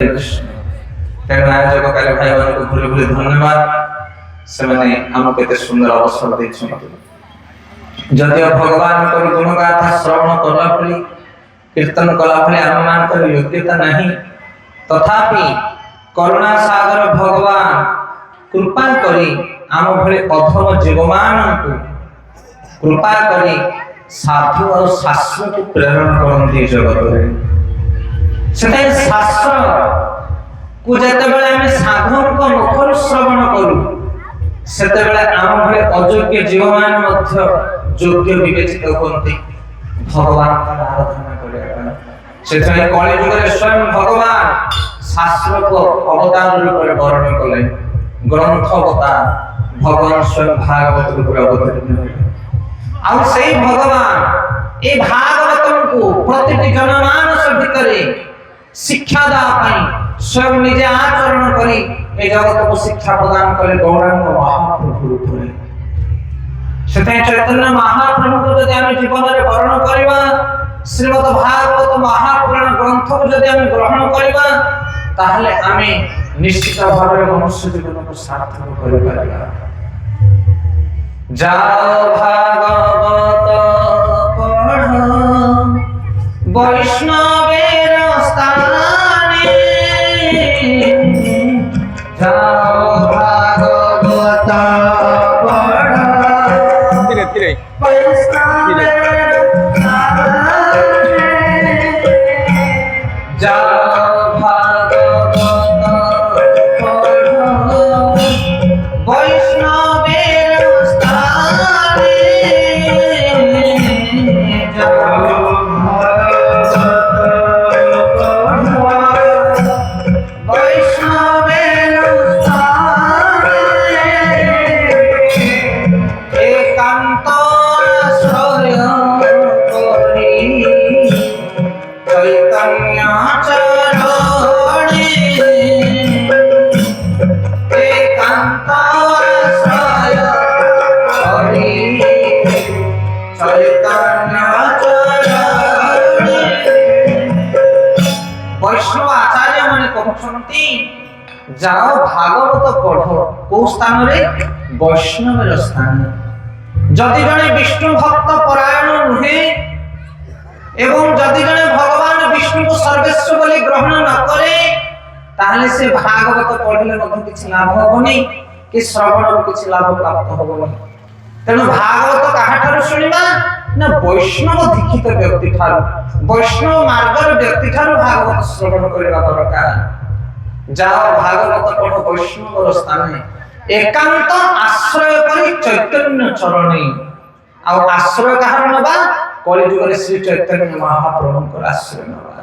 ତେଣୁ ଆୟୋଜକକାରୀ ଭାଇମାନଙ୍କୁ ଭୁଲି ଭୁଲି ଧନ୍ୟବାଦ। ସେମାନେ ଆମକୁ ଏତେ ସୁନ୍ଦର ଅବସର ଦେଇଛନ୍ତି। ଯଦିଓ ଭଗବାନଙ୍କର ଗୁଣଗାଥା ଶ୍ରବଣ କଲା ଭଳି କୀର୍ତ୍ତନ କଲା ଭଳି ଆମମାନଙ୍କର ଯୋଗ୍ୟତା ନାହିଁ, ତଥାପି କରୁଣା ସାଗର ଭଗବାନ କୃପା କରି ଆମ ଭଳି ଅଧମ ଜୀବମାନଙ୍କୁ କୃପା କରି ସାଧୁ ଆଉ ଶାସ୍ତ୍ରକୁ ପ୍ରେରଣା କରନ୍ତି ଜଗତରେ। ସେଥିପାଇଁ ଶାସ୍ତ୍ରକୁ ଯେତେବେଳେ ଆମେ ସାଧୁଙ୍କ ମୁଖରୁ ଶ୍ରବଣ କରୁ, ସେତେବେଳେ ଆମ ଭଳି ଅଯୋଗ୍ୟ ଜୀବମାନେ ମଧ୍ୟ ଯୋଗ୍ୟ ବିବେଚିତ ହୁଅନ୍ତି ଭଗବାନଙ୍କର ଆରାଧନା କରିବା ପାଇଁ। ସେଥିପାଇଁ କଳି ଯୁଗରେ ସ୍ୱୟଂ ଭଗବାନ ଶାସ୍ତ୍ରକୁ ଅବତାର ରୂପରେ ବର୍ଣ୍ଣନା କଲେ। ଗ୍ରନ୍ଥ ଅବତାର ଭଗବାନ ସ୍ୱୟଂ ଭାଗବତ ରୂପରେ ଅବତୀର୍ଣ୍ଣ ହେଲେ। ଆଉ ସେଇ ଭଗବାନ এই ଭାଗବତକୁ ପ୍ରତିଟି ଜନମାନସ ଭିତରେ ଶିକ୍ଷା ଦେବା ପାଇଁ ସ୍ୱୟଂ ନିଜେ ଆଚରଣ କରି ଏ ଜଗତକୁ ଶିକ୍ଷା ପ୍ରଦାନ କଲେ ଗୌରାଙ୍ଗ ମହାପ୍ରଭୁ ରୂପରେ। ସେଥିପାଇଁ ଚୈତନ୍ୟ ମହାପ୍ରଭୁଙ୍କୁ ଯଦି ଆମେ ଜୀବନରେ ବରଣ କରିବା, ଶ୍ରୀମଦ ଭାଗବତ ମହାପୁରାଣ ଗ୍ରନ୍ଥକୁ ଯଦି ଆମେ ଗ୍ରହଣ କରିବା, ତାହେଲେ ଆମେ ନିଶ୍ଚିତ ଭାବରେ ମନୁଷ୍ୟ ଜୀବନକୁ ସାର୍ଥକ କରିପାରିବା। ଯାଅ ଭାଗବତ ପଢ଼ বৈষ্ণবের স্থানে, যাও ভাগবত পড় বৈষ্ণবের স্থানে, যাও ভাগবত পড় বৈষ্ণবের স্থানে, বৈষ্ণব আচার্য মানে কহନ୍ତି যাও ভাগবত পড় কোন স্থাନରେ বৈষ্ণবের স্থানে। যদি জনে বিষ্ণু ভক্ত পরায়ণ নুহে এবং যদি জনে ভগবান বিষ্ণুকে সর্বেশ্বর বলে গ্রহণ ন করে, তাহলে সে ভাগবত পড়লে ମଧ୍ୟ କିଛି লাভ হবনি କି শ্রবণରୁ କିଛି লাভ প্রাপ্ত হবনি। তেଣୁ ভাগবত কাহাଠାରୁ শুনিবা না বৈষ্ণব দীক্ষিত ব্যক্তি ঠাରୁ, বৈষ্ণব মার্গৰ ব্যক্তি ঠাରୁ ভাগবত শ্রবণ କରିବା দরকার। যাও ভাগবত পঢ় বৈষ্ণবর স্থানে, একান্ত আশ্রয় କରି চৈতন্য চরণে। ଆଉ ଆଶ୍ରୟ କାହାର ନେବା? କଳି ଯୁଗରେ ଶ୍ରୀ ଚୈତନ୍ୟ ମହାପ୍ରଭୁଙ୍କର ଆଶ୍ରୟ ନେବା,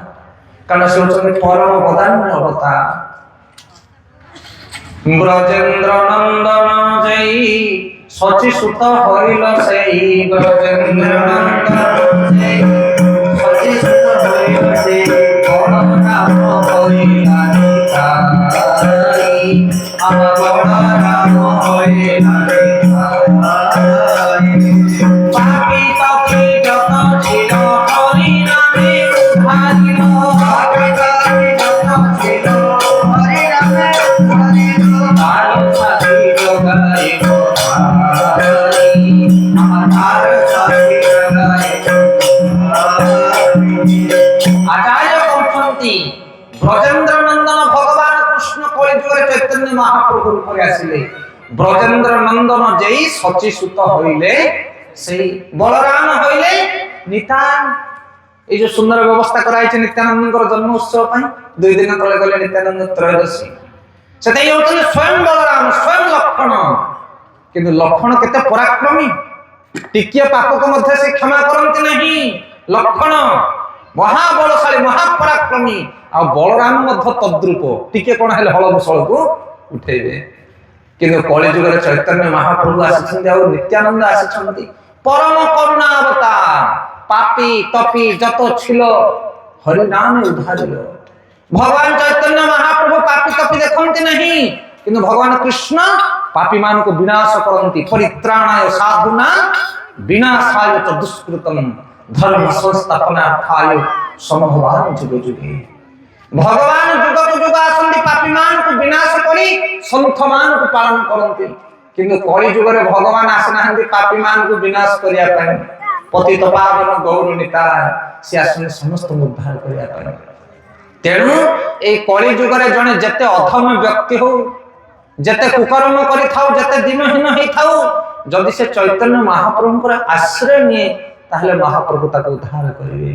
କାରଣ ସେ ହେଉଛନ୍ତି ପରମ ବଦାନ୍ୟ ଅବତାର। ବ୍ରଜେନ୍ଦ୍ର ନନ୍ଦନ ଜୟ শচী সুত হইল সেই, ব্রজেন্দ্র নন্দন জয় শচী সুত হইল সেই, বড় রাম হইলা নিতাই, আমার বড় রাম হইলা নিতাই। পাপি তাপি যত ছিল হরি নামে উদ্ধারিল, পাপি তাপি যত ছিল হরি নামে উদ্ধারিল, তার সাথী যোগাইব আচার্য কহନ୍ତି ব্রজেন্দ্র নন্দন ভগবান কৃষ্ণ কলি যুগরে চৈতন্য মহাপ্রভু রূপে আসিলে। ব্রজেন্দ্র নন্দন যেই শচী সুত হইলে সেই বলরাম হইলে নিতাই। এই যে সুন্দর ব্যবস্থা করা হয়েছে নিত্যানন্দଙ୍କର জন্ম উৎসব ପାଇଁ, 2 দিন তলে গলে নিত্যানন্দ ত্রয়োদশী। সেটাই হচ্ছে স্বয়ং বলরাম, স্বয়ং লক্ষণ। কিন্তু লক্ষণ কেতে পরাক্রমী, টিকিয়ে পাপକୁ ମଧ୍ୟ ସେ କ୍ଷମା କରନ୍ତି ନାହିଁ। ଲକ୍ଷଣ ମହାବଳଶାଳୀ, ମହାପରାକ୍ରମୀ। ଆଉ ବଳରାମ ମଧ୍ୟ ତଦ୍ରୂପ, ଟିକେ କଣ ହେଲେ ହଳମୁସଳକୁ ଉଠେଇବେ। କିନ୍ତୁ କଳି ଯୁଗରେ ଚୈତନ୍ୟ ମହାପ୍ରଭୁ ଆସିଛନ୍ତି, ଆଉ ନିତ୍ୟାନନ୍ଦ ଆସିଛନ୍ତି, ପରମ କରୁଣା ଅବତାର। ପାପୀ ତପୀ যত ছিল হরি নামে উদ্ধারিল। ভগবান চৈতন্য মহাপ্রভু পাপী তপী দেখନ୍ତି ନାହିଁ, কিন্তু ভগবান কৃষ্ণ পাপী ମାନଙ୍କୁ বিনাশ କରନ୍ତି। পরিত্রাণায় সাধুনা বিনাশায় চ দুষ্কৃতম ধর্ম সংস্থাপনার্থায় সমভবান যুগে যুগে। भगवान जुग जुग आसंती पापी मान को विनाश करी संत मान को पालन करती किंतु कली जुग रे भगवान आसना पापी मान को विनाश करिया पाए पतित पावन गौर निताय से आसने समस्त उद्धार करिया पाए तेणु ए कली जुग रे जने जते अधम व्यक्ति हो जते कुकर्म करि थाउ जते दिनहीन हेई थाउ जदि से चैतन्य महाप्रभुଙ୍କର आश्रय निये ताहले महाप्रभु ताको उद्धार करिवे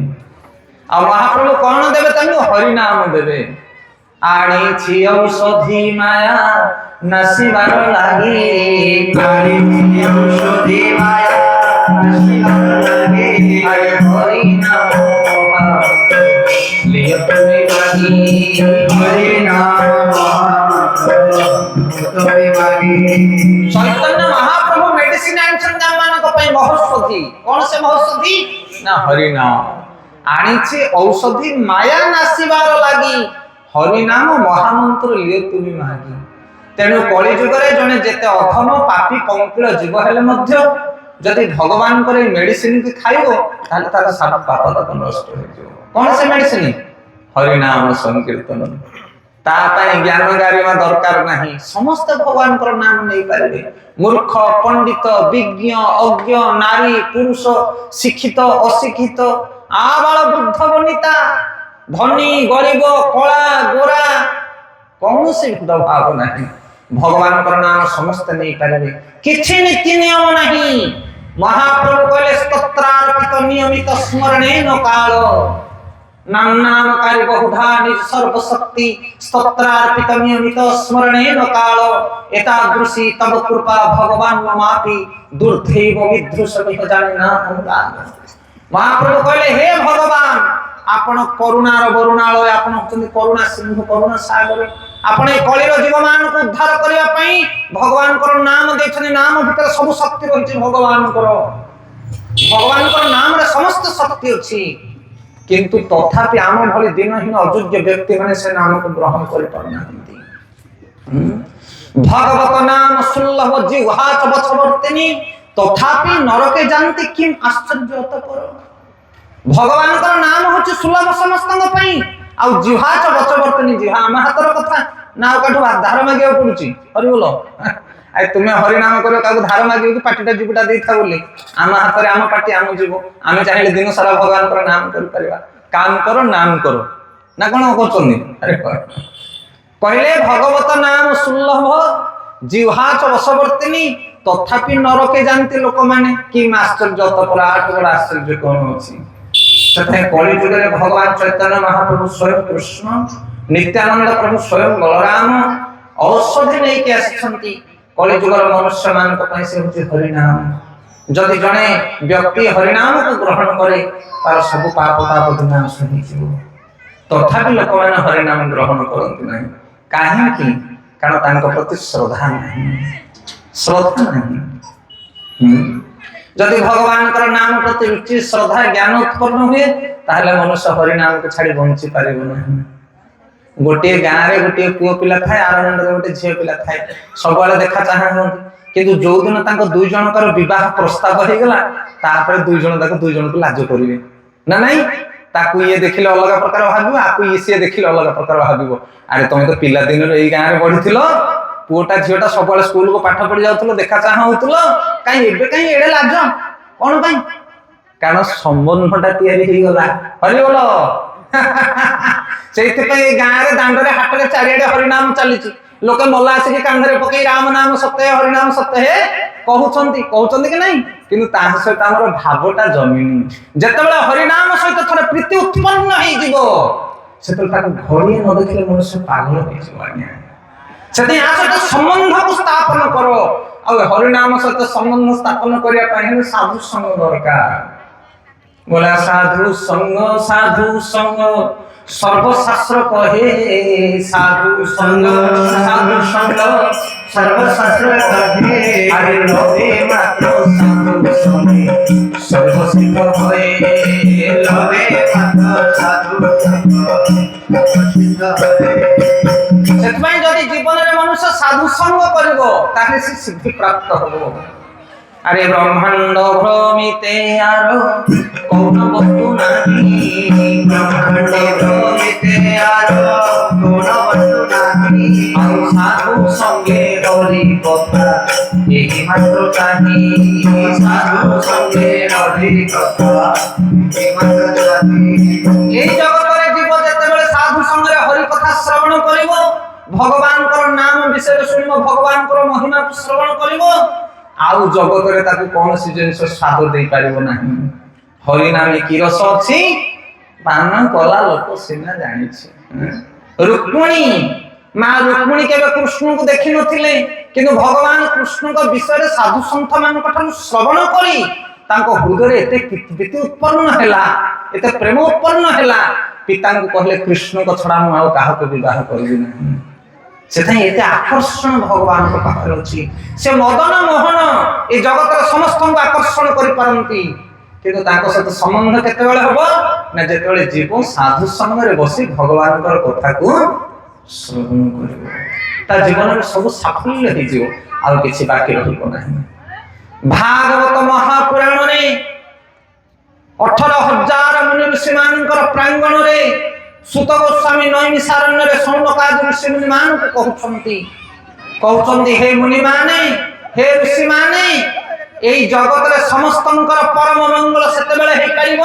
आ महाप्रभु कोन देबे तांको हरि नाम देबे आणी छी औषधि माया नसीबार लागी आणी छी औषधि माया नसीबार लागी अरे हरि नाम लियो तुम्हें लागी हरि नाम चैतन्य महाप्रभु मेडिसिन आनछन मानक पई औषधि कोन से औषधि ना हरि नाम आनीछे औषधि माया नासीबार लागि हरि नाम महामंत्र लियो तुमी मागी तेणु कली जुग रे जने जेते अधम पापी पंकिल जीव हेले मध्य जदि भगवान करे मेडिसिन के खाइबो ताले तार सब पाप तक नष्ट हो जायो कोन से मेडिसिन हरि नाम संकीर्तन ता पई ज्ञान गारिमा दरकार नाही समस्त भगवान कर नाम नै पारिबे मूर्ख पंडित विज्ञ अज्ञ नारी पुरुष शिक्षित अशिक्षित आबाल वृद्ध वनिता धनी गरीब कला गोरा कौन से भेदभाव नहीं भगवान कर नाम समस्त नहीं पारे किछि नीति नियम नहीं महाप्रभु कहले स्तोत्रार्पित नियमित स्मरणेन काल नामकारी बहुधा सर्वशक्ति स्तोत्रार्पित नियमित स्मरणेन काल एतादृशी तव कृपा भगवान ममापि दुर्दैव विध्रुसमिह जानिना अनुराग महाप्रभु कहले हे भगवान आपण करुणार वरुणालय आपण होतनी करुणा सिंधु करुणा सागर आपण ए कलिर जीव मान को उद्धार करिया पई भगवान को नाम देछनी नाम भीतर सब शक्ति रहिछि भगवान को नाम रे समस्त शक्ति अछि किंतु तथापि आम भली दिनहीन अयोग्य व्यक्ति माने से नाम को ग्रहण करि पारनांती भगवत नाम सुलभ जिह्वाच बचवर्तिनी तथापि नरके जानती किम आश्चर्य अतपर भगवान का नाम होछि सुलभ समस्तंग पई आ जिह्वाच बचवर्तिनी जिह्वा हम हातर कथा नाव काठू धार मागिया पडुची हरि बोलो आइ तुमे हरि नाम करो काको धार मागियो कि पाटीटा जीवटा देइथा बोली आम हातरे आम पाटी आम जीव आमे चाहिले दिन सारा भगवान का नाम करि परिबा काम करो नाम करो ना कोन कहचोनी अरे कहले भगवत नाम सुलभ जिह्वाच बचवर्तिनी तथापि नरके जानते लोक माने कि आश्चर्य तपर आठ बड़ आश्चर्य कौन अछि तथा कली जुग रे भगवान चैतन्य महाप्रभु स्वयं कृष्ण नित्यानंद प्रभु स्वयं बलराम औषधि नै के आछंती कली जुग रे मनुष्य मान को पई से होछि हरि नाम जदि जने व्यक्ति हरि नाम को ग्रहण करे तार सब पाप विनाश हो जिवो तथापि लोक माने हरि नाम ग्रहण करंती नै काहे कि कारण तांको प्रति श्रद्धा नहीं श्रद्धा नहीं जदि भगवान कर नाम प्रति रुचि श्रद्धा ज्ञान उत्पन्न हुए ताहले मनुष्य हरि नाम को छाड़ी बंची पारिबो नहीं गोटे गाँ रे गोटे पुओ पिला थाए आर मंडल गोटे झियो पिला थाए सबले देखा चाहा होंती किंतु जो दिन तांको दुई जनकर विवाह प्रस्ताव हे गला तापर दुई जन ताको दुई जन को लाज करिवे ना नहीं ताकू ये देखिले अलग प्रकार भाबिबो आकू ये से देखिले अलग प्रकार भाबिबो अरे तुम तो पिला दिन रे एई गाँ रे पढिथिलो पुओटा झियोटा सबले स्कूल को पाठ पढि जाउथलो देखा चाहा होतलो काई एबे काई एडे लाज कोन काई कारण संबंधटा तयारी हे गला हरि बोलो सेति पे गाँ रे दांड रे हाट रे चारियाडे हरि नाम चलीची लोके मोला आसी के कांधरे पकई राम नाम सत्य हरि नाम सत्य हे कहउछंती कि नहीं किंतु ता सहित हमर भावटा जमीनी जेतेबेले हरि नाम सहित थोड़े प्रीति उत्पन्न हे जीवो सेते ताको घरिए न देखले मनुष्य पागल हो जीवो आज्ञा सेते आ सहित संबंध को स्थापन करो आ हरि नाम सहित संबंध स्थापन करिया पई साधु संग दरकार बोला साधु संग सर्वशास्त्र कहे साधु संग सर्वशास्त्र कहे अरे लोभे मात्र साधु संग सर्वसिद्ध होए लोभे मात्र साधु संग सर्वसिद्ध होए सेतमै जदि जीवन रे मनुष्य साधु संग करिवो ताहे से सिद्धि प्राप्त होबो अरे ब्रह्मांड भ्रमिते आरो कौन वस्तु नहीं ब्रह्मांड भ्रमिते ଆଉ ସାଧୁ ସଙ୍ଗେ ହରି କଥା ଏହି ମାତ୍ର ଚାହି ସାଧୁ ସଙ୍ଗେ ହରି କଥା এই জগତରେ জীব যেତେବେଳେ ସାଧୁ ସଙ୍ଗରେ ହରି କଥା ଶ୍ରବଣ କରିବ, ଭଗବାନଙ୍କର ନାମ ବିଷୟରେ ଶୁଣିବ, ଭଗବାନଙ୍କର ମହିମାକୁ ଶ୍ରବଣ କରିବ, ଆଉ ଜଗତରେ ତାକୁ କୌଣସି ଜିନିଷ ସ୍ୱାଦ ଦେଇପାରିବ ନାହିଁ। ହରି ନାମେ କି ରସ ଅଛି ପାନ କଲା ଲୋକ ସିନା ଜାଣିଛି। ରୁକ୍ମିଣୀ ମା ରୁକ୍ମିଣୀ କେବେ କୃଷ୍ଣଙ୍କୁ ଦେଖିନଥିଲେ, କିନ୍ତୁ ଭଗବାନ କୃଷ୍ଣଙ୍କ ବିଷୟରେ ସାଧୁ ସନ୍ଥ ମାନଙ୍କ ଠାରୁ ଶ୍ରବଣ କରି ତାଙ୍କ ହୃଦୟରେ ଏତେ ପ୍ରୀତି ଉତ୍ପନ୍ନ ହେଲା, ଏତେ ପ୍ରେମ ଉତ୍ପନ୍ନ ହେଲା, ପିତାଙ୍କୁ କହିଲେ କୃଷ୍ଣଙ୍କ ଛଡା ମୁଁ ଆଉ କାହାକୁ ବିବାହ କରିବି ନାହିଁ। ସେଥିପାଇଁ ଏତେ ଆକର୍ଷଣ ଭଗବାନଙ୍କ ପାଖରେ ଅଛି। ସେ ମଦନ ମୋହନ ଏ ଜଗତର ସମସ୍ତଙ୍କୁ ଆକର୍ଷଣ କରିପାରନ୍ତି, କିନ୍ତୁ ତାଙ୍କ ସହିତ ସମ୍ବନ୍ଧ କେତେବେଳେ ହବ ନା ଯେତେବେଳେ ଜୀବ ସାଧୁ ସଙ୍ଗରେ ବସି ଭଗବାନଙ୍କର କଥାକୁ ଶ୍ରବଣ କରିବ, ତା ଜୀବନରେ ସବୁ ସାଫଲ୍ୟ ହେଇଯିବ, ଆଉ କିଛି ବାକି ରହିବ ନାହିଁ। ଭାଗବତ ମହାପୁରାଣରେ 18,000 ମୁନି ଋଷି ମାନଙ୍କର ପ୍ରାଙ୍ଗଣରେ ସୁତ ଗୋସ୍ୱାମୀ ନୈମିଷାରଣ୍ୟରେ ସୌନକାଦି ଋଷି ମୁନି ମାନଙ୍କୁ କହୁଛନ୍ତି ହେ ମୁନି ମାନେ, ହେ ଋଷି ମାନେ, এই জগତରେ ସମସ୍ତଙ୍କର ପରମ ମଙ୍ଗଳ ସେତେବେଳେ ହେଇପାରିବ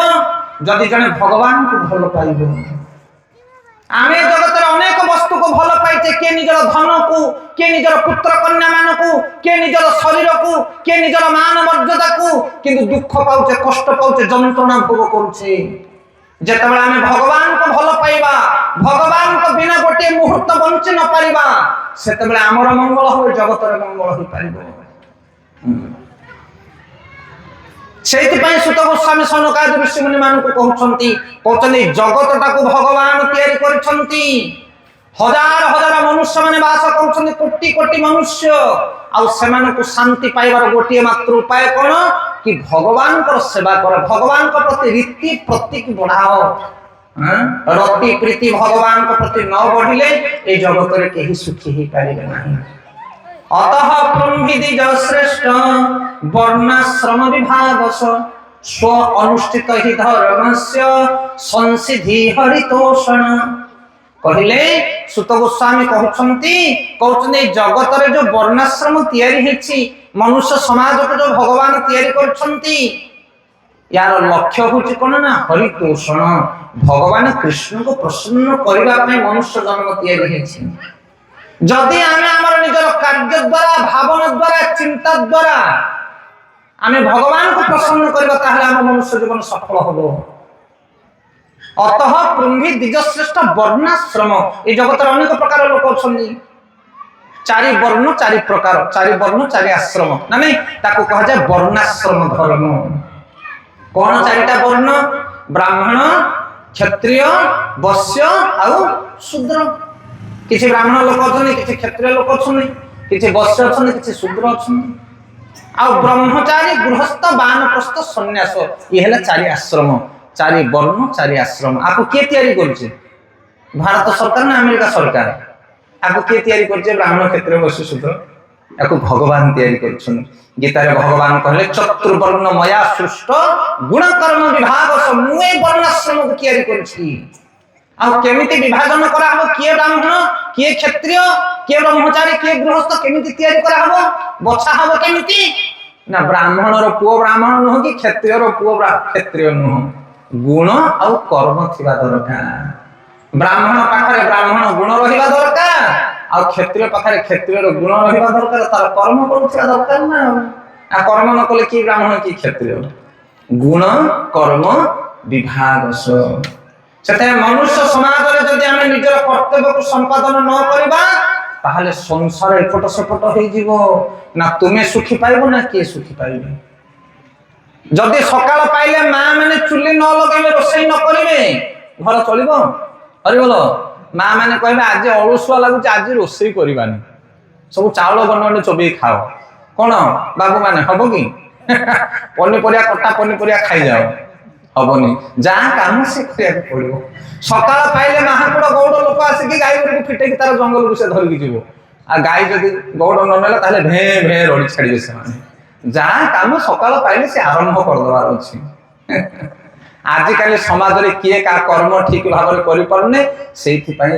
ଯଦି ଜଣେ ଭଗବାନଙ୍କୁ ଭଲ ପାଇବ। ଆମେ ଜଗତରେ ଅନେକ ବସ୍ତୁକୁ ଭଲ ପାଇଛେ, କିଏ ନିଜର ଧନକୁ, କିଏ ନିଜର ପୁତ୍ର କନ୍ୟା ମାନଙ୍କୁ, କିଏ ନିଜର ଶରୀରକୁ, କିଏ ନିଜର ମାନ ମର୍ଯ୍ୟାଦାକୁ, କିନ୍ତୁ ଦୁଃଖ ପାଉଛେ, କଷ୍ଟ ପାଉଛେ, ଯନ୍ତ୍ରଣା ଭୋଗ କରୁଛେ। ଯେତେବେଳେ ଆମେ ଭଗବାନଙ୍କୁ ଭଲ ପାଇବା, ଭଗବାନଙ୍କ ବିନା ଗୋଟିଏ ମୁହୂର୍ତ୍ତ ବଞ୍ଚି ନ ପାରିବା, ସେତେବେଳେ ଆମର ମଙ୍ଗଳ ହୁଏ, ଜଗତର ମଙ୍ଗଳ ହୋଇପାରିବ। ସେଇଥିପାଇଁ ସୁତ ଗୋସ୍ୱାମୀ ସୌନକାଦି ଋଷି ମୁନି ମାନଙ୍କୁ କହୁଛନ୍ତି ଜଗତଟାକୁ ଭଗବାନ ତିଆରି କରିଛନ୍ତି। ହଜାର ହଜାର ମନୁଷ୍ୟ ମାନେ ବାସ କରୁଛନ୍ତି, କୋଟି କୋଟି ମନୁଷ୍ୟ, ଆଉ ସେମାନଙ୍କୁ ଶାନ୍ତି ପାଇବାର ଗୋଟିଏ ମାତ୍ର ଉପାୟ କଣ କି ଭଗବାନଙ୍କର ସେବା କର, ଭଗବାନଙ୍କ ପ୍ରତି ରୀତି ପ୍ରତୀକ ବଢାଅ। ରତି ପ୍ରୀତି ଭଗବାନଙ୍କ ପ୍ରତି ନ ବଢିଲେ এই ଜଗତରେ କେହି ସୁଖୀ ହେଇପାରିବେ ନାହିଁ। अतः ब्रह्मविद श्रेष्ठ वर्णाश्रम विभागस स्व अनुष्ठित हि धर्मस्य संसिधि हरितोषण। कहले सुत गोस्वामी कहते जगत रे जो वर्णाश्रम तैयारी हेछि, मनुष्य समाज को जो भगवान तैयारी करछंती, यार लक्ष्य होछि कोन ना हरितोषण, भगवान कृष्ण को प्रसन्न करबा पय मनुष्य जन्म तैयारी हेछि। जदि आमे हमर निजर कार्य द्वारा, भावना द्वारा, चिंता द्वारा आमे भगवान को प्रसन्न करबा, ताहले हम मनुष्य जीवन सफल हबो। अतः पृथ्वी द्विजश्रेष्ठ वर्णाश्रम, ए जगत अनेक प्रकार लोक अछंती, चारि वर्ण चारि प्रकार, चारि वर्ण चारि आश्रम, ना नहीं ताको कहा जाय वर्णाश्रम धर्म। कोन चारिटा वर्ण? ब्राह्मण, क्षत्रिय, वैश्य और शूद्र। किसी ब्राह्मण लोक अछंती, किसी क्षत्रिय लोक अछंती, किसी वैश्य अछंती, किसी शूद्र अछंती, आ ब्रह्मचारी, गृहस्थ, वानप्रस्थ, सन्यास, ये हेला चारि आश्रम, चारि वर्ण चारि आश्रम। आपको के तैयारी करछे? भारत सरकार ना अमेरिका सरकार? आपको के तैयारी करछे? ब्राह्मण, क्षत्रिय, वैश्य, शूद्र? आपको भगवान तैयारी करछन। गीता रे भगवान कहले चतुर्वर्ण मया सृष्ट गुण कर्म विभाग मुए वर्णाश्रम को तैयारी करछि। आ केमिति विभाजन करा हो, किए ब्राह्मण, किए क्षत्रिय, किए ब्रह्मचारी, किए गृहस्थ, केमिति तैयारी करा हो, बछा हो केमिति ना ब्राह्मण रो पुओ ब्राह्मण न कि क्षत्रिय रो पुओ क्षत्रिय न, गुण और कर्म थिबा दरकार। ब्राह्मण पाखरे ब्राह्मण गुण रहिबा दरकार, और क्षत्रिय पाखरे क्षत्रिय रो गुण रहिबा दरकार, तार कर्म करूथिबा दरकार ना। आ कर्म न कले कि ब्राह्मण कि क्षत्रिय, गुण कर्म विभाग। सेते मनुष्य समाज रे जदि आमे निजर कर्तव्य को संपादन न करबा, ताहले संसार एपट सेपट हो जीवो, ना तुमे सुखी पाइबो ना के सुखी पाइबे। जदि सकाळ पाइले मां माने चुल्ली न लगाइबे, रोसई न करिवे, घर चलिबो? हरि बोलो। मां माने कहबे आज अलुसुआ लागुच, आज रोसई करिबानी, सब चावल गणने चोबई खाओ। कोन बाबू माने हबो कि? पनिपरिया कटा पनिपरिया खाइ जाओ, हबनी। जहाँ काम से करिया पड़िबो। सकाळ पाइले महाकुड़ गौड़ लोक आसिकी गाई को फिटे कि तार जंगल को से धरिकी जीवो। आ गाई जदि गौड़ न नेला ताहले भे भे रडी छाड़िबे से माने। जहाँ काम सकाळ पाइले से आरंभ कर दवार अछि। ଆଜିକାଲି ସମାଜରେ କିଏ କାହା କର୍ମ ଠିକ ଭାବରେ କରିପାରୁନି, ସେଇଥିପାଇଁ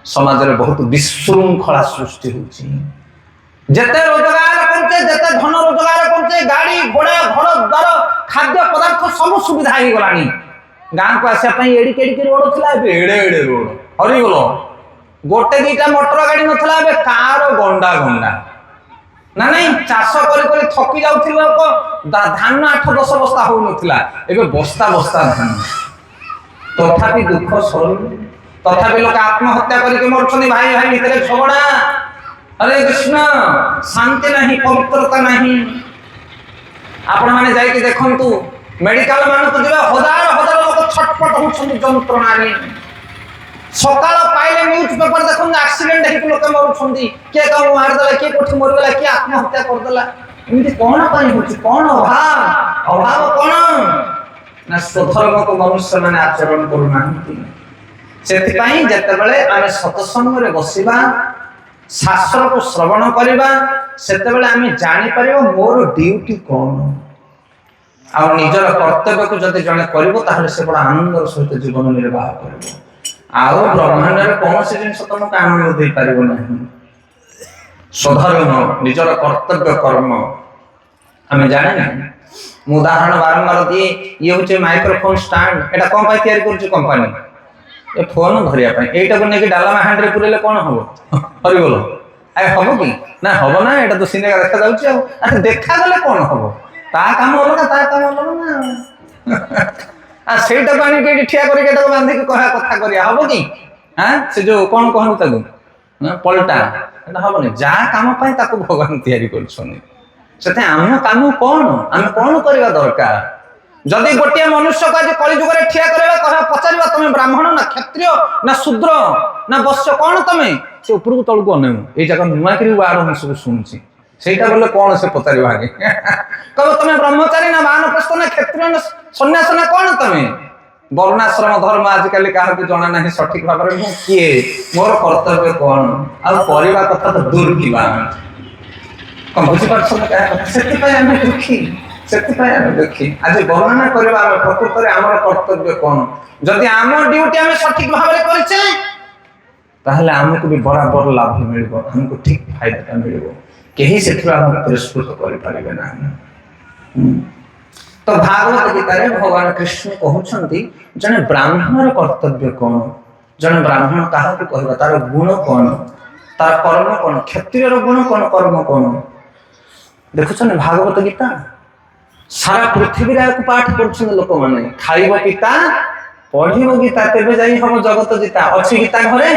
ସମାଜରେ ବହୁତ ବିଶୃଙ୍ଖଳା ସୃଷ୍ଟି ହେଉଛି। ଯେତେ ରୋଜଗାର କରୁଛେ, ଯେତେ ଧନ ରୋଜଗାର କରୁଛେ, ଗାଡି ଘୋଡା ଘର ଦ୍ୱାର ଖାଦ୍ୟ ପଦାର୍ଥ ସବୁ ସୁବିଧା ହେଇଗଲାଣି। ଗାଁକୁ ଆସିବା ପାଇଁ ଏଡିକି ଏଡିକି ରୋଡ ଥିଲା, ଏବେ ଏଡେ ଏଡେ ରୋଡ ହରିଗଲ। ଗୋଟେ ଦିଟା ମୋଟର ଗାଡି ନଥିଲା, ଏବେ କାର ଗଣ୍ଡା ଗଣ୍ଡା। ନା ନାଇଁ, ଚାଷ କରି କରି ଥକି ଯାଉଥିଲେ ଲୋକ, ଧାନ 8-10 ବସ୍ତା ହଉନଥିଲା, ଏବେ ବସ୍ତା ବସ୍ତା ଧାନ। ତଥାପି ଦୁଃଖ ସରୁନି, ତଥାପି ଲୋକ ଆତ୍ମହତ୍ୟା କରିକି ମରୁଛନ୍ତି। ଭାଇ ଭାଇ ଭିତରେ ଝଗଡା, ହରେ କୃଷ୍ଣ, ଶାନ୍ତି ନାହିଁ, ପବିତ୍ରତା ନାହିଁ। ଆପଣ ମାନେ ଯାଇକି ଦେଖନ୍ତୁ, ମେଡିକାଲ ମାନଙ୍କୁ ଯିବେ, ହଜାର ହଜାର ଲୋକ ଛଟପଟ ହଉଛନ୍ତି ଯନ୍ତ୍ରଣାରେ। ସକାଳ ପାଇଲେ ନ୍ୟୁଜ ପେପର ଦେଖନ୍ତୁ, ଆକ୍ସିଡେଣ୍ଟ ହେଇକି ଲୋକ ମରୁଛନ୍ତି, କିଏ କାହାକୁ ମାରିଦେଲା, କିଏ କୋଠି ମରିଗଲା, କିଏ ଆତ୍ମହତ୍ୟା କରିଦେଲା। ଏମିତି କଣ ପାଇଁ ହଉଛି? କଣ ଅଭାବ କଣ? ନା ସ୍ୱଧର୍ମକୁ ମନୁଷ୍ୟମାନେ ଆଚରଣ କରୁନାହାନ୍ତି। ସେଥିପାଇଁ ଯେତେବେଳେ ଆମେ ସତ୍ସଙ୍ଗରେ ବସିବା, ଶାସ୍ତ୍ରକୁ ଶ୍ରବଣ କରିବା, ସେତେବେଳେ ଆମେ ଜାଣିପାରିବା ମୋର ଡ୍ୟୁଟି କଣ। ଆଉ ନିଜର କର୍ତ୍ତବ୍ୟକୁ ଯଦି ଜଣେ କରିବ, ତାହେଲେ ସେ ବଡ଼ ଆନନ୍ଦର ସହିତ ଜୀବନ ନିର୍ବାହ କରିବ। ଆଉ ବ୍ରହ୍ମାଣ୍ଡରେ କୌଣସି ଜିନିଷ ତମକୁ ଆନନ୍ଦ ଦେଇପାରିବ ନାହିଁ। ସ୍ୱଧର୍ମ, ନିଜର କର୍ତ୍ତବ୍ୟ କର୍ମ ଆମେ ଜାଣିନା। ମୁଁ ଉଦାହରଣ ବାରମ୍ବାର ଦିଏ, ଇଏ ହଉଛି ମାଇକ୍ରୋଫୋନ ଷ୍ଟାଣ୍ଡ। ଏଟା କଣ ପାଇଁ ତିଆରି କରୁଛି କମ୍ପାନୀ? ଏ ଫୋନ ଧରିବା ପାଇଁ। ଏଇଟାକୁ ନେଇକି ଡାଲମା ହାଣ୍ଡିରେ ପୁରେଇଲେ କଣ ହବ? ହରିଗଲ। ହବ କି? ନା ହବ ନା, ଏଟା ତ ସିନେମା ଦେଖାଯାଉଛି। ଆଉ ଦେଖାଗଲେ କଣ ହବ? ତା କାମ ଅଲଗା, ତା କାମ ଅଲଗା ନା। ସେଇଟାକୁ ଆଣିକି ଏଠି ଠିଆ କରିକି ଏଟାକୁ ବାନ୍ଧିକି କଥା କରିବା, ହବ କି? ସେ ଯୋଉ କଣ କହନ୍ତି ତାକୁ, ପଲଟା, ଏଟା ହବନି। ଯାହା କାମ ପାଇଁ ତାକୁ ଭଗବାନ ତିଆରି କରୁଛନ୍ତି। ସେଥିପାଇଁ ଆମ କାମ କଣ? ଆମେ କଣ କରିବା ଦରକାର? ଯଦି ଗୋଟିଏ ମନୁଷ୍ୟକୁ ଆଜି କଳିଯୁଗରେ ଠିଆ କରିବା, ପଚାରିବା ତମେ ବ୍ରାହ୍ମଣ ନା କ୍ଷତ୍ରିୟ ନା ଶୂଦ୍ର ନା ବୈଶ୍ୟ, କଣ ତମେ? ସେ ଉପରକୁ ତଳକୁ ଅନେଇବ। ଏଇ ଜାଗା ନୂଆକିରି ୱାର୍ଡ ମୁଁ ସବୁ ଶୁଣୁଛି। ସେଇଟା ବୋଲେ କଣ ସେ ପଚାରିବ ଆଗେ? କହିବ ତମେ ବ୍ରହ୍ମଚାରୀ ନା ବାନପ୍ରସ୍ଥ ନା କ୍ଷତ୍ରିୟ ନା ସନ୍ନ୍ୟାସ ନା କଣ ତମେ? ବର୍ଣ୍ଣାଶ୍ରମ ଧର୍ମ ଆଜିକାଲି କାହାକୁ ଜଣା ନାହିଁ ସଠିକ ଭାବରେ। ମୁଁ କିଏ, ମୋର କର୍ତ୍ତବ୍ୟ କଣ? ଆଉ କରିବା କଥା ତ ଦୂର କିବା। କଣ ବୁଝିପାରୁଛନ୍ତି? ସେଥିପାଇଁ ଆମେ ଦୁଃଖୀ, ସେଥିପାଇଁ ଆମେ ଦୁଃଖୀ। ଆଜି ବର୍ଣ୍ଣନା କରିବା ଆମେ ପ୍ରକୃତରେ ଆମର କର୍ତ୍ତବ୍ୟ କଣ। ଯଦି ଆମ ଡ୍ୟୁଟି ଆମେ ସଠିକ ଭାବରେ କରିଛେ, ତାହେଲେ ଆମକୁ ବି ବରାବର ଲାଭ ମିଳିବ, ଆମକୁ ଠିକ ଫାଇଦାଟା ମିଳିବ। କେହି ସେଥିରୁ ଆମକୁ ପୁରସ୍କୃତ କରିପାରିବେ ନାହିଁ। ତ ଭାଗବତ ଗୀତାରେ ଭଗବାନ କୃଷ୍ଣ କହୁଛନ୍ତି, ଜଣେ ବ୍ରାହ୍ମଣର କର୍ତ୍ତବ୍ୟ କଣ, ଜଣେ ବ୍ରାହ୍ମଣ କାହାକୁ କହିବା, ତାର ଗୁଣ କଣ, ତାର କର୍ମ କଣ, କ୍ଷତ୍ରିୟର ଗୁଣ କଣ, କର୍ମ କଣ। ଦେଖୁଛନ୍ତି ଭାଗବତ ଗୀତା ସାରା ପୃଥିବୀରେ ଆକୁ ପାଠ କରୁଛନ୍ତି ଲୋକମାନେ। ଖାଇବ ପିତା, ପଢିବ ଗୀତା, ତେବେ ଯାଇ ହବ ଜଗତ ଜିତା। ଅଛି ଗୀତା ଘରେ?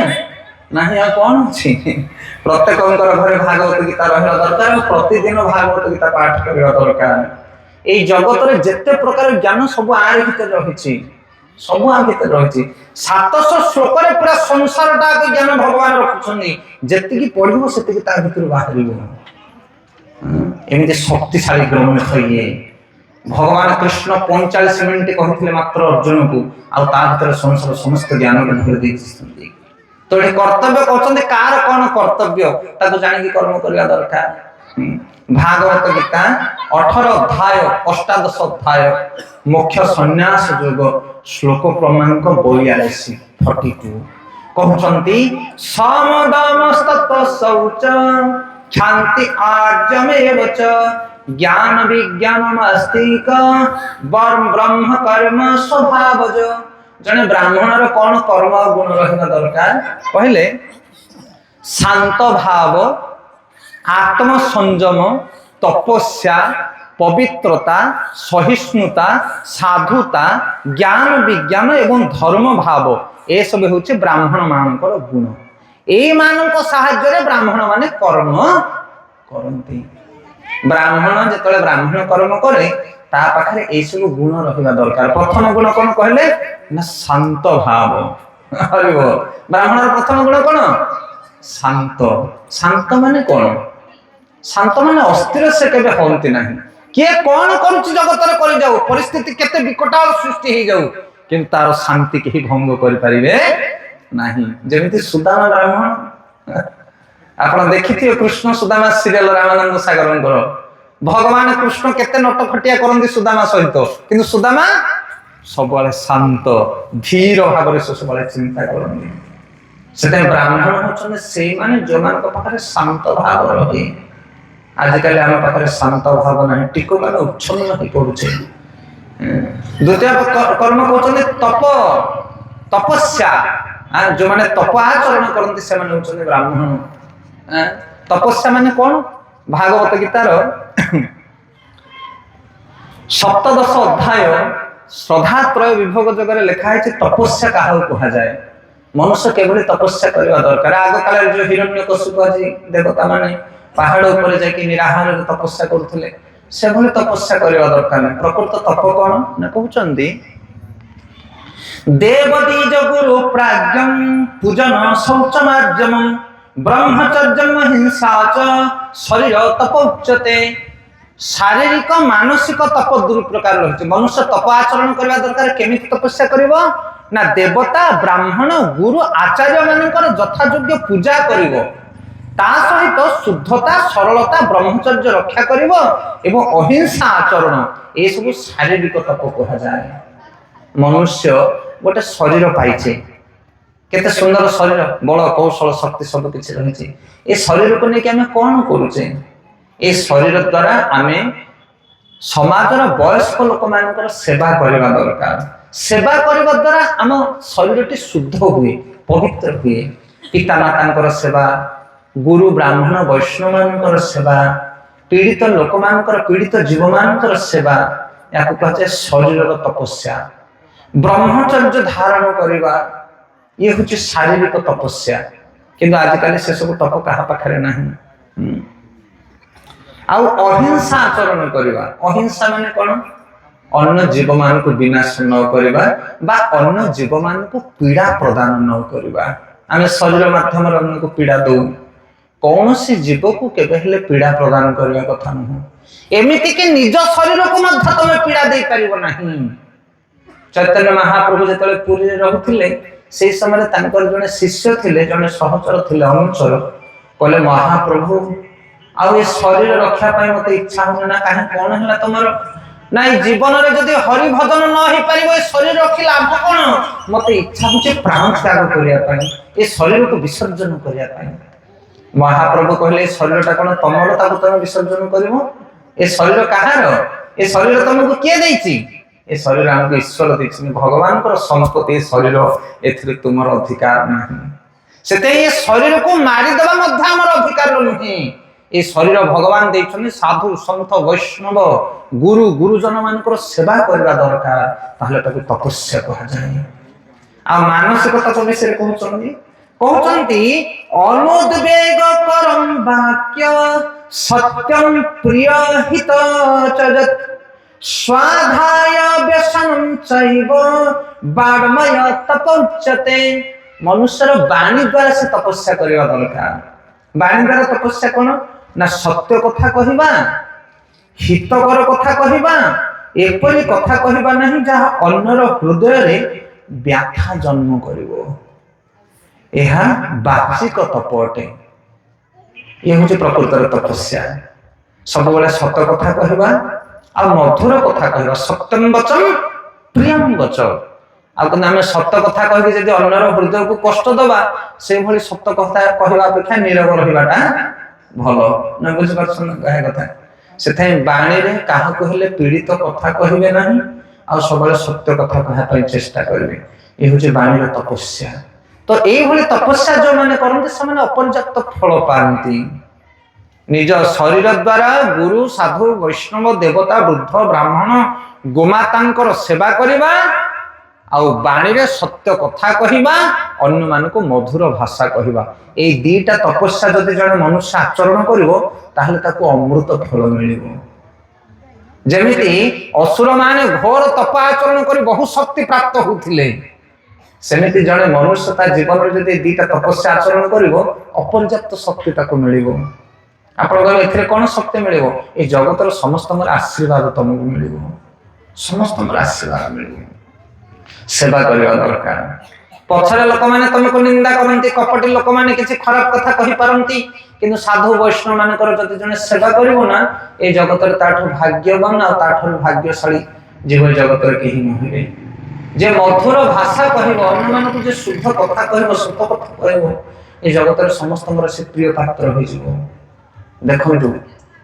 ନାହିଁ। ଆଉ କଣ ଅଛି? ପ୍ରତ୍ୟେକଙ୍କର ଘରେ ଭାଗବତ ଗୀତା ରହିବା ଦରକାର। ପ୍ରତିଦିନ ଭାଗବତ ଗୀତା ପାଠ କରିବା ଦରକାର। এই জগতের যেতে প্রকার জ্ঞান সব আর ভিতরে রয়েছে, ସବୁ ଆ ଭିତରେ ରହିଛି। 700 ଶ୍ଳୋକରେ ପୁରା ସଂସାରଟା ଜ୍ଞାନ ଭଗବାନ ରଖୁଛନ୍ତି। ଯେତିକି ପଢିବ ସେତିକି ତା ଭିତରୁ ବାହାରିବ। ଏମିତି ଶକ୍ତିଶାଳୀ ଗ୍ରନ୍ଥ ଇଏ। ଭଗବାନ କୃଷ୍ଣ 45 ମିନିଟ କହିଥିଲେ ମାତ୍ର ଅର୍ଜୁନକୁ, ଆଉ ତା ଭିତରେ ସଂସାର ସମସ୍ତ ଜ୍ଞାନକୁ ଭରି ଦେଇଛନ୍ତି। ତ ଏଠି କର୍ତ୍ତବ୍ୟ କରୁଛନ୍ତି, କାହାର କଣ କର୍ତ୍ତବ୍ୟ ତାକୁ ଜାଣିକି କର୍ମ କରିବା ଦରକାର। ଭାଗବତ ଗୀତା 18 ଅଧ୍ୟାୟ 18 ଅଧ୍ୟାୟ ମୁଖ୍ୟ ସନ୍ନ୍ୟାସ ଯୋଗ ଶ୍ଲୋକ କ୍ରମାଙ୍କ 42 42 କହୁଛନ୍ତି, ସମଦମସ୍ତତ ଶୌଚ କ୍ଷାନ୍ତି ଆର୍ଯ୍ୟମେବ ଚ ଜ୍ଞାନ ବିଜ୍ଞାନମସ୍ତିକ ବ୍ରହ୍ମ କର୍ମ ସ୍ୱଭାବଜ। ଜଣେ ବ୍ରାହ୍ମଣର କଣ କର୍ମ ଗୁଣ ରହିବା ଦରକାର କହିଲେ, ଶାନ୍ତ ଭାବ, आत्म संयम, तपस्या, पवित्रता, सहिष्णुता, साधुता, ज्ञान विज्ञान एवं धर्म भाव, ए सब होचे ब्राह्मण मानकर गुण। ए मानक साहाय्य ब्राह्मण माने कर्म करती। ब्राह्मण जेतले ब्राह्मण कर्म करे, ता पाखरे ए सब गुण रहिबा दरकार। प्रथम गुण कोन कहले ना शांत भाव। हरिबो ब्राह्मणर प्रथम गुण कोन? शांत। शांत माने कोन? शांत माने अस्थिर से केबे होंती नाही। किए कोन करूची जगत रे करि जाऊ, परिस्थिति केते विकटाल सृष्टि हे जाऊ, किंतु तार शांति केही भंग करि परिबे नाही। जेमिति सुदामा ब्राह्मण, आपण देखिथियो कृष्ण सुदामा सीरियल रामानंद सागरंकर। भगवान कृष्ण केते नटखटिया करंदी सुदामा सहित, किंतु सुदामा ସବୁବେଳେ ଶାନ୍ତ ଧୀର ଭାବରେ ସେ ସବୁବେଳେ ଚିନ୍ତା କରନ୍ତି। ସେଥିପାଇଁ ବ୍ରାହ୍ମଣ ହେଉଛନ୍ତି ସେଇମାନେ ଯୋଉମାନଙ୍କ ପାଖରେ ଶାନ୍ତ ଭାବ ରହେ। ଆଜିକାଲି ଆମ ପାଖରେ ଶାନ୍ତ ଭାବ ନାହିଁ, ଟିକୁ ମାନେ ଉଚ୍ଛନ୍ନ ହେଇ ପଡୁଛେ। ଦ୍ୱିତୀୟ କର୍ମ କହୁଛନ୍ତି ତପସ୍ୟା। ଯୋଉମାନେ ତପ ଆଚରଣ କରନ୍ତି ସେମାନେ ହଉଛନ୍ତି ବ୍ରାହ୍ମଣ। ତପସ୍ୟା ମାନେ କଣ? ଭାଗବତ ଗୀତାର 17 ଅଧ୍ୟାୟ ଶ୍ରଦ୍ଧାତ୍ରୟ ବିଭୋଗ ଯୋଗରେ ଲେଖା ହେଇଛି ତପସ୍ୟା କାହାକୁ କୁହାଯାଏ। ମନୁଷ୍ୟ କେବଳ ତପସ୍ୟା କରିବା ଦରକାର। ଆଗ କାଳରେ ଯୋଉ ହିରଣ୍ୟକଶିପ ଆଜି ଦେବତା ମାନେ ପାହାଡ଼ ଉପରେ ଯାଇକି ନିରାହାରରେ ତପସ୍ୟା କରୁଥିଲେ, ସେଭଳି ତପସ୍ୟା କରିବା ଦରକାର ନାହିଁ। ପ୍ରକୃତ ତପ କଣ ନା କହୁଛନ୍ତି ଦେବଦୀଜ ଗୁରୁ ପ୍ରାଜ୍ଞଂ ପୂଜନ ଶୌଚମାର୍ଜମ ବ୍ରହ୍ମଚର୍ଯ୍ୟଂ ହିଂସା ଚ ଶରୀର ତପ ଉଚ୍ୟତେ। ଶାରୀରିକ ମାନସିକ ତପ ଦୁଇ ପ୍ରକାର ରହିଛି। ମନୁଷ୍ୟ ତପ ଆଚରଣ କରିବା ଦରକାର। କେମିତି ତପସ୍ୟା କରିବ ନା ଦେବତା ବ୍ରାହ୍ମଣ ଗୁରୁ ଆଚାର୍ଯ୍ୟ ମାନଙ୍କର ଯଥାଯୋଗ୍ୟ ପୂଜା କରିବ, ତା ସହିତ ଶୁଦ୍ଧତା ସରଳତା ବ୍ରହ୍ମଚର୍ଯ୍ୟ ରକ୍ଷା କରିବ ଏବଂ ଅହିଂସା ଆଚରଣ, ଏସବୁ ଶାରୀରିକ ତପ କୁହାଯାଏ। ମନୁଷ୍ୟ ଗୋଟେ ଶରୀର ପାଇছে, କେତେ ସୁନ୍ଦର ଶରୀର, ବଳ କୌଶଳ ଶକ୍ତି ସବୁ କିଛି ରହିଛି। ଏ ଶରୀରକୁ ନେଇକି ଆମେ କଣ କରୁଛେ? ଏ ଶରୀର ଦ୍ୱାରା ଆମେ ସମାଜର ବୟସ୍କ ଲୋକମାନଙ୍କର ସେବା କରିବା ଦରକାର। ସେବା କରିବା ଦ୍ୱାରା ଆମ ଶରୀରଟି ଶୁଦ୍ଧ ହୁଏ, ପବିତ୍ର ହୁଏ। ପିତାମାତାଙ୍କର ସେବା, ଗୁରୁ ବ୍ରାହ୍ମଣ ବୈଷ୍ଣବମାନଙ୍କର ସେବା, ପୀଡ଼ିତ ଲୋକମାନଙ୍କର ପୀଡ଼ିତ ଜୀବମାନଙ୍କର ସେବା, ଏହାକୁ କୁହାଯାଏ ଶରୀରର ତପସ୍ୟା। ବ୍ରହ୍ମଚର୍ଯ୍ୟ ଧାରଣ କରିବା, ଇଏ ହଉଛି ଶାରୀରିକ ତପସ୍ୟା। କିନ୍ତୁ ଆଜିକାଲି ସେସବୁ ତପ କାହା ପାଖରେ ନାହିଁ। ଆଉ ଅହିଂସା ଆଚରଣ କରିବା। ଅହିଂସା ମାନେ କଣ? ଅନ୍ୟ ଜୀବମାନଙ୍କୁ ବିନାଶ ନ କରିବା ବା ଅନ୍ୟ ଜୀବମାନଙ୍କୁ ପୀଡ଼ା ପ୍ରଦାନ ନ କରିବା। ଆମେ ଶରୀର ମାଧ୍ୟମରେ ଅନ୍ୟକୁ ପୀଡ଼ା ଦଉ, କୌଣସି ଜୀବକୁ କେବେ ହେଲେ ପୀଡ଼ା ପ୍ରଦାନ କରିବା କଥା ନୁହଁ। ଏମିତିକି ନିଜ ଶରୀରକୁ ମଧ୍ୟ ତମେ ପୀଡ଼ା ଦେଇପାରିବ ନାହିଁ। ଚୈତନ୍ୟ ମହାପ୍ରଭୁ ଯେତେବେଳେ ପୁରୀରେ ରହୁଥିଲେ, ସେଇ ସମୟରେ ତାଙ୍କର ଜଣେ ଶିଷ୍ୟ ଥିଲେ, ଜଣେ ସହଚର ଥିଲେ, ଅନୁଚର। କହିଲେ ମହାପ୍ରଭୁ ଆଉ ଏ ଶରୀର ରକ୍ଷା ପାଇଁ ମତେ ଇଚ୍ଛା ହଉନି ନା। କାହିଁ, କଣ ହେଲା ତମର? ନାଇଁ, ଜୀବନରେ ଯଦି ହରି ଭଜନ ନ ହେଇପାରିବ ଏ ଶରୀର ରଖି ଲାଭ କଣ? ମତେ ଇଚ୍ଛା ହଉଛି ପ୍ରାଣ ତ୍ୟାଗ କରିବା ପାଇଁ, ଏ ଶରୀରକୁ ବିସର୍ଜନ କରିବା ପାଇଁ। ମହାପ୍ରଭୁ କହିଲେ ଏ ଶରୀରଟା କଣ ତମର, ତାକୁ ତମେ ବିସର୍ଜନ କରିବ? ଏ ଶରୀର କାହାର? ଏ ଶରୀର ତମକୁ କିଏ ଦେଇଛି? ଏ ଶରୀର ଆମକୁ ଈଶ୍ୱର ଦେଇଛନ୍ତି, ଭଗବାନଙ୍କର ସମ୍ପତ୍ତି ଏ ଶରୀର, ଏଥିରେ ତୁମର ଅଧିକାର ନାହିଁ। ସେଥିପାଇଁ ଏ ଶରୀରକୁ ମାରିଦେବା ମଧ୍ୟ ଆମର ଅଧିକାର ନୁହେଁ। ଏ ଶରୀର ଭଗବାନ ଦେଇଛନ୍ତି, ସାଧୁ ସନ୍ଥ ବୈଷ୍ଣବ ଗୁରୁ ଗୁରୁଜନ ମାନଙ୍କର ସେବା କରିବା ଦରକାର, ତାହେଲେ ତାକୁ ତପସ୍ୟା କୁହାଯାଏ। ଆଉ ମାନସିକ ତପ ବିଷୟରେ କହୁଛନ୍ତି ଅନୁଦ୍ବେଗ କରଂ ବାକ୍ୟ ସତ୍ୟଂ ପ୍ରିୟ ହିତ ଚ ସ୍ୱାଧାୟ ବ୍ୟସନଂ ଚୈବ ବାଡମୟ ତପୋଚ୍ୟତେ। ମନୁଷ୍ୟର ବାଣୀ ଦ୍ୱାରା ସେ ତପସ୍ୟା କରିବା ଦରକାର। ବାଣୀ ଦ୍ୱାରା ତପସ୍ୟା କଣ ନା ସତ୍ୟ କଥା କହିବା, ହିତକର କଥା କହିବା, ଏପରି କଥା କହିବା ନାହିଁ ଯାହା ଅନ୍ୟର ହୃଦୟରେ ବ୍ୟାଥା ଜନ୍ମ କରିବ। ଏହା ବାଚିକ ତପ ଅଟେ। ଇଏ ହଉଛି ପ୍ରକୃତର ତପସ୍ୟା। ସବୁବେଳେ ସତ କଥା କହିବା ଆଉ ମଧୁର କଥା କହିବା। ସତ୍ୟଂ ବଚଂ ପ୍ରିୟଂ ବଚ। ଆଉ କିନ୍ତୁ ଆମେ ସତ କଥା କହିକି ଯଦି ଅନ୍ୟର ହୃଦୟକୁ କଷ୍ଟ ଦବା, ସେଇଭଳି ସତ କଥା କହିବା ଅପେକ୍ଷା ନୀରବ ରହିବାଟା ଭଲ। ନା ବୁଝିପାରୁଛ ନା କହିବା କଥା? ସେଥିପାଇଁ ବାଣୀରେ କାହାକୁ ହେଲେ ପୀଡ଼ିତ କଥା କହିବେ ନାହିଁ, ଆଉ ସବୁବେଳେ ସତ୍ୟ କଥା କହିବା ପାଇଁ ଚେଷ୍ଟା କରିବେ। ଏ ହଉଛି ବାଣୀର ତପସ୍ୟା। ତ ଏଇଭଳି ତପସ୍ୟା ଯୋଉମାନେ କରନ୍ତି ସେମାନେ ଅପର୍ଯ୍ୟାପ୍ତ ଫଳ ପାଆନ୍ତି। ନିଜ ଶରୀର ଦ୍ୱାରା ଗୁରୁ ସାଧୁ ବୈଷ୍ଣବ ଦେବତା ବୃଦ୍ଧ ବ୍ରାହ୍ମଣ ଗୋମାତାଙ୍କର ସେବା କରିବା, ଆଉ ବାଣୀରେ ସତ୍ୟ କଥା କହିବା, ଅନ୍ୟମାନଙ୍କୁ ମଧୁର ଭାଷା କହିବା। ଏଇ ଦିଟା ତପସ୍ୟା ଯଦି ଜଣେ ମନୁଷ୍ୟ ଆଚରଣ କରିବ, ତାହେଲେ ତାକୁ ଅମୃତ ଫଳ ମିଳିବ। ଯେମିତି ଅସୁର ମାନେ ଘୋର ତପ ଆଚରଣ କରି ବହୁ ଶକ୍ତି ପ୍ରାପ୍ତ ହେଉଥିଲେ, ସେମିତି ଜଣେ ମନୁଷ୍ୟ ତା ଜୀବନରେ ଯଦି ଦିଟା ତପସ୍ୟା ଆଚରଣ କରିବ, ଅପର୍ଯ୍ୟାପ୍ତ ଶକ୍ତି ତାକୁ ମିଳିବ। ଆପଣଙ୍କର ଏଥିରେ କଣ ଶକ୍ତି ମିଳିବ? এই ଜଗତର ସମସ୍ତଙ୍କର ଆଶୀର୍ବାଦ ତମକୁ ମିଳିବ, ସମସ୍ତଙ୍କର ଆଶୀର୍ବାଦ ମିଳିବ। ସେବା କରିବା ଦରକାର। ପଛରେ ଲୋକମାନେ ତମକୁ ନିନ୍ଦା କରନ୍ତି, କପଟି ଲୋକମାନେ କିଛି ଖରାପ କଥା କହିପାରନ୍ତି, କିନ୍ତୁ ସାଧୁ ବୈଷ୍ଣବ ମାନଙ୍କର ଯଦି ଜଣେ ସେବା କରିବ ନା, এই ଜଗତରେ ତାଠୁ ଭାଗ୍ୟବାନ ଆଉ ତାଠୁ ଭାଗ୍ୟଶାଳୀ ଜୀବ ଜଗତରେ କେହି ନୁହେଁ। जे मधुर भाषा कहब अन्य मानक जे शुद्ध कथा कहब सत कथा कहब ए जगत समस्त से प्रिय पात्र हो देखु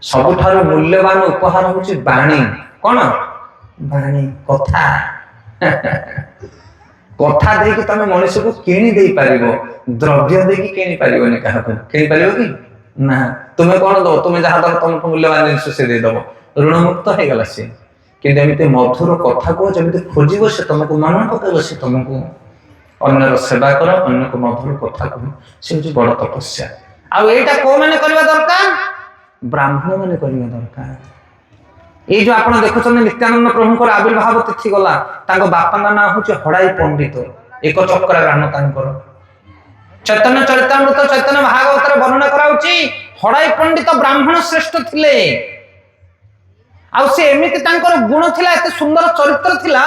सबुठार मूल्यवान उपहार हूँ बाणी कौन बाणी कथा कथा देकी तुम मनुष्य को किणी दे पार द्रव्य देकी किणी पार किणी पार कि ना तुम्हें कौन दो तुम्हें जहाँ दो तुम मूल्यवान जिन से देदेव ऋण मुक्त हो गला सी कि मधुर कथा को जमी खोज से तुमको मन पकड़ से तुमको अन्यर सेवा कर अन्य को मधुर कथा कह से बड़ तपस्या आईटा कौ मैंने करवा दरकार ब्राह्मण मैंने करवा दरकार ये जो आप देखुं नित्यानंद प्रभु आविर्भाव तिथि गला बापा ना हूँ हड़ाई पंडित एक चक्र गान चैतन्य चरितामृत चैतन्य भागवत वर्णना कराउची हड़ाई पंडित ब्राह्मण श्रेष्ठ थिले आ से एमिति तांकर गुण थिला एते सुंदर चरित्र थिला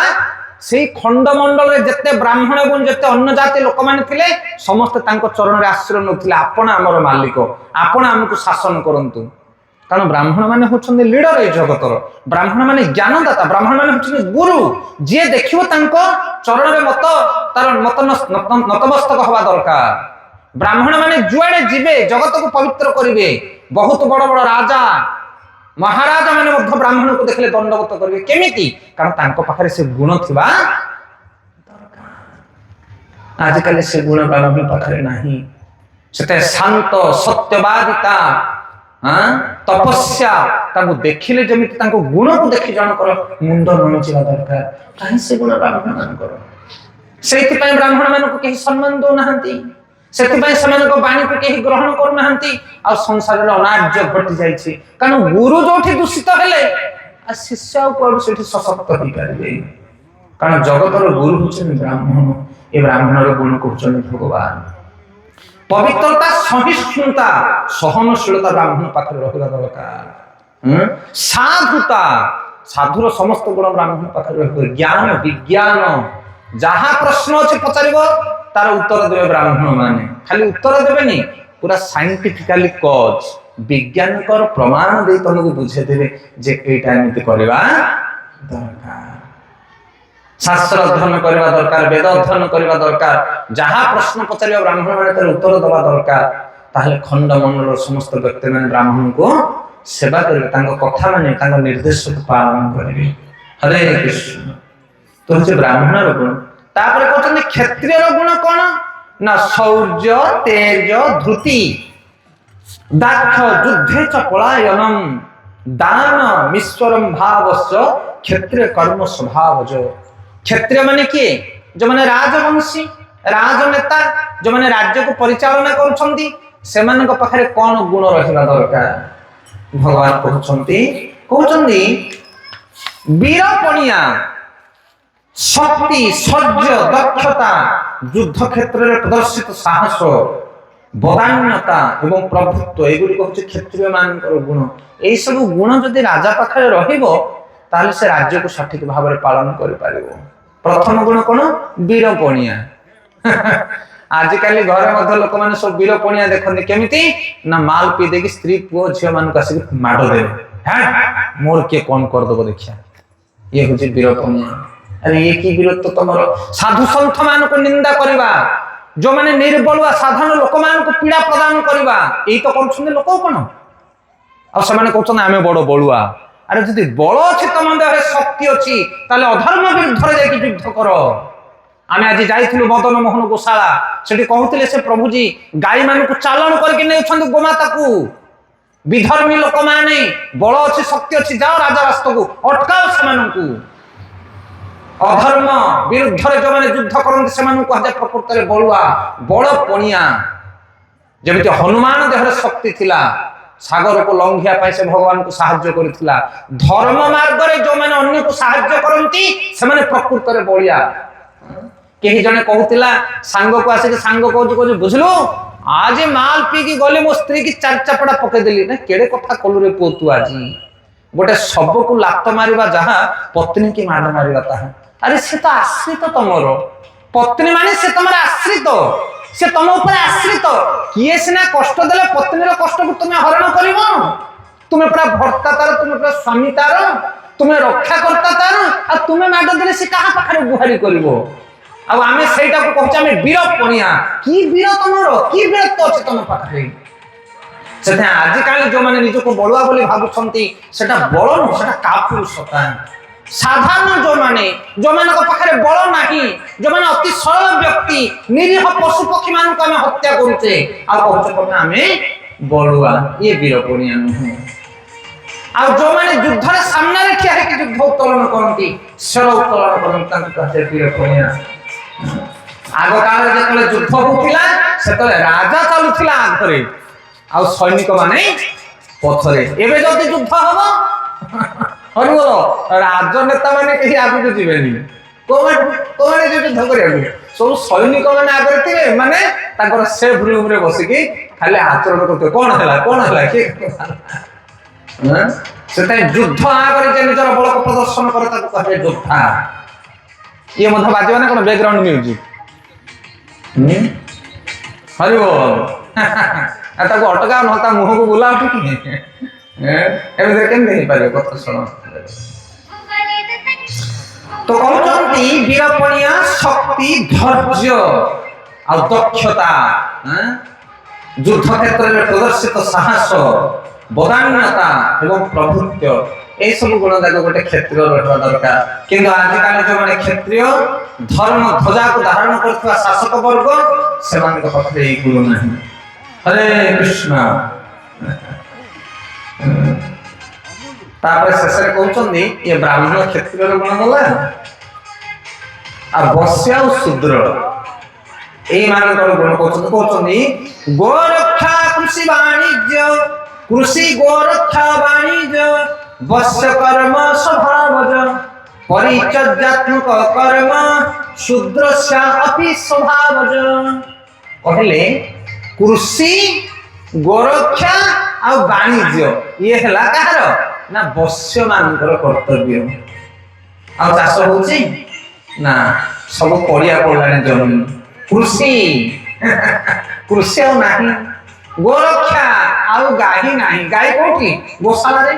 से खंडमंडल रे जत्ते ब्राह्मण एवं जत्ते अन्य जाति लोक माने थिले समस्त तांको चरण रे आश्रय नथिले आपण हमर मालिक आपण हमकु शासन करंतु कारण ब्राह्मण माने होछन्ते लीडर ए जगतर ब्राह्मण माने ज्ञानदाता ब्राह्मण माने होछन्ते गुरु जे देखिबो तांको चरण रे मत तार मत नतमस्तक हवा दरकार ब्राह्मण माने जुआडे जिबे जगत को पवित्र करिवे बहुत बड़ बड़ राजा महाराजा माने मध्य ब्राह्मण को देखले दंडवत करिवे केमिति कारण तांको पाखरे से गुण थिबा दरकार आजकल से गुण ब्राह्मण पाखरे नाही सेते शांत सत्यवादिता तपस्या तांको देखिले जमिति तांको गुण को देखि जनकर मुंड नचिबा दरकार काहे से गुण ब्राह्मण मानकर सेति पय ब्राह्मण मान को केही सम्मान दो नाहंती सेति पय समान को बाणी को केही ग्रहण करू नाहंती आ संसार रे अनार्य घटी जाई छी कारण गुरु जोठी दूषित हेले आ शिष्य को सेठी सशक्त होई पारिबे कारण जगतर गुरु होछन ब्राह्मण ए ब्राह्मण रो गुण को होछन भगवान पवित्रता सहिष्णुता सहनशीलता ब्राह्मण पाखरे रहिबा दरकार साधुता साधुर समस्त गुण ब्राह्मण पाखरे रहिबा ज्ञान विज्ञान जहाँ प्रश्न अच्छे पचारिबो तार उत्तर देवे ब्राह्मण माने खाली उत्तर देबेनी पूरा साइंटिफिकली कज वैज्ञानिक प्रमाण दे तुमको बुझे देवे जे एटा एमिति करबा दरकार शास्त्र अध्ययन करबा दरकार वेद अध्ययन करबा दरकार जहाँ प्रश्न पचारिबा ब्राह्मण माने तार उत्तर देबा दरकार ताहले खंडमंडल समस्त व्यक्ति माने ब्राह्मण को सेवा करिवे तांको कथा माने तांको निर्देश को पालन करिवे हरे कृष्ण तो जे ब्राह्मण रो गुण तापर कहते क्षत्रिय रो गुण कोन ना शौर्य तेज धृति दाक्ष युद्धे च पलायनम दान मिश्वरम भावस्य क्षत्रिय कर्म स्वभाव जो क्षत्रिय माने के जो माने राजवंशी राजनेता जो माने राज्य को परिचालना करूछंती सेमान को पाखरे कोन गुण रहिबा दरकार भगवान कहउछंती वीरपणिया शक्ति शौर्य दक्षता युद्ध क्षेत्र में प्रदर्शित साहस बदान्यता एवं प्रभुत्व एगुड़ी कहूँ क्षत्रिय मान गुण यही सब गुण जदि राजा पाखे रहिबो ताले से राज्य को सठिक भाव में पालन कर पारिबो प्रथम गुण कौन वीरपणिया आजिकल घर मध्य लोक मैंने सब वीरपणिया देखते केमिति ना माल पी देकी स्त्री पुओ झील मानक आसिक माड़ देवे मोर किए कौन करदेव देखिया ये हूँ वीरपणिया अरे ये की वीरत्व तुम साधु सन्थ मान को निंदा करवा जो माने निर्बलुआ साधारण लोक मान को पीड़ा प्रदान करवा यही तो कर लोक कौन आ आमे बड़ बलुआ अरे जदि बल अच्छी तुम देह शक्ति अच्छी ताले अधर्म विरुद्ध जाके युद्ध कर आमे आज जाइथिलु मदन मोहन गोशाला सेठी कहूतिले से प्रभु जी गाई मान को चालन करके नेउछन गोमाता को विधर्मी लोक माने बल अच्छी शक्ति अच्छी जाओ राजा रास्ता को अटकाओ सेमानकु अधर्म विरुद्ध जो मैंने युद्ध करते से प्रकृत में बलुआ बड़ पणिया जमी हनुमान देहर शक्ति थिला सागर को लंघिया से भगवान को साहाय्य करथिला धर्म मार्ग रे जो मैंने अन्य को साहाय्य करंती से माने प्रकृत में बलिया केही जने कहूतिला सांग को आसे सांग कहू बुझलु आज माल पी की गले मो स्त्री की चार चापड़ा पके देली ना केड़े कथा कलु रे पो तू आज गोटे सब को लात मारिबा जहां पत्नी की मार मारिबा ताहा अरे से तो आश्रित तुमर पत्नी माने से तुम आश्रित से तुम ऊपर आश्रित किए सिना कष्ट देले पत्नी कष्ट को तुम्हें हरण कर तुम्हें पूरा भर्ता तार तुम्हें पूरा स्वामी तार তুমি রক্ষাকর্তা তার আর তুমি মাড দেলে সে কাহা পাখে গুহারি করিব ଆଉ ଆମେ ସେଇଟାକୁ କହୁଛେ ଆମେ ବୀର ପଣିଆ କି ବୀର ତମର କି ବୀରତ୍ୱ ଅଛି ତମ ପାଖରେ ସେଥିପାଇଁ ଆଜିକାଲି ଯୋଉମାନେ ନିଜକୁ ବଳୁଆ ବୋଲି ଭାବୁଛନ୍ତି ସେଟା ବଳ ନୁହଁ ସେଟା କାପୁରୁଷତା ସାଧାରଣ ଯୋଉମାନଙ୍କ ପାଖରେ ବଳ ନାହିଁ ଯୋଉମାନେ ଅତି ସରଳ ବ୍ୟକ୍ତି ନିରୀହ ପଶୁ ପକ୍ଷୀ ମାନଙ୍କୁ ଆମେ ହତ୍ୟା କରୁଛେ ଆଉ କହୁଛେ ତମେ ଆମେ ବଳୁଆ ଇଏ ବୀର ପଣିଆ ନୁହଁ ଆଉ ଯୋଉମାନେ ଯୁଦ୍ଧରେ ସାମ୍ନାରେ ଠିଆ ହେଇକି ଯୁଦ୍ଧ ଉତ୍ତୋଳନ କରନ୍ତି ଶର ଉତ୍ତୋଳନ କରନ୍ତି ତାଙ୍କୁ କହେ ବୀର ପଣିଆ ଆଗ କାଳରେ ଯେତେବେଳେ ଯୁଦ୍ଧ ହଉଥିଲା ସେତେବେଳେ ରାଜା ଚାଲୁଥିଲା ଆଗରେ ଆଉ ସୈନିକ ମାନେ ପଛରେ ଏବେ ଯଦି ଯୁଦ୍ଧ ହବ ହରିବୋଲ ରାଜନେତା ମାନେ କେହି ଆଗକୁ ଯିବେନି କୋଉମାନେ ଯୁଦ୍ଧ କରିବାକୁ ସବୁ ସୈନିକ ମାନେ ଆଗରେ ଥିବେ ମାନେ ତାଙ୍କର ସେଫ୍ ରୁମରେ ବସିକି ଖାଲି ଆଚରଣ କରୁଥିବେ କଣ ହେଲା କିଏ ସେଥିପାଇଁ ଯୁଦ୍ଧ ଆଗରେ ଯେ ନିଜର ବଳକୁ ପ୍ରଦର୍ଶନ କରେ ତାକୁ କୁହାଯାଏ ଯୋଦ୍ଧା ये मध्य बाजे ना कौन बैकग्राउंड म्यूजिक हरि बोल आता को अटका नता मुह को बुला उठी एबे केम देहि पारे कथा सुन तो कहउचंती वीरपणिया शक्ति धैर्य आ दक्षता युद्ध क्षेत्र में प्रदर्शित साहस बदान्यता एवं प्रभुत्व ए सब गुण जाक गोटे क्षत्रिय रहबा दरकार किंतु आजिकाल जो माने क्षत्रिय धर्म ध्वजा को धारण करथवा शासक वर्ग सेमान को पथरे ए गुण नहीं हरे कृष्ण तापर शेषरे कहउचंदी ये ब्राह्मण क्षत्रिय रो गुण गला आ वश्य और शूद्र ए मान को गुण कहउचंदी गोरक्षा कृषि वाणिज्य कृषि गोरक्षा वाणिज्य वश्य कर्म स्वभावज परिचर्यात्मक कर्म शूद्रस्य अपि स्वभावज कहले कृषि गोरक्षा आ वाणिज्य ये हला कहार ना वश्य मानकर कर्तव्य आ चाष होची ना सब पड़िया पड़लाने जमीन कृषि कृषि आ नाही गोरक्षा आउ गाही नाही गाय कोठी गोशाला रे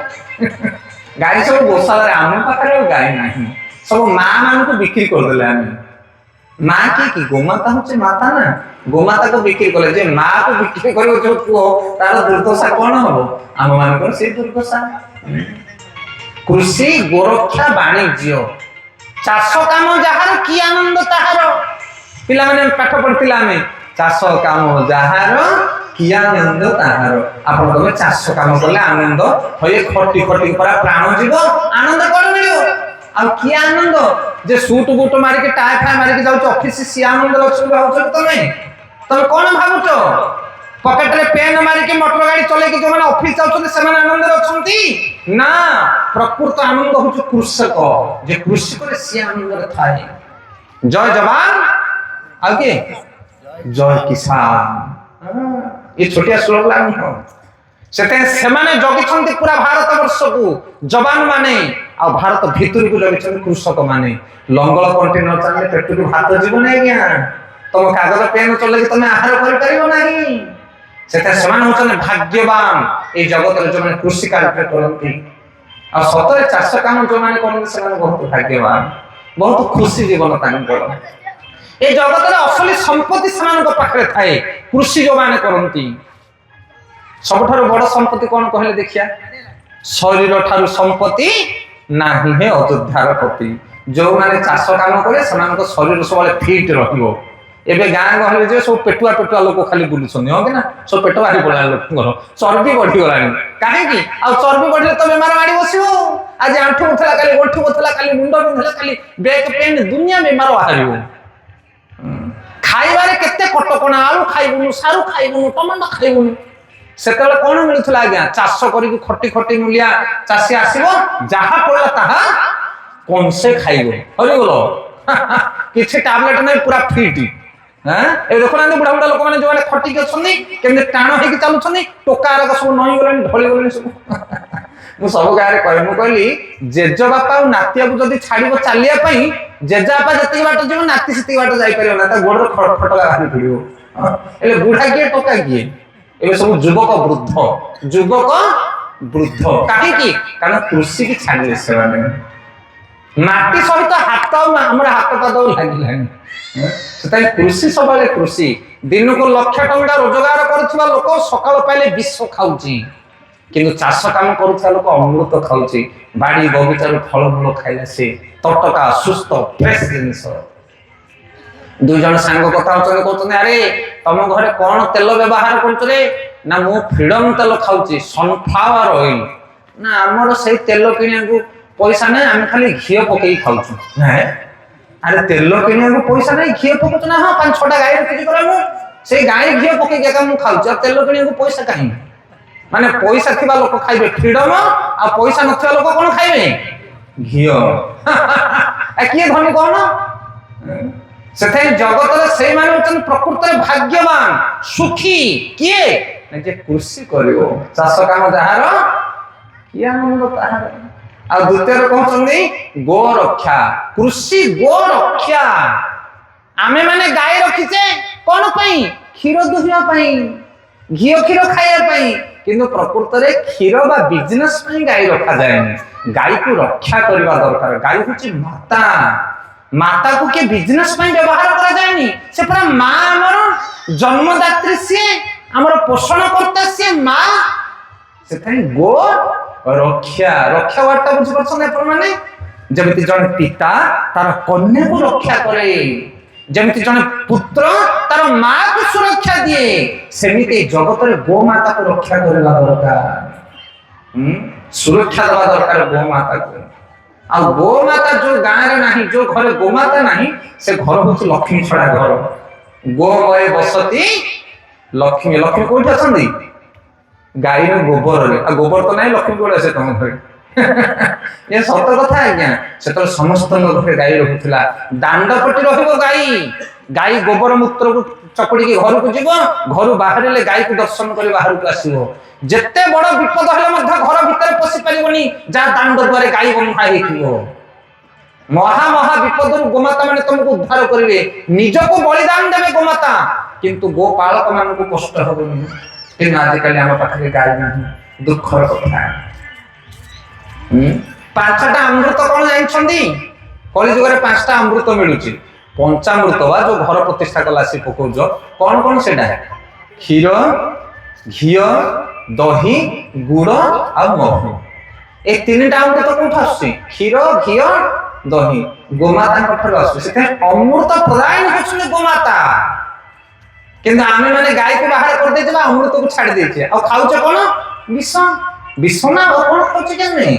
गाय सब गोशाला रे आम पाखरे गाय नाही सब मां मान को बिक्री कर देले हम मां की गोमाता होचे माता ना गोमाता को बिक्री करले जे मां को बिक्री करियो जो पुओ तार दुर्दशा कोन हो आम मान को से दुर्दशा कृषि गोरक्षा वाणिज्य चाष काम जहार की आनंद ताहार पिला माने पाठ पढ़तिला हमें चाष काम जहार कि आनंद ताहार आपण तमे चाष काम करले आनंद होय खटी खटी परा प्राण जीव आनंद कोन मिलियो आ कि आनंद जे सूट बूट मारी के टाई फाई मारी के जाउ ऑफिस सी आनंद लक्ष्मी भाउछ तमे कोन भाबुछ पॉकेट रे पेन मारी के मोटर गाड़ी चले के जो माने ऑफिस जाउछन से माने आनंद रछंती ना प्रकृत आनंद होछ कृषक जे कृषि करे सी आनंद रे थाए जय जवान आगे जय किसान ये छोटिया श्लोक लानी हो से माने जगिछंती पूरा भारत वर्ष को जवान माने आ भारत भीतर को जगिछंती कृषक माने लंगल कंटेनर चलले पेट को भात जीव नै गया तुम कागज पेन चले कि तुम आहार कर परिबो नाही से माने होचन भाग्यवान ए जगत रे जो माने कृषि कार्य करंती आ सतरे चाष काम जो माने करंती से माने बहुत भाग्यवान बहुत खुशी जीवन तांकर ए जगत रे असली संपत्ति समान को पाखरे थाए कृषि जो माने करंती सबठारु बड़ संपत्ति कोन कहले देखिया शरीर ठारु संपत्ति नाही हे अयोध्यार पति जो माने चाष काम करे समान को शरीर सब फिट रहिबो एबे गां गहले जे सब पेटुआ लोक खाली बुलुछन हो कि ना सब पेट बाहरी पड़ा लोक चर्बी बढ़ी गलानी काहे की आ चर्बी बढ़ले तो बेमार मारी बसिबो आज आंठू उठला खाली गोठू उठला खाली मुंड बिंधला खाली बैक पेन दुनिया बेमार बाहरिबो खाइबारे केते कटकणा आलू खाइबुनु सारू खाइबुनु टमाटो खाइबुनु सेतेले कोन मिलुथला आज्ञा चाष करी खटी खटी मुलिया चासी आसीबो जहा पड़ला ताहा कोन से खाइबो हरि बोलो किछि टैबलेट नै पूरा फिट हां ए देखो ना बुढ़ा बुढ़ा लोक माने जो माने खटी के छनी केमने टाण हे कि चालु छनी टोका रा सब नई गलानी ढली गलानी सब मु सब गारे कहै मु कहली जेजो बापा और नातिया को जदी छाड़ीबो चालिया पई जेजा बापा जति बाट जीव नाती सिति बाट जाई परियो ना ता गोड़ रो फटका बाहरी पड़ियो एले बुढ़ा के टोका किए एबे सब युवक ବୃଦ୍ଧ। କାହିଁକି? କାରଣ କୃଷିକି ଛାଡ଼ିଲେ ସେମାନେ। ମାଟି ସହିତ ହାତ ଆମର ହାତ ପାଦ ଲାଗିଲାଣି। ସେଥିପାଇଁ କୃଷି ସବୁବେଳେ କୃଷି। ଦିନକୁ ଲକ୍ଷ ଟଙ୍କା ରୋଜଗାର କରୁଥିବା ଲୋକ ସକାଳ ପାଇଲେ ବିଷ ଖାଉଛି, କିନ୍ତୁ ଚାଷ କାମ କରୁଥିବା ଲୋକ ଅମୃତ ଖାଉଛି। ବାଡ଼ି ବଗିଚାରୁ ଫଳମୂଳ ଖାଇଲେ ସେ ତଟକା ସୁସ୍ଥ ଫ୍ରେଶ ଜିନିଷ। ଦୁଇ ଜଣ ସାଙ୍ଗ କଥା ହଉଛନ୍ତି, କହୁଛନ୍ତି ଆରେ ତମ ଘରେ କଣ ତେଲ ବ୍ୟବହାର କରୁଛ ରେ? ନା ମୁଁ ଫ୍ରିଡମ ତେଲ ଖାଉଛି, ସନଫ୍ଲାୱାର ଅଏଲ। ନା ଆମର ସେଇ ତେଲ କିଣିବାକୁ ପଇସା ନାହିଁ, ଆମେ ଖାଲି ଘିଅ ପକେଇ ଖାଉଛୁ। ଆରେ ତେଲ କିଣିବାକୁ ପଇସା ନାହିଁ, ଘିଅ ପକଉଛ ନା? ହଁ 5-6ଟା ଗାଈ ରଖିଛି ପରା ମୁଁ, ସେଇ ଗାଈ ଘିଅ ପକେଇକି ଏକା ମୁଁ ଖାଉଛି। ଆଉ ତେଲ କିଣିବାକୁ ପଇସା କାହିଁକି? ମାନେ ପଇସା ଥିବା ଲୋକ ଖାଇବେ ଫ୍ରିଡମ, ଆଉ ପଇସା ନଥିବା ଲୋକ କଣ ଖାଇବେ? ଘିଅ। କିଏ ଧନୀ କହୁନ? ସେଥିପାଇଁ ଜଗତରେ ସେଇମାନେ ହଉଛନ୍ତି ପ୍ରକୃତରେ ଭାଗ୍ୟବାନ ସୁଖୀ। କିଏ? ଯେ କୃଷି କରିବ, ଚାଷ କାମ ଯାହାର, କି ଆନନ୍ଦ ତାହାର। ଆଉ ଦ୍ୱିତୀୟରେ କହୁଛନ୍ତି ଗୋ ରକ୍ଷା, କୃଷି ଗୋ ରକ୍ଷା। ଆମେ ମାନେ ଗାଈ ରଖିଛେ କଣ ପାଇଁ? କ୍ଷୀର ଦୁହିଁବା ପାଇଁ, ଘିଅ କ୍ଷୀର ଖାଇବା ପାଇଁ। କିନ୍ତୁ ପ୍ରକୃତରେ କ୍ଷୀର ବା ବିଜନେସ ପାଇଁ ଗାଈ ରଖାଯାଏନି। ଗାଈକୁ ରକ୍ଷା କରିବା ଦରକାର। ଗାଈ ହଉଛି ମାତା। ମାତାକୁ କିଏ ବିଜନେସ ପାଇଁ ବ୍ୟବହାର କରାଯାଏନି। ସେ ପୁରା ମା, ଆମର ଜନ୍ମଦାତ୍ରୀ ସିଏ, ଆମର ପୋଷଣ କର୍ତ୍ତା ସିଏ ମା। ସେଥିପାଇଁ ଗୋ ରକ୍ଷା। ରକ୍ଷା ୱାର୍ଡଟା ବୁଝିପାରୁଛନ୍ତି ଆପଣ ମାନେ? ଯେମିତି ଜଣେ ପିତା ତାର କନ୍ୟାକୁ ରକ୍ଷା କରେ, ଯେମିତି ଜଣେ ପୁତ୍ର ତାର ମାକୁ ସୁରକ୍ଷା ଦିଏ, ସେମିତି ଜଗତରେ ଗୋମାତାକୁ ରକ୍ଷା କରିବା ଦରକାର। ସୁରକ୍ଷା ଦେବା ଦରକାର ଗୋମାତାକୁ। ଆଉ ଗୋମାତା ଯୋଉ ଗାଁରେ ନାହିଁ, ଯୋଉ ଘରେ ଗୋମାତା ନାହିଁ, ସେ ଘର ହଉଛି ଲକ୍ଷ୍ମୀ ଛଡା ଘର। ଗୋମୟ ବସତି ଲକ୍ଷ୍ମୀ। ଲକ୍ଷ୍ମୀ କୋଉଠି ଅଛନ୍ତି? ଗାଈର ଗୋବରରେ। ଆଉ ଗୋବର ତ ନାହିଁ, ଲକ୍ଷ୍ମୀ କୋଉଠି ଆସେ ତମ ଘରେ? ଏ ସତ କଥା ଆଜ୍ଞା। ସେତେବେଳେ ସମସ୍ତଙ୍କ ଘରେ ଗାଈ ରହୁଥିଲା। ଦାଣ୍ଡ ପଟି ରହିବ ଗାଈ। ଗାଈ ଗୋବର ମୂତ୍ରକୁ ଚକୁଡିକି ଘରକୁ ଯିବ, ଘରୁ ବାହାରିଲେ ଗାଈକୁ ଦର୍ଶନ କରି ବାହାରକୁ ଆସିବ। ଯେତେ ବଡ ବିପଦ ହେଲେ ମଧ୍ୟ ଘର ଭିତରେ ପଶି ପାରିବନି, ଯାହା ଦାଣ୍ଡ ଦ୍ୱାରେ ଗାଈ ବନ୍ଧା ହେଇଥିବ। ମହା ମହା ବିପଦରୁ ଗୋମାତା ମାନେ ତମକୁ ଉଦ୍ଧାର କରିବେ। ନିଜକୁ ବଳିଦାନ ଦେବେ ଗୋମାତା, କିନ୍ତୁ ଗୋପାଳକ ମାନଙ୍କୁ କଷ୍ଟ ହବନି। କିନ୍ତୁ ଆଜିକାଲି ଆମ ପାଖରେ ଗାଈ ନାହିଁ, ଦୁଃଖର କଥା। 5ଟା ଅମୃତ କଣ ଜାଣିଛନ୍ତି? କଳିଯୁଗରେ 5ଟା ଅମୃତ ମିଳୁଛି। ପଞ୍ଚାମୃତ ବା ଯୋଉ ଘର ପ୍ରତିଷ୍ଠା କଲା ସେ ପକଉଛ, କଣ କଣ ସେଟା? କ୍ଷୀର, ଘିଅ, ଦହି, ଗୁଡ ଆଉ ମହୁ। এই 3ଟା ଅମୃତ କୋଉଠୁ ଆସୁଛି? କ୍ଷୀର, ଘିଅ, ଦହି ଗୋମାତାଙ୍କ ଠାରୁ ଆସୁଛି। ସେଥିପାଇଁ ଅମୃତ ପ୍ରଦାନ ହେଉଛନ୍ତି ଗୋମାତା। କିନ୍ତୁ ଆମେ ମାନେ ଗାଈକୁ ବାହାର କରିଦେଇଛେ, ଅମୃତକୁ ଛାଡି ଦେଇଛେ। ଆଉ ଖାଉଛେ କଣ? ବିଷ। ବିଷ ନା ଆଉ କଣ ଖାଉଛେ କେମିତି?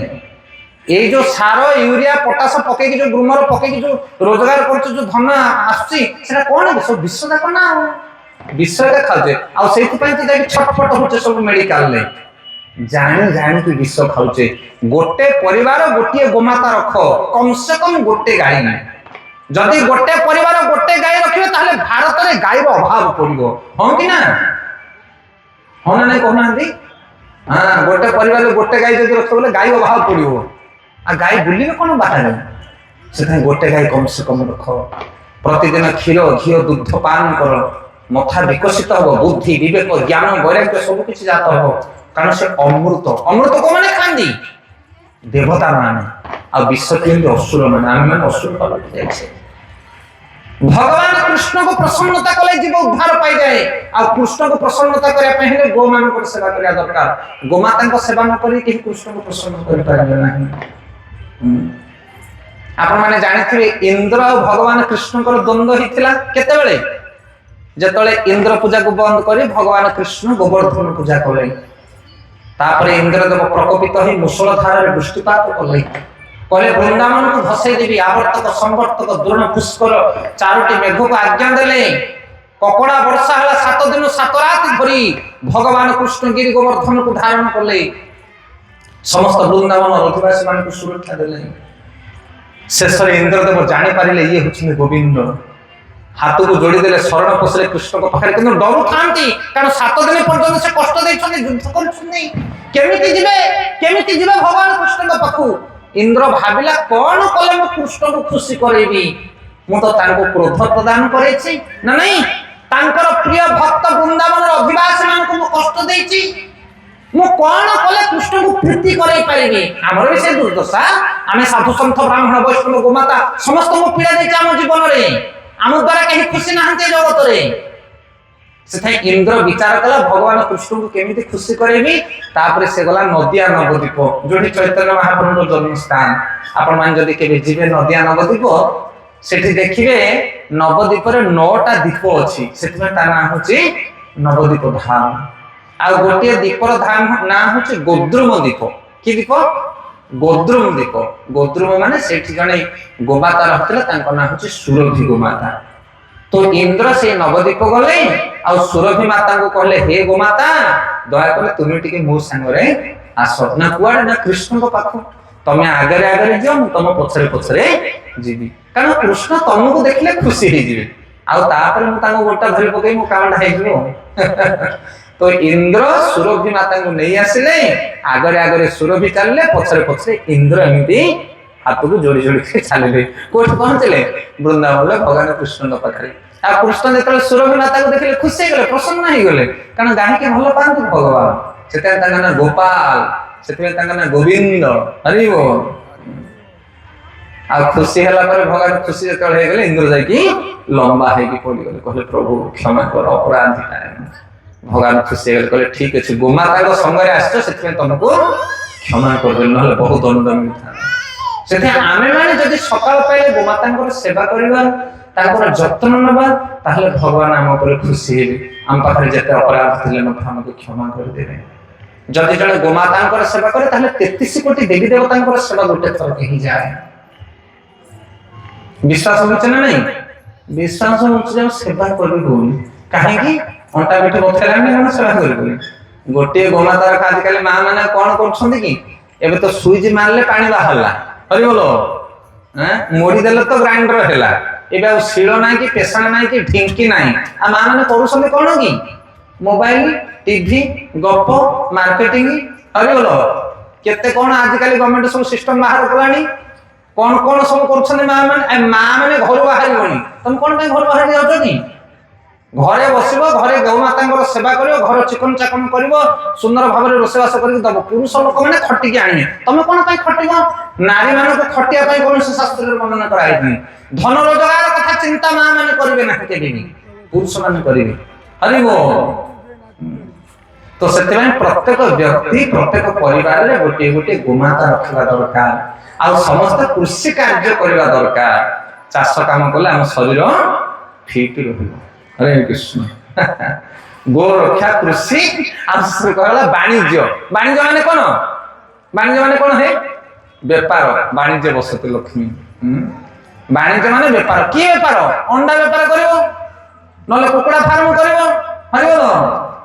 এই যে সার, ইউরিয়া, পটাশ পকাইকি যে গ্রুমর পকাইকি যে রোজগার করছে, যে ধন আসছে, সেটা কোন সব বিষ যাক না, বিষটা খাওছে। আর সেইপাই তো যাই ছটফট হচ্ছে সব মেডিকালে, জানি জানিকি বিষ খাওছে। গোটে পরিবার গোটিয়ে গোমাতা রখ, কমসে কম গোটে গাই নাই। যদি গোটে পরিবার গোটে গাই রখিবে, তাহলে ভারতের গাইর অভাব পড়ব। হ্যাঁ কি না? হ্যাঁ না নাই কহু নাহান্তি? হ্যাঁ, গোটে পরিবার গোটে গাই যদি রখিবে বলে গাই অভাব পড়ব। আর গাই বুলিবে কোন বাহারে? সেখানে গোটে গাই কমসে কম রখ। প্রতিদিন ক্ষীর, ঘিও, দুগ্ধ পান কর। মথা বিকশিত হব, বুদ্ধি, বিবেক, জ্ঞান, বৈরাগ্য সবকিছু জাত হব। কারণ সে অমৃত। অমৃত কোনে খান্দি? দেবতা মানে। আর বিশ্ব কিন্তু অসুর মানে। আমি মানে অসুর পালকে যাইছে। ভগবান কৃষ্ণকে প্রসন্নতা কলে জীব উদ্ধার পাই যায়। আর কৃষ্ণকে প্রসন্নতা করা হলে গো মানক সেবা করা দরকার। গোমাতাঙ্ক সেবা ন করি কেহি কৃষ্ণকে প্রসন্ন করে পারবে না। ଆପଣ ମାନେ ଜାଣିଥିବେ ଇନ୍ଦ୍ର ଆଉ ଭଗବାନ କୃଷ୍ଣଙ୍କର ଦ୍ୱନ୍ଦ୍ୱ ହେଇଥିଲା କେତେବେଳେ? ଯେତେବେଳେ ଇନ୍ଦ୍ର ପୂଜାକୁ ବନ୍ଦ କରି ଭଗବାନ କୃଷ୍ଣ ଗୋବର୍ଦ୍ଧନ ପୂଜା କଲେ। ତାପରେ ଇନ୍ଦ୍ରଦେବ ପ୍ରକୋପିତ ହୋଇ ମୂଷଳ ଧାରାରେ ବୃଷ୍ଟିପାତ କଲେ। କହିଲେ ବୃନ୍ଦାବନକୁ ଭସେଇ ଦେବି। ଆବର୍ତ୍ତକ, ସମ୍ବର୍ତ୍ତକ, ଦ୍ରୋଣ, ପୁଷ୍କର 4ଟି ମେଘକୁ ଆଜ୍ଞା ଦେଲେ। କକଡ଼ା ବର୍ଷା ହେଲା 7 ଦିନ 7 ରାତି ଧରି। ଭଗବାନ କୃଷ୍ଣ ଗିରି ଗୋବର୍ଦ୍ଧନକୁ ଧାରଣ କଲେ। ସମସ୍ତ ବୃନ୍ଦାବନ ଅଧିବାସୀ ମାନଙ୍କୁ ସୁରକ୍ଷା ଦେଲେ। ଶେଷରେ ଇନ୍ଦ୍ରଦେବ ଜାଣିପାରିଲେ ଇଏ ହେଉଛନ୍ତି ଗୋବିନ୍ଦ। ହାତକୁ ଯୋଡ଼ିଦେଲେ, ଶରଣ ପଶିଲେ କୃଷ୍ଣଙ୍କ ପାଖରେ, କିନ୍ତୁ ଡରୁଥାନ୍ତି। କାରଣ 7 ଦିନ ପର୍ଯ୍ୟନ୍ତ ସେ କଷ୍ଟ ଦେଇଛନ୍ତି, ଯୁଦ୍ଧ କରୁଛନ୍ତି। କେମିତି ଯିବେ ଭଗବାନ କୃଷ୍ଣଙ୍କ ପାଖକୁ? ଇନ୍ଦ୍ର ଭାବିଲା, କଣ କଲେ ମୁଁ କୃଷ୍ଣଙ୍କୁ ଖୁସି କରେଇବି? ମୁଁ ତ ତାଙ୍କୁ କ୍ରୋଧ ପ୍ରଦାନ କରେଇଛି ନା ନାଇଁ? ତାଙ୍କର ପ୍ରିୟ ଭକ୍ତ ବୃନ୍ଦାବନର ଅଧିବାସୀ ମାନଙ୍କୁ ମୁଁ କଷ୍ଟ ଦେଇଛି। ମୁଁ କଣ କଲେ କୃଷ୍ଣଙ୍କୁ ପ୍ରୀତି କରାଇ ପାରିବି? ଆମର ବି ସେ ଦୁର୍ଦଶା। ଆମେ ସାଧୁ ସନ୍ଥ ବ୍ରାହ୍ମଣ ବୈଷ୍ଣବ ଗୋମାତା ସମସ୍ତଙ୍କୁ ପୀଡ଼ା ଦେଇଛି ଆମ ଜୀବନରେ। ଆମ ଦ୍ୱାରା କେହି ଖୁସି ନାହାନ୍ତି ଏ ଜଗତରେ। ସେଥିପାଇଁ ଇନ୍ଦ୍ର ବିଚାର କଲା ଭଗବାନ କୃଷ୍ଣଙ୍କୁ କେମିତି ଖୁସି କରେଇବି। ତାପରେ ସେ ଗଲା ନଦିଆ ନବଦ୍ୱୀପ, ଯୋଉଠି ଚୈତନ୍ୟ ମହାପ୍ରଭୁଙ୍କ ଜନ୍ମସ୍ଥାନ। ଆପଣମାନେ ଯଦି କେବେ ଯିବେ ନଦିଆ ନବଦ୍ୱୀପ, ସେଠି ଦେଖିବେ ନବଦ୍ୱୀପରେ 9ଟା ଦ୍ୱୀପ ଅଛି। ସେଥିପାଇଁ ତା ନାଁ ହଉଛି ନବଦ୍ୱୀପ ଧାମ। ଆଉ ଗୋଟିଏ ଦ୍ୱୀପର ନାଁ ହଉଛି ଗୋଦ୍ରୁମ ଦ୍ୱୀପ। କି ଦ୍ୱୀପ? ଗୋଦ୍ରୁମ ଦ୍ୱୀପ। ଗୋଦ୍ରୁମ ମାନେ ସେଠି ଜଣେ ଗୋମାତା ରହିଥିଲେ, ତାଙ୍କ ନାଁ ହଉଛି ସୁରଭି ଗୋମାତା। ତ ଇନ୍ଦ୍ର ସେ ନବଦ୍ୱୀପ ଗଲେ ଆଉ ସୁରଭି ମାତାଙ୍କୁ କହିଲେ, ହେ ଗୋମାତା, ଦୟାକରି ତୁମେ ଟିକେ ମୋ ସାଙ୍ଗରେ ଆସ। ନା କୁଆଡେ? ନା କୃଷ୍ଣଙ୍କ ପାଖକୁ। ତମେ ଆଗରେ ଆଗରେ ଯାଅ, ମୁଁ ତମ ପଛରେ ପଛରେ ଯିବି। କାରଣ କୃଷ୍ଣ ତମକୁ ଦେଖିଲେ ଖୁସି ହେଇଯିବେ। ଆଉ ତାପରେ ମୁଁ ତାଙ୍କୁ ଗୋଟା ଧରି ପକେଇ ମୋ କାମଟା ହେଇଯିବ। ତ ଇନ୍ଦ୍ର ସୁରଭି ମାତାଙ୍କୁ ନେଇ ଆସିଲେ, ଆଗରେ ଆଗରେ ସୁରଭି ଚାଲିଲେ, ପଛରେ ପଛରେ ଇନ୍ଦ୍ର ଏମିତି ହାତକୁ ଯୋଡି ଯୋଡି ଚାଲିଲେ। କୋଉଠି ପହଞ୍ଚିଲେ? ବୃନ୍ଦାବନରେ ଭଗବାନ କୃଷ୍ଣଙ୍କ ପାଖରେ। ଆଉ କୃଷ୍ଣ ଯେତେବେଳେ ସୁରଭି ମାତାକୁ ଦେଖିଲେ ଖୁସି ହେଇଗଲେ, ପ୍ରସନ୍ନ ହେଇଗଲେ। କାରଣ ଗାଈକି ଭଲ ପାଆନ୍ତି ଭଗବାନ। ସେଥିପାଇଁ ତାଙ୍କ ନାଁ ଗୋପାଳ, ସେଥିପାଇଁ ତାଙ୍କ ନାଁ ଗୋବିନ୍ଦ। ହରିବ। ଆଉ ଖୁସି ହେଲା ପରେ ଭଗବାନ ଖୁସି ଯେତେବେଳେ ହେଇଗଲେ, ଇନ୍ଦ୍ର ଯାଇକି ଲମ୍ବା ହେଇକି ପଡିଗଲେ, କହିଲେ ପ୍ରଭୁ କ୍ଷମା କର, ଅପରାଧୀ। ଭଗବାନ ଖୁସି ହେଇଗଲେ, କହିଲେ ଠିକ ଅଛି, ଗୋମାତାଙ୍କ ସଙ୍ଗରେ ଆସିଛ, ସେଥିପାଇଁ ତମକୁ କ୍ଷମା କରିଦେଲି, ନହେଲେ ବହୁତ ଦଣ୍ଡ ମିଳିଥାନ୍ତା। ସେଥିପାଇଁ ଆମେ ମାନେ ଯଦି ସକାଳ ପାଇଲେ ଗୋମାତାଙ୍କର ସେବା କରିବା, ତାଙ୍କର ଯତ୍ନ ନେବା, ତାହେଲେ ଭଗବାନ ଆମ ଉପରେ ଖୁସି ହେବେ। ଆମ ପାଖରେ ଯେତେ ଅପରାଧ ଥିଲେ ମଧ୍ୟ ଆମକୁ କ୍ଷମା କରିଦେବେ। ଯଦି ଜଣେ ଗୋମାତାଙ୍କର ସେବା କରେ, ତାହେଲେ 33 କୋଟି ଦେବୀ ଦେବତାଙ୍କର ସେବା ଗୋଟେ ଥର ହେଇଯାଏ। ବିଶ୍ୱାସ ହଉଛି ନା ନାଇଁ? ବିଶ୍ୱାସ ହଉଛି ଯେ ସେବା କରି ହଉନି। କାହିଁକି? ଅଣ୍ଟା ପିଠି ବଥେଇଲାଣି, କଣ ସେବା କରିବୁ? ଗୋଟିଏ ଗୋମାତାର ଆଜିକାଲି ମା ମାନେ କଣ କରୁଛନ୍ତି କି? ଏବେ ତ ସୁଇଚ୍ ମାରିଲେ ପାଣି ବାହାରିଲା, ହରିବୋଲ। ମୋଡି ଦେଲେ ତ ଗ୍ରାଇଣ୍ଡର ହେଲା। ଏବେ ଆଉ ଶିଳ ନାହିଁ କି ପେଶାଣ ନାହିଁ କି ଢିଙ୍କି ନାହିଁ। ଆଉ ମା ମାନେ କରୁଛନ୍ତି କଣ କି? ମୋବାଇଲ, ଟିଭି, ଗପ, ମାର୍କେଟିଂ, ହରିବୋଲ। କେତେ କଣ ଆଜିକାଲି ଗଭର୍ଣ୍ଣମେଣ୍ଟ ସବୁ ସିଷ୍ଟମ ବାହାର କଲାଣି। କଣ କଣ ସବୁ କରୁଛନ୍ତି ମା ମାନେ? ମା ମାନେ ଘରୁ ବାହାରିବନି। ତମେ କଣ ପାଇଁ ଘରୁ ବାହାରି ଯାଉଛ କି? ଘରେ ବସିବ, ଘରେ ଗୌମାତାଙ୍କର ସେବା କରିବ, ଘର ଚିକନ ଚାକନ କରିବ, ସୁନ୍ଦର ଭାବରେ ରୋଷେଇବାସ କରିକି ଦବ। ପୁରୁଷ ଲୋକମାନେ ଖଟିକି ଆଣିବେ। ତମେ କଣ ପାଇଁ ଖଟିବ? ନାରୀ ମାନଙ୍କୁ ଖଟିବା ପାଇଁ କୌଣସି ଶାସ୍ତ୍ରରେ ବର୍ଣ୍ଣନା କରାଯାଇନି। ଧନ ରୋଜଗାର କଥା ଚିନ୍ତା ମା ମାନେ କରିବେ ନାହିଁ, କେବେ ବି ପୁରୁଷ ମାନେ କରିବେ। ହରିବ। ତ ସେଥିପାଇଁ ପ୍ରତ୍ୟେକ ବ୍ୟକ୍ତି, ପ୍ରତ୍ୟେକ ପରିବାରରେ ଗୋଟିଏ ଗୋଟିଏ ଗୋମାତା ରଖିବା ଦରକାର। ଆଉ ସମସ୍ତେ କୃଷି କାର୍ଯ୍ୟ କରିବା ଦରକାର। ଚାଷ କାମ କଲେ ଆମ ଶରୀର ଫିଟ୍ ରହିବ। ହରେ କୃଷ୍ଣ। ଗୋ ରକ୍ଷା, କୃଷି, ଆଉ ବାଣିଜ୍ୟ। ବାଣିଜ୍ୟ ମାନେ କଣ? ବାଣିଜ୍ୟ ମାନେ କଣ? ହେ ବେପାର। ବାଣିଜ୍ୟ ବସତି ଲକ୍ଷ୍ମୀ। ବାଣିଜ୍ୟ ମାନେ ବେପାର। କି ବେପାର? ଅଣ୍ଡା ବେପାର କରିବ, ନହେଲେ କୁକୁଡ଼ା ଫାର୍ମ କରିବ। ହରିବ।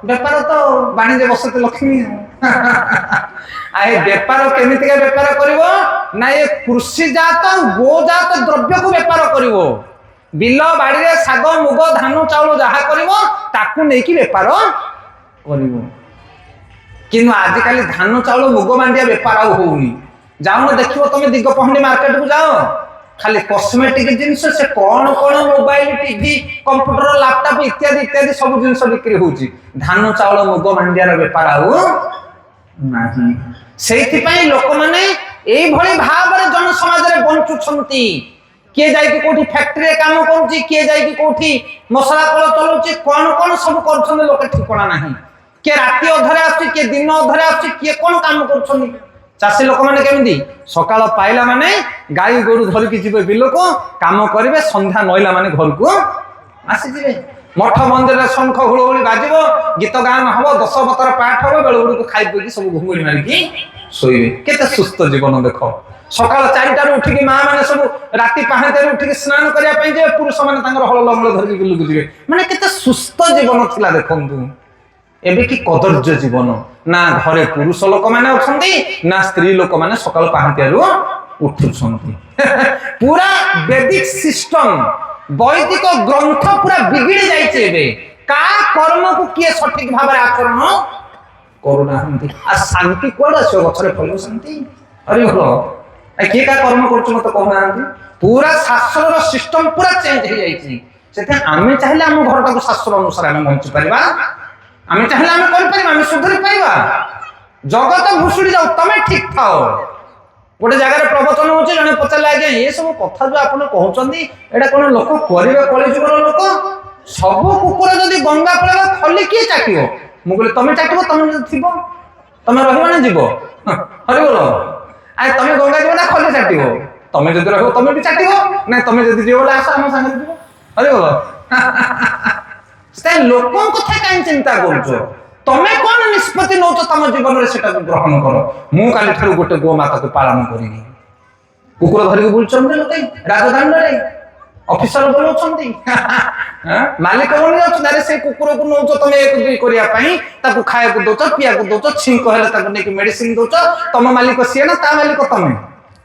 ବେପାର ତ ବାଣିଜ୍ୟ ବସତି ଲକ୍ଷ୍ମୀ। ଆଉ ଏ ବେପାର କେମିତିକା ବେପାର କରିବ? ନା ଏ କୃଷିଜାତ ଗୋଜାତ ଦ୍ରବ୍ୟକୁ ବେପାର କରିବ। ବିଲ ବାଡ଼ିରେ ଶାଗ ମୁଗ ଧାନ ଚାଉଳ ଯାହା କରିବ, ତାକୁ ନେଇକି ବେପାର କରିବ। କିନ୍ତୁ ଆଜିକାଲି ଧାନ ଚାଉଳ ମୁଗ ମାଣ୍ଡିଆ ବେପାର ଆଉ ହଉନି। ଯାଉନ ଦେଖିବ, ତମେ ଦିଗପହଣ୍ଡି ମାର୍କେଟକୁ ଯାଅ, ଖାଲି କସ୍ମେଟିକ ଜିନିଷ, ସେ କଣ କଣ ମୋବାଇଲ, ଟିଭି, କମ୍ପ୍ୟୁଟର, ଲାପଟପ ଇତ୍ୟାଦି ଇତ୍ୟାଦି ସବୁ ଜିନିଷ ବିକ୍ରି ହଉଛି। ଧାନ ଚାଉଳ ମୁଗ ମାଣ୍ଡିଆର ବେପାର ଆଉ ନାହିଁ। ସେଇଥିପାଇଁ ଲୋକମାନେ এইଭଳି ଭାବରେ ଜନସମାଜରେ ବଞ୍ଚୁଛନ୍ତି। କିଏ ଯାଇକି କୋଉଠି ଫ୍ୟାକ୍ଟ୍ରିରେ କାମ କରୁଛି, କିଏ ଯାଇକି କୋଉଠି ମସଲା କଳ ଚଲାଉଛି, କଣ କଣ ସବୁ କରୁଛନ୍ତି ଲୋକେ ଠିକଣା ନାହିଁ। କିଏ ରାତି ଅଧରେ ଆସୁଛି, କିଏ ଦିନ ଅଧରେ ଆସୁଛି, କିଏ କଣ କାମ କରୁଛନ୍ତି। ଚାଷୀ ଲୋକମାନେ କେମିତି? ସକାଳ ପାଇଲା ମାନେ ଗାଈ ଗୋରୁ ଧରିକି ଯିବେ ବିଲକୁ, କାମ କରିବେ, ସନ୍ଧ୍ୟା ନଇଲା ମାନେ ଘରକୁ ଆସିଯିବେ। ମଠ ମନ୍ଦିରରେ ଶଙ୍ଖ ହୁଳହୁଳି ବାଜିବ, ଗୀତ ଗାନ ହବ, 10 ବତର ପାଠ ହବ, ବେଳୁଗୁଡ଼ିକୁ ଖାଇ ପିଇକି ସବୁ ଘୁଙ୍ଗୁଡ଼ି ମାରିକି ଶୋଇବେ। କେତେ ସୁସ୍ଥ ଜୀବନ ଦେଖ। ସକାଳ 4টাରୁ ଉଠିକି ମା ମାନେ ସବୁ ରାତି 5টাରୁ ଉଠିକି ସ୍ନାନ କରିବା ପାଇଁ ଯିବେ, ପୁରୁଷ ମାନେ ତାଙ୍କର ହଳ ଲଙ୍ଗଳ ଧରିକି ବିଲକୁ ଯିବେ। ମାନେ କେତେ ସୁସ୍ଥ ଜୀବନ ଥିଲା ଦେଖନ୍ତୁ। ଏବେ କି କଦର୍ଯ୍ୟ ଜୀବନ। ନା ଘରେ ପୁରୁଷ ଲୋକମାନେ ଅଛନ୍ତି, ନା ସ୍ତ୍ରୀ ଲୋକମାନେ ସକାଳ 5টাରୁ ଉଠୁଛନ୍ତି। ପୁରା ବେଦିକ ସିଷ୍ଟମ, ବୈଦିକ ଗ୍ରନ୍ଥ ପୁରା ବିଗିଡ଼ି ଯାଇଛି। ଏବେ କା କର୍ମକୁ କିଏ ସଠିକ ଭାବରେ ଆଚରଣ କରୁନାହାନ୍ତି। ଆଉ ଶାନ୍ତି କୁଆଡେ ଆସିବ? ଗଛରେ ଫଳିବ ଶାନ୍ତି? ଆରେ ଭଲ, କିଏ କା କର୍ମ କରୁଛୁ ମତେ କହୁନାହାନ୍ତି। ପୁରା ଶାସ୍ତ୍ରର ସିଷ୍ଟମ ପୁରା ଚେଞ୍ଜ ହେଇଯାଇଛି। ସେଥିପାଇଁ ଆମେ ଚାହିଁଲେ ଆମ ଘରଟାକୁ ଶାସ୍ତ୍ର ଅନୁସାରେ ଆମେ ବଞ୍ଚି ପାରିବା। ଆମେ ଚାହିଁଲେ ଆମେ କରିପାରିବା, ଆମେ ସୁଧରି ପାରିବା। जगत भुशुड़ी जाऊ तमें ठीक थाओ गोटे जगह प्रवचन होचे जने पचारे आज्ञा ये सब कथा जो आपण कहउचंदी एटा कोन लोक करिवे कलिजुगर लोक सब कुकुर जदि गंगा पळेबा खली के चाटिबो मु कहले तमें चाटिबो तमें थिबो तमें रहबो ना जीवो हरि बोलो आय तमें गंगा जीवो ना खली चाटिबो तमें जदि रहबो तमें भी चाटिबो ना तमें जदि जीवो आस हम संगे जीवो हरि बोलो से लोकन कथा काई चिंता करछो तमें कोन निष्पत्ति नौच तम जीवन रे सेटा ग्रहण करो मु काली ठारू गोटे गो माता को पालन करिनी कुकुर धरि बुलचन लोके राजधानी रे ऑफिसर बोलछंती मालिक बोल जाछ अरे से कुकुर को नौच तमे एक दुई करिया पई ताको खाए को दोच पिया को दोच छिंक हेले ताको ने की मेडिसिन दोच तम मालिक सिए ना ता मालिक तमे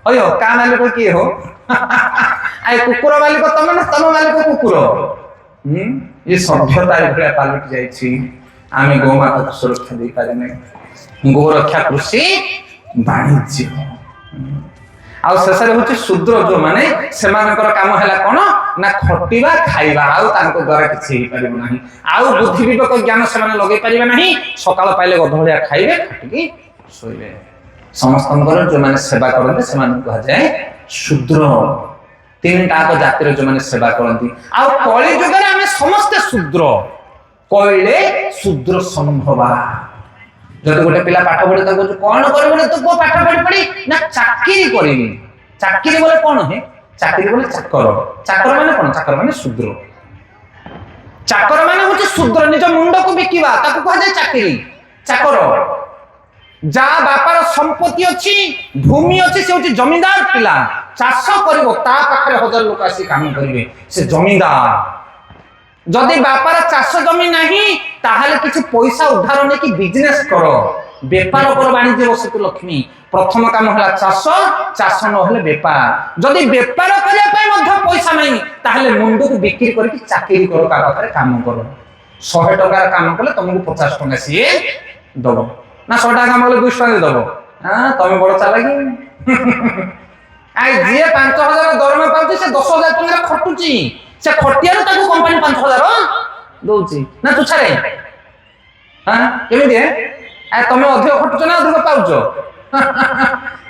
होयो का मालिक की हो आय कुकुर मालिक तमे ना तम मालिक कुकुर ये सभ्यता रे पालट जाई छी आमे गो माता को सुरक्षा दे पारे नै गो रक्षा कृषि वाणिज्य आउ शेषरे होची शूद्र जो माने सेमानकर काम हैला कोन ना खटिबा खाइबा आउ तानको द्वारा किछि हे परिबो नाही आउ बुद्धि विवेक ज्ञान सेमाने लगे परिबा नाही सकाळ पाइले गधळिया खाइबे खटिकी सोइबे समस्तंकर जो माने सेवा करते सेमान कहा जाय शूद्र तीन टाक जातिर जो माने सेवा करती आउ कली जुगरे आमे समस्त शूद्र कहले शूद्र संभवा जब गोटे पिला पाठ पढ़े तो कौन कर तो पाठ पढ़ी पढ़ी ना चाकरी करी चाकरी बोले कौन है चाकरी बोले चाकर चाकर माने कौन चाकर माने शूद्र चाकर माने होचे शूद्र निज मुंड को बिकिबा ताको कह जाय चाकरी चाकर जा बापार संपत्ति अछि भूमि अछि से होचे जमींदार पिला चाष करबो ता पाखरे हजार लोक आसी काम करिवे से जमींदार जदि बापार चाष जमी नहीं ताहले किछि पैसा उधार ने कि बिजनेस करो व्यापार कर वाणिज्य बसतु लक्ष्मी प्रथम काम हला चाष चाष न होले व्यापार जदि व्यापार करिया पय मध्य पैसा नहीं ताहले मुंडू को बिक्री करके चाकरी करो का पाखरे काम करो 100 टका काम करले तुमको 50 टका सिए दबो ना 100 टका काम करले 200 टका दबो हां तमे बड़ चालाकी आइ जे 5000 दरमा पाउची से 10000 टका खटुची से खटियारो ताको कंपनी 5000 दोची ना तू छारे हां केमि दे आ तमे अधिक खटुच ना अधिक पाउचो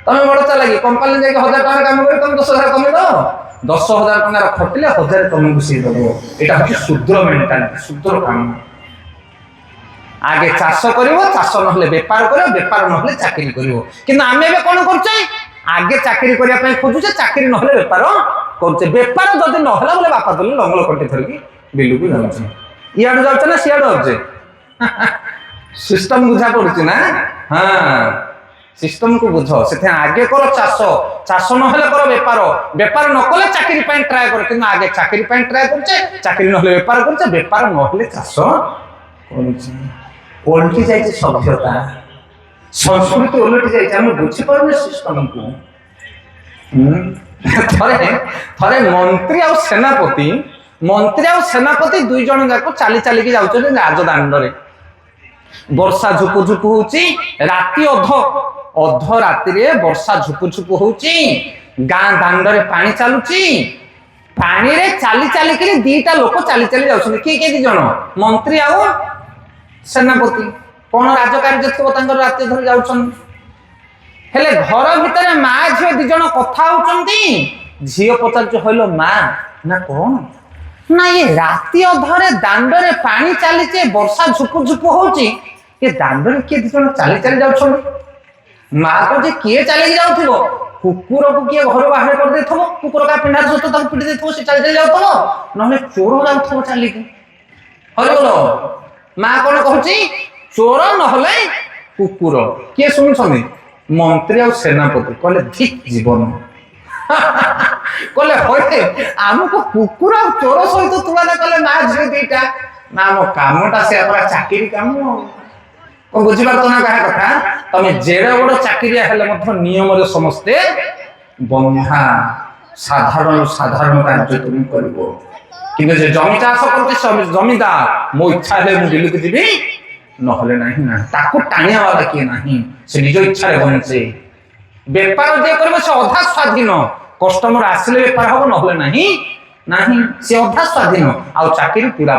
तमे बड़ चालाकी कंपनी जाके 1000 टका काम करे तमे 10000 कमे दो 10000 टका खटिले 1000 तमे गुसी दबो एटा हची शूद्र मेंटालिटी शूद्र काम आगे चाष करिवो चाष न हले व्यापार करिवो व्यापार न हले चाकरी करिवो किंतु आमे बे कोन करछै आगे चाकरी करिया पय खोजुछे चाकरी न हले व्यापार करछे व्यापार जदि न हला बोले बापा दले लंगल कंटे धरकी बिलु को जाउछे इयाडू जाउछे ना सियाडू जाउछे सिस्टम बुझा पड़ुछि ना हां सिस्टम को बुझो सेथे आगे करो चाष चाष न हले करो व्यापार व्यापार न कले चाकरी पय ट्राई करो किंतु आगे चाकरी पय ट्राई करछे चाकरी न हले व्यापार करछे व्यापार न हले चाष करछे ओल्टी जाइछे सभ्यता संस्कृति ओल्टी जाइछे हम बुझि परने सिस्टम को थरे मंत्री और सेनापति दुई जन जाको चाली चाली की जाउछन राजदांड रे वर्षा झुपु झुपु होची राती अध राती रे वर्षा झुपु झुपु होची गां दांड रे पानी चालुची पानी रे चाली चाली के दीटा लोक चाली चाली जाउछन के दी जन मंत्री आ सेनापति कोन राजकार्य थो तांकर राती धरि जाउछन हेले घर भितर माँ झील दी जन कथा होचंती झील पचार हलो माँ ना कौन ना ये राती अधरे दांडरे पानी चली वर्षा झुपु झुपु होची ये दांडरे किए दी जन चली चली जाउछन माँ को जे किए चली जाउथिबो कुकुर को किए घर बाहर कर देथबो कुकुर का पिंडा सतो ताको पिटी देथबो से चली चली जाउथबो नहे चोर जाउथबो चली के हलो माँ कोन कहूची चोर नहले कुकुर किए सुनछनी मंत्री और सेनापति कहले ठीक जीवन कहले होते हमको कुकुर और चोर सहित तुलना कले ना झे दीटा ना मो कामटा से अपरा चाकरी काम को बुझी पारतो ना कहा कथा तमे जेडे बड़ चाकरिया हेले मध्य नियम रे समस्ते बंधा साधारण साधारण कार्य तुम करबो किंतु जे जमी चाष करते जमीदार मो इच्छा हेले मु दिल्ली को जीबी नहले नहीं ना ताको टाणिया वाला किए नहीं से निज इच्छा रे बंचे व्यापार जे करबो से अधा स्वाधीन कस्टमर आसिले व्यापार हो नहले नहीं से अधा स्वाधीन आ चाकरी पूरा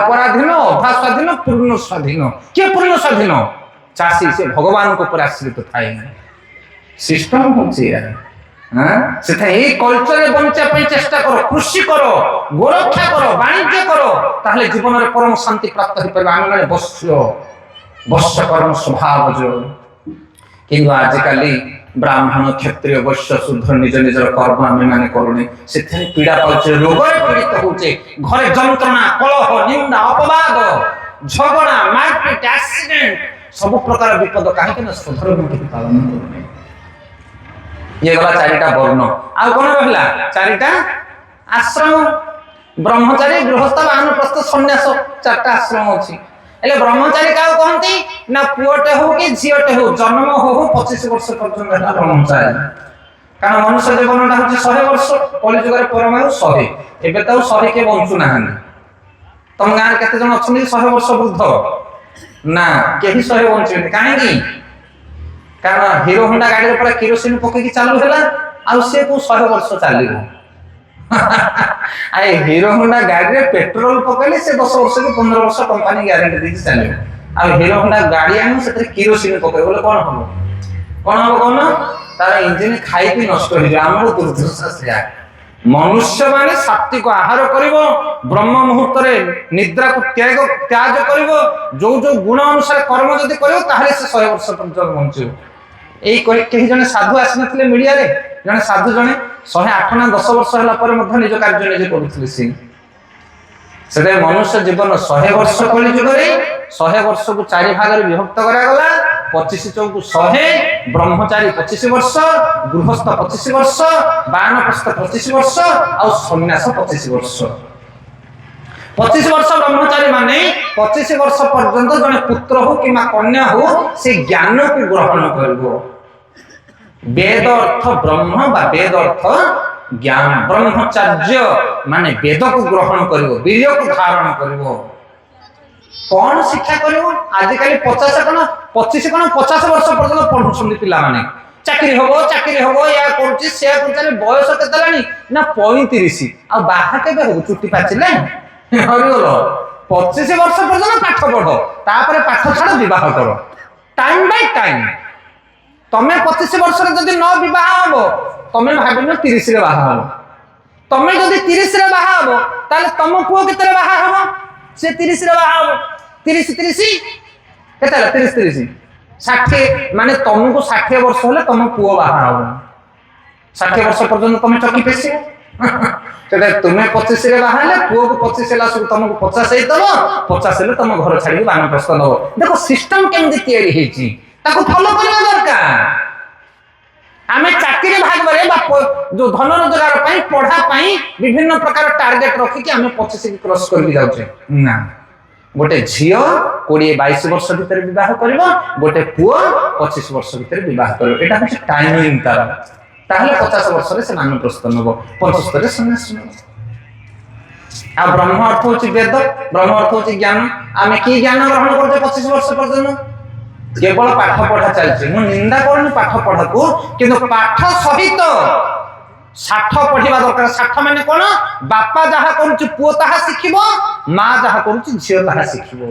पराधीन अधा स्वाधीन पूर्ण स्वाधीन के पूर्ण स्वाधीन ଚାଷୀ ସେ ଭଗବାନଙ୍କ ଉପରେ ଆଶ୍ରିତ ଥାଏ। ସିଷ୍ଟମ ହଉଛି ସେଟା ଏଇ କଲଚରରେ ବଞ୍ଚିବା ପାଇଁ ଚେଷ୍ଟା କର, କୃଷି କର, ଗୋରକ୍ଷା କର, ବାଣିଜ୍ୟ କର, ତାହେଲେ ଜୀବନରେ ପରମ ଶାନ୍ତି ପ୍ରାପ୍ତ ହେଇପାରିବ। ଆମେ ମାନେ ବଶ୍ୟ କର୍ମ ସ୍ୱଭାବ ଯୋଉ, କିନ୍ତୁ ଆଜିକାଲି ବ୍ରାହ୍ମଣ କ୍ଷତ୍ରିୟ ବୈଶ୍ୟ ଶୂଦ୍ର ନିଜ ନିଜର କର୍ମ ଆମେ ମାନେ କରୁନି, ସେଥିରେ ପୀଡ଼ା ପାଉଛେ, ରୋଗରେ ପୀଡ଼ିତ ହଉଛେ, ଘରେ ଯନ୍ତ୍ରଣା, କଳହ, ନିନ୍ଦା, ଅପବାଦ, ଝଗଡ଼ା, ମାରପିଟ, ଆକ୍ସିଡେଣ୍ଟ, ସବୁ ପ୍ରକାର ବିପଦ। କାହିଁକି ନା ସ୍ୱଧର୍ମ କିଛି ପାଳନ କରୁନି। ଇଏ ଗଲା ଚାରିଟା ବର୍ଣ୍ଣ। ଆଉ କଣ ରହିଲା? ଚାରିଟା ଆଶ୍ରମ, ବ୍ରହ୍ମଚାରୀ, ଗୃହସ୍ଥ, ବାନପ୍ରସ୍ଥ, ସନ୍ନ୍ୟାସ, ଚାରିଟା ଆଶ୍ରମ ଅଛି। ହେଲେ ବ୍ରହ୍ମଚାରୀ କାହାକୁ କହନ୍ତି ନା ପୁଅଟେ ହଉ କି ଝିଅଟେ ହଉ, ଜନ୍ମ ହଉ 25 ବର୍ଷ ପର୍ଯ୍ୟନ୍ତ ହେଲା ବ୍ରହ୍ମଚାରୀ। କାରଣ ମନୁଷ୍ୟ ଜୀବନଟା ହଉଛି 100 ବର୍ଷ, କଳିଯୁଗରେ ପରମାୟୁ 100। ଏବେ ତ ଆଉ 100 କିଏ ବଞ୍ଚୁନାହାନ୍ତି। ତମ ଗାଁରେ କେତେ ଜଣ ଅଛନ୍ତି 100 ବର୍ଷ ବୃଦ୍ଧ? ନା, କେହି 100 ବଞ୍ଚିବେନି। କାହିଁକି? କାରଣ ହିରୋ ହୋଣ୍ଡା ଗାଡିରେ ପୁରା କିରୋସିନ ପକେଇକି ଚାଲୁ ହେଲା, ଆଉ ସେ କୋଉ 100 ବର୍ଷ ଚାଲିବ? ଆଏ ହିରୋ ହୋଣ୍ଡା ଗାଡିରେ ପେଟ୍ରୋଲ ପକେଇଲେ ସେ 10 ବର୍ଷ କି 15 ବର୍ଷ କମ୍ପାନୀ ଗ୍ୟାରେଣ୍ଟି ଦେଇକି ଚାଲିବ। ଆଉ ହିରୋ ହୋଣ୍ଡା ଗାଡି ଆଣିବ, ସେଥିରେ କିରୋସିନ ପକେଇବ ବୋଲେ କଣ ହବ? କଣ ହବ କହୁନ? ତାର ଇଞ୍ଜିନ ଖାଇକି ନଷ୍ଟ ହେଇଯିବ। ଆମର ଦୁର୍ଦ୍ଦଶା ସେୟା। ମନୁଷ୍ୟ ମାନେ ସାତ୍ବିକ ଆହାର କରିବ, ବ୍ରହ୍ମ ମୁହୂର୍ତ୍ତରେ ନିଦ୍ରାକୁ ତ୍ୟାଗ କରିବ, ଯୋଉ ଯୋଉ ଗୁଣ ଅନୁସାରେ କର୍ମ ଯଦି କରିବ, ତାହେଲେ ସେ 100 ବର୍ଷ ପର୍ଯ୍ୟନ୍ତ ବଞ୍ଚିବ। ଏଇ କେହି ଜଣେ ସାଧୁ ଆସିନଥିଲେ ମିଡିଆରେ? ଜଣେ ସାଧୁ ଜଣେ 108 ନା 10 ବର୍ଷ ହେଲା ପରେ ମଧ୍ୟ ନିଜ କାର୍ଯ୍ୟ ନିଜେ କରୁଥିଲେ। ସେଥିପାଇଁ ମନୁଷ୍ୟ ଜୀବନ 100 ବର୍ଷ କଳିଯୁଗରେ 100 ବର୍ଷକୁ 4 ଭାଗରେ ବିଭକ୍ତ କରାଗଲା। 25 ଚଉକୁ 100, ବ୍ରହ୍ମଚାରୀ 25 ବର୍ଷ, ଗୃହସ୍ଥ 25 ବର୍ଷ, ବାନପ୍ରସ୍ଥ 25 ବର୍ଷ, ଆଉ ସନ୍ନ୍ୟାସ 25 ବର୍ଷ। 25 ବର୍ଷ ବ୍ରହ୍ମଚାରୀ ମାନେ 25 ବର୍ଷ ପର୍ଯ୍ୟନ୍ତ ଜଣେ ପୁତ୍ର ହଉ କିମ୍ବା କନ୍ୟା ହଉ ସେ ଜ୍ଞାନକୁ ଗ୍ରହଣ କରିବ। ବେଦ ଅର୍ଥ ବ୍ରହ୍ମ ବା ବେଦ ଅର୍ଥ ଜ୍ଞାନ। ବ୍ରହ୍ମଚାର୍ଯ୍ୟ ମାନେ ବେଦକୁ ଗ୍ରହଣ କରିବ, ବୀର୍ୟକୁ ଧାରଣ କରିବ। କଣ ଶିକ୍ଷା କରିବ? ଆଜିକାଲି 50 କଣ 25 କଣ 50 ବର୍ଷ ପର୍ଯ୍ୟନ୍ତ ପଢୁଛନ୍ତି ପିଲାମାନେ। ଚାକିରି ହବ, ଏହା କରୁଛି, ସେୟା କରୁଛି। ବୟସ କେତେ ହେଲାଣି? ନା 35। ଆଉ ବାହା କେବେ ହବ? ଚୁଟି ପାଚିଲେ ହରିଗଲ। 25 ବର୍ଷ ପର୍ଯ୍ୟନ୍ତ ପାଠ ପଢ, ତାପରେ ପାଠ ଛାଡ, ବିବାହ କର। Time by time. ତମେ 25 ବର୍ଷରେ ଯଦି ନ ବିବାହ ହବ, ତମେ ଭାବିନ 30ରେ ବାହା ହବ। ତମେ ଯଦି 30ରେ ବାହା ହବ, ତାହେଲେ ତମ ପୁଅ କେତେରେ ବାହା ହବ? ସେ 30ରେ ବାହା ହବ। 30 କେତେ ହେଲା? 30 60, ମାନେ ତମକୁ 60 ବର୍ଷ ହେଲେ ତମ ପୁଅ ବାହା ହବ। 60 ବର୍ଷ ପର୍ଯ୍ୟନ୍ତ ତମେ ଚକି ପେଶିବ। ସେଟା ତୁମେ 25ରେ ବାହା ହେଲେ ପୁଅକୁ 25 ହେଲା ସବୁ ତମକୁ 50 ହେଇଥିବ। 50 ହେଲେ ତମ ଘର ଛାଡିକି ବାନପ୍ରସ୍ଥ ନବ। ଦେଖ ସିଷ୍ଟମ କେମିତି ତିଆରି ହେଇଛି, ତାକୁ ଫଲୋ କରିବା ଦରକାର। ଆମେ ଚାକିରି ଭାଗରେ ବା ଯୋଉ ଧନ ରୋଜଗାର ପାଇଁ, ପଢା ପାଇଁ ବିଭିନ୍ନ ପ୍ରକାର ଟାର୍ଗେଟ ରଖିକି ଆମେ 25 କ୍ରସ କରିକି ଯାଉଛେ। ନା, ଗୋଟେ ଝିଅ 20-22 ବର୍ଷ ଭିତରେ ବିବାହ କରିବ, ଗୋଟେ ପୁଅ 25 ବର୍ଷ ଭିତରେ ବିବାହ କରିବ। ଏଟା ହଉଛି ଟାଇମିଂ ତାର। ତାହେଲେ 50 ବର୍ଷରେ ସେ ବାନପ୍ରସ୍ଥ ନବ, 75ରେ ସନ୍ନ୍ୟାସ ନବ। ଆଉ ବ୍ରହ୍ମ ଅର୍ଥ ହଉଛି ବେଦ, ବ୍ରହ୍ମ ଅର୍ଥ ହଉଛି ଜ୍ଞାନ। ଆମେ କି ଜ୍ଞାନ ଗ୍ରହଣ କରୁଛେ 25 ବର୍ଷ ପର୍ଯ୍ୟନ୍ତ? କେବଳ ପାଠ ପଢା ଚାଲିଛି। ମୁଁ ନିନ୍ଦା କରୁନି ପାଠ ପଢାକୁ, କିନ୍ତୁ ପାଠ ସହିତ ଷାଠ ପଢିବା ଦରକାର। ଷାଠ ମାନେ କଣ? ବାପା ଯାହା କରୁଛି ପୁଅ ତାହା ଶିଖିବ, ମା ଯାହା କରୁଛି ଝିଅ ତାହା ଶିଖିବ।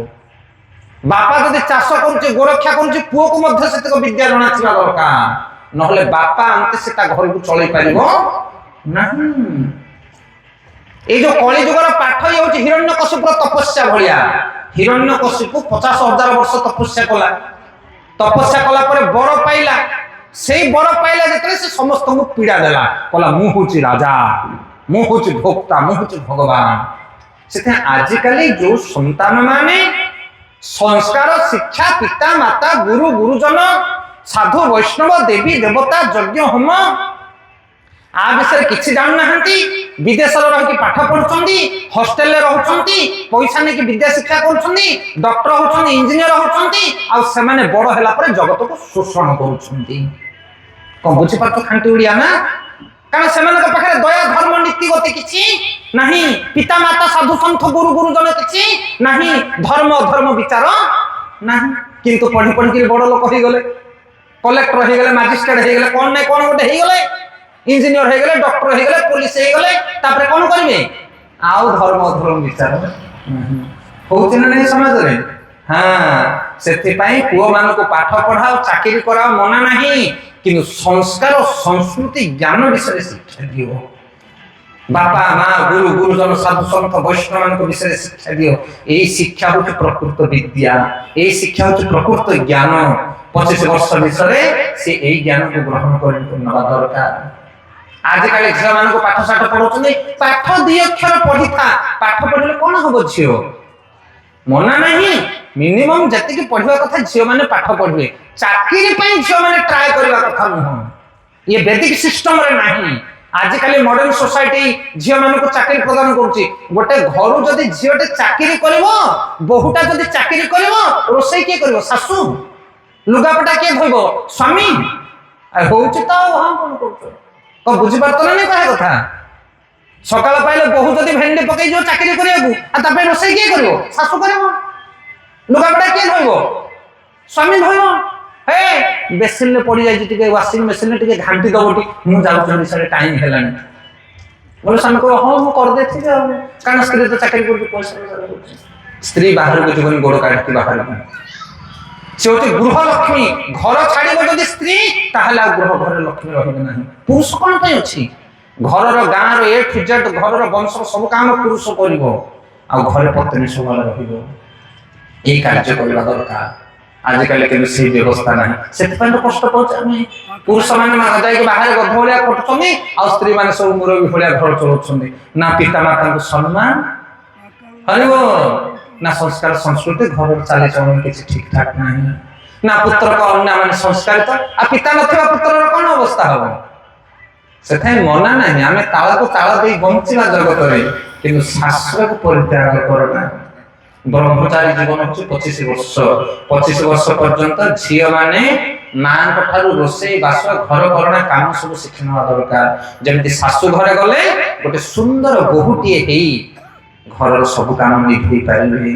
ବାପା ଯଦି ଚାଷ କରୁଛି, ଗୋରକ୍ଷା କରୁଛି, ପୁଅକୁ ମଧ୍ୟ ସେତିକ ବିଦ୍ୟା ଜଣାଥିବା ଦରକାର। ନହେଲେ ବାପା ଆନ୍ତେ ସେ ତା ଘରକୁ ଚଳେଇ ପାରିବ ନାହିଁ। ଏଇ ଯୋଉ କଳିଯୁଗର ପାଠ ହେଉଛି ହିରଣ୍ୟକଶିପୁର ତପସ୍ୟା ଭଳିଆ। ହିରଣ୍ୟକଶିପୁ 50,000 ବର୍ଷ ତପସ୍ୟା କଲା। ତପସ୍ୟା କଲା ପରେ ବର ପାଇଲା। ସେଇ ବର ପାଇଲା ଯେତେବେଳେ ସେ ସମସ୍ତଙ୍କୁ ପୀଡ଼ା ଦେଲା, କହିଲା ମୁଁ ହଉଛି ରାଜା, ମୁଁ ହଉଛି ଭୋକ୍ତା, ମୁଁ ହଉଛି ଭଗବାନ। ସେଥିପାଇଁ ଆଜିକାଲି ଯୋଉ ସନ୍ତାନ ମାନେ ସଂସ୍କାର, ଶିକ୍ଷା, ପିତା ମାତା, ଗୁରୁ ଗୁରୁଜନ, ସାଧୁ ବୈଷ୍ଣବ, ଦେବୀ ଦେବତା, ଯଜ୍ଞ ହୋମ ଆ ବିଷୟରେ କିଛି ଜାଣୁନାହାନ୍ତି, ବିଦେଶରେ ରହିକି ପାଠ ପଢୁଛନ୍ତି, ହଷ୍ଟେଲରେ ରହୁଛନ୍ତି, ପଇସା ନେଇକି ବିଦ୍ୟା ଶିକ୍ଷା କରୁଛନ୍ତି, ଡକ୍ଟର ହଉଛନ୍ତି, ଇଞ୍ଜିନିୟର ହଉଛନ୍ତି, ଆଉ ସେମାନେ ବଡ ହେଲା ପରେ ଜଗତକୁ ଶୋଷଣ କରୁଛନ୍ତି। କଣ ବୁଝିପାରୁଛ? ଖାଣ୍ଟି ଓଡିଆ ନା? କାରଣ ସେମାନଙ୍କ ପାଖରେ ଦୟା ଧର୍ମ ନୀତି ଗତି କିଛି ନାହିଁ। ପିତା ମାତା ସାଧୁ ସନ୍ଥ ଗୁରୁ ଗୁରୁଜନ କିଛି ନାହିଁ। ଧର୍ମ ଅଧର୍ମ ବିଚାର ନାହିଁ। କିନ୍ତୁ ପଢି ପଢିକି ବଡ ଲୋକ ହେଇଗଲେ, କଲେକ୍ଟର ହେଇଗଲେ, ମାଜିଷ୍ଟ୍ରେଟ ହେଇଗଲେ, କଣ ନାଇଁ କଣ ଗୋଟେ ହେଇଗଲେ, ଇଞ୍ଜିନିୟର ହେଇଗଲେ, ଡକ୍ଟର ହେଇଗଲେ, ପୋଲିସ ହେଇଗଲେ, ତାପରେ କଣ କରିବେ? ଆଉ ଧର୍ମ ଅଧର୍ମ ବିଚାର ହଉଛି ନା ନାହିଁ ସମାଜରେ? हाँ ସେଥିପାଇଁ ପୁଅ ମାନଙ୍କୁ ପାଠ ପଢାଅ ଚାକିରି କରାଅ ମନା ନାହିଁ କିନ୍ତୁ ସଂସ୍କାର ସଂସ୍କୃତି ଜ୍ଞାନ ବିଷୟରେ ଶିକ୍ଷା ଦିଅ बापा माँ गुरु गुरुजन साधु संत वैष्णव मान विषय शिक्षा दियो यही शिक्षा हूँ प्रकृत विद्या यही शिक्षा हूँ प्रकृत ज्ञान 25 वर्ष विषय से यही ज्ञान को ग्रहण करना दरकार आजिकल झील मान पाठ साठ पढ़ाऊँ पाठ 2 अक्षर पढ़ी था पाठ पढ़ले कौन हम झील मना नहीं मिनिमम जी पढ़ा कथा झील मैंने पाठ पढ़े चाकरी झील मैंने ट्राए करने कथा नुह ये वैदिक सिस्टम नहीं आजिकल मॉडर्न सोसाइटी झील मान चाकरी प्रदान करुच्ची गोटे घर जदि झीटे चाकरी कर बहुटा जदि चाकरी कर रोसे किए कर शाशु लुगापटा किए धोब स्वामी हूँ तो हाँ कौन कर बुझीपार तो नहीं कह कथा सकाल पाइले बहु जदि भेंडी पकई जो चाकरी करने रोसे किए कर शाशु कर लुगापटा किए धोब स्वामी धोब हे बेसिन में पड़ी जाए वाशिंग मशीन में टिके घांटी दब मुझे जाऊँ टाइम है बोले स्वामी कह हाँ मुझे करदे कारण स्त्री तो चाकरी कर पैसा स्त्री बाहर को जीवन गोड़ काटती बाहर से हूँ गृह लक्ष्मी घर छाड़ जब स्त्री ताहले गृह घर लक्ष्मी रही ना पुरुष कौन पे अच्छी घर गाँव ए टू जेड घर वंश सब काम पुरुष कर घरे पत्नी सब रही कार्य करने दरकार आजिकल से व्यवस्था ना से तो कष्ट पाने पुरुष मैंने जाए बाहर गध भाया खटुच्च आ स्त्री मैंने सब मुरबी भाया घर चलाउं ना पिता माता को सम्मान हरिबो ना संस्कार संस्कृति घर चालीचलन किसी ठीक ठाक ना ना पुत्र को अन्य मान संस्कारित आ पिता नथिबा पुत्र कौन अवस्था हम से मना ना आम ताला को ताला दे बंचा जगत में कि शास्त्र को परित्याग करना ब्रह्मचारी जीवन हूँ 25 वर्ष पर्यंत झी माने माँ रोसे बास घर करना काम सब शिखी ना दरकार जमी शाशु घरे गले गोटे सुंदर बहुटीए घर सब काम निभे पारे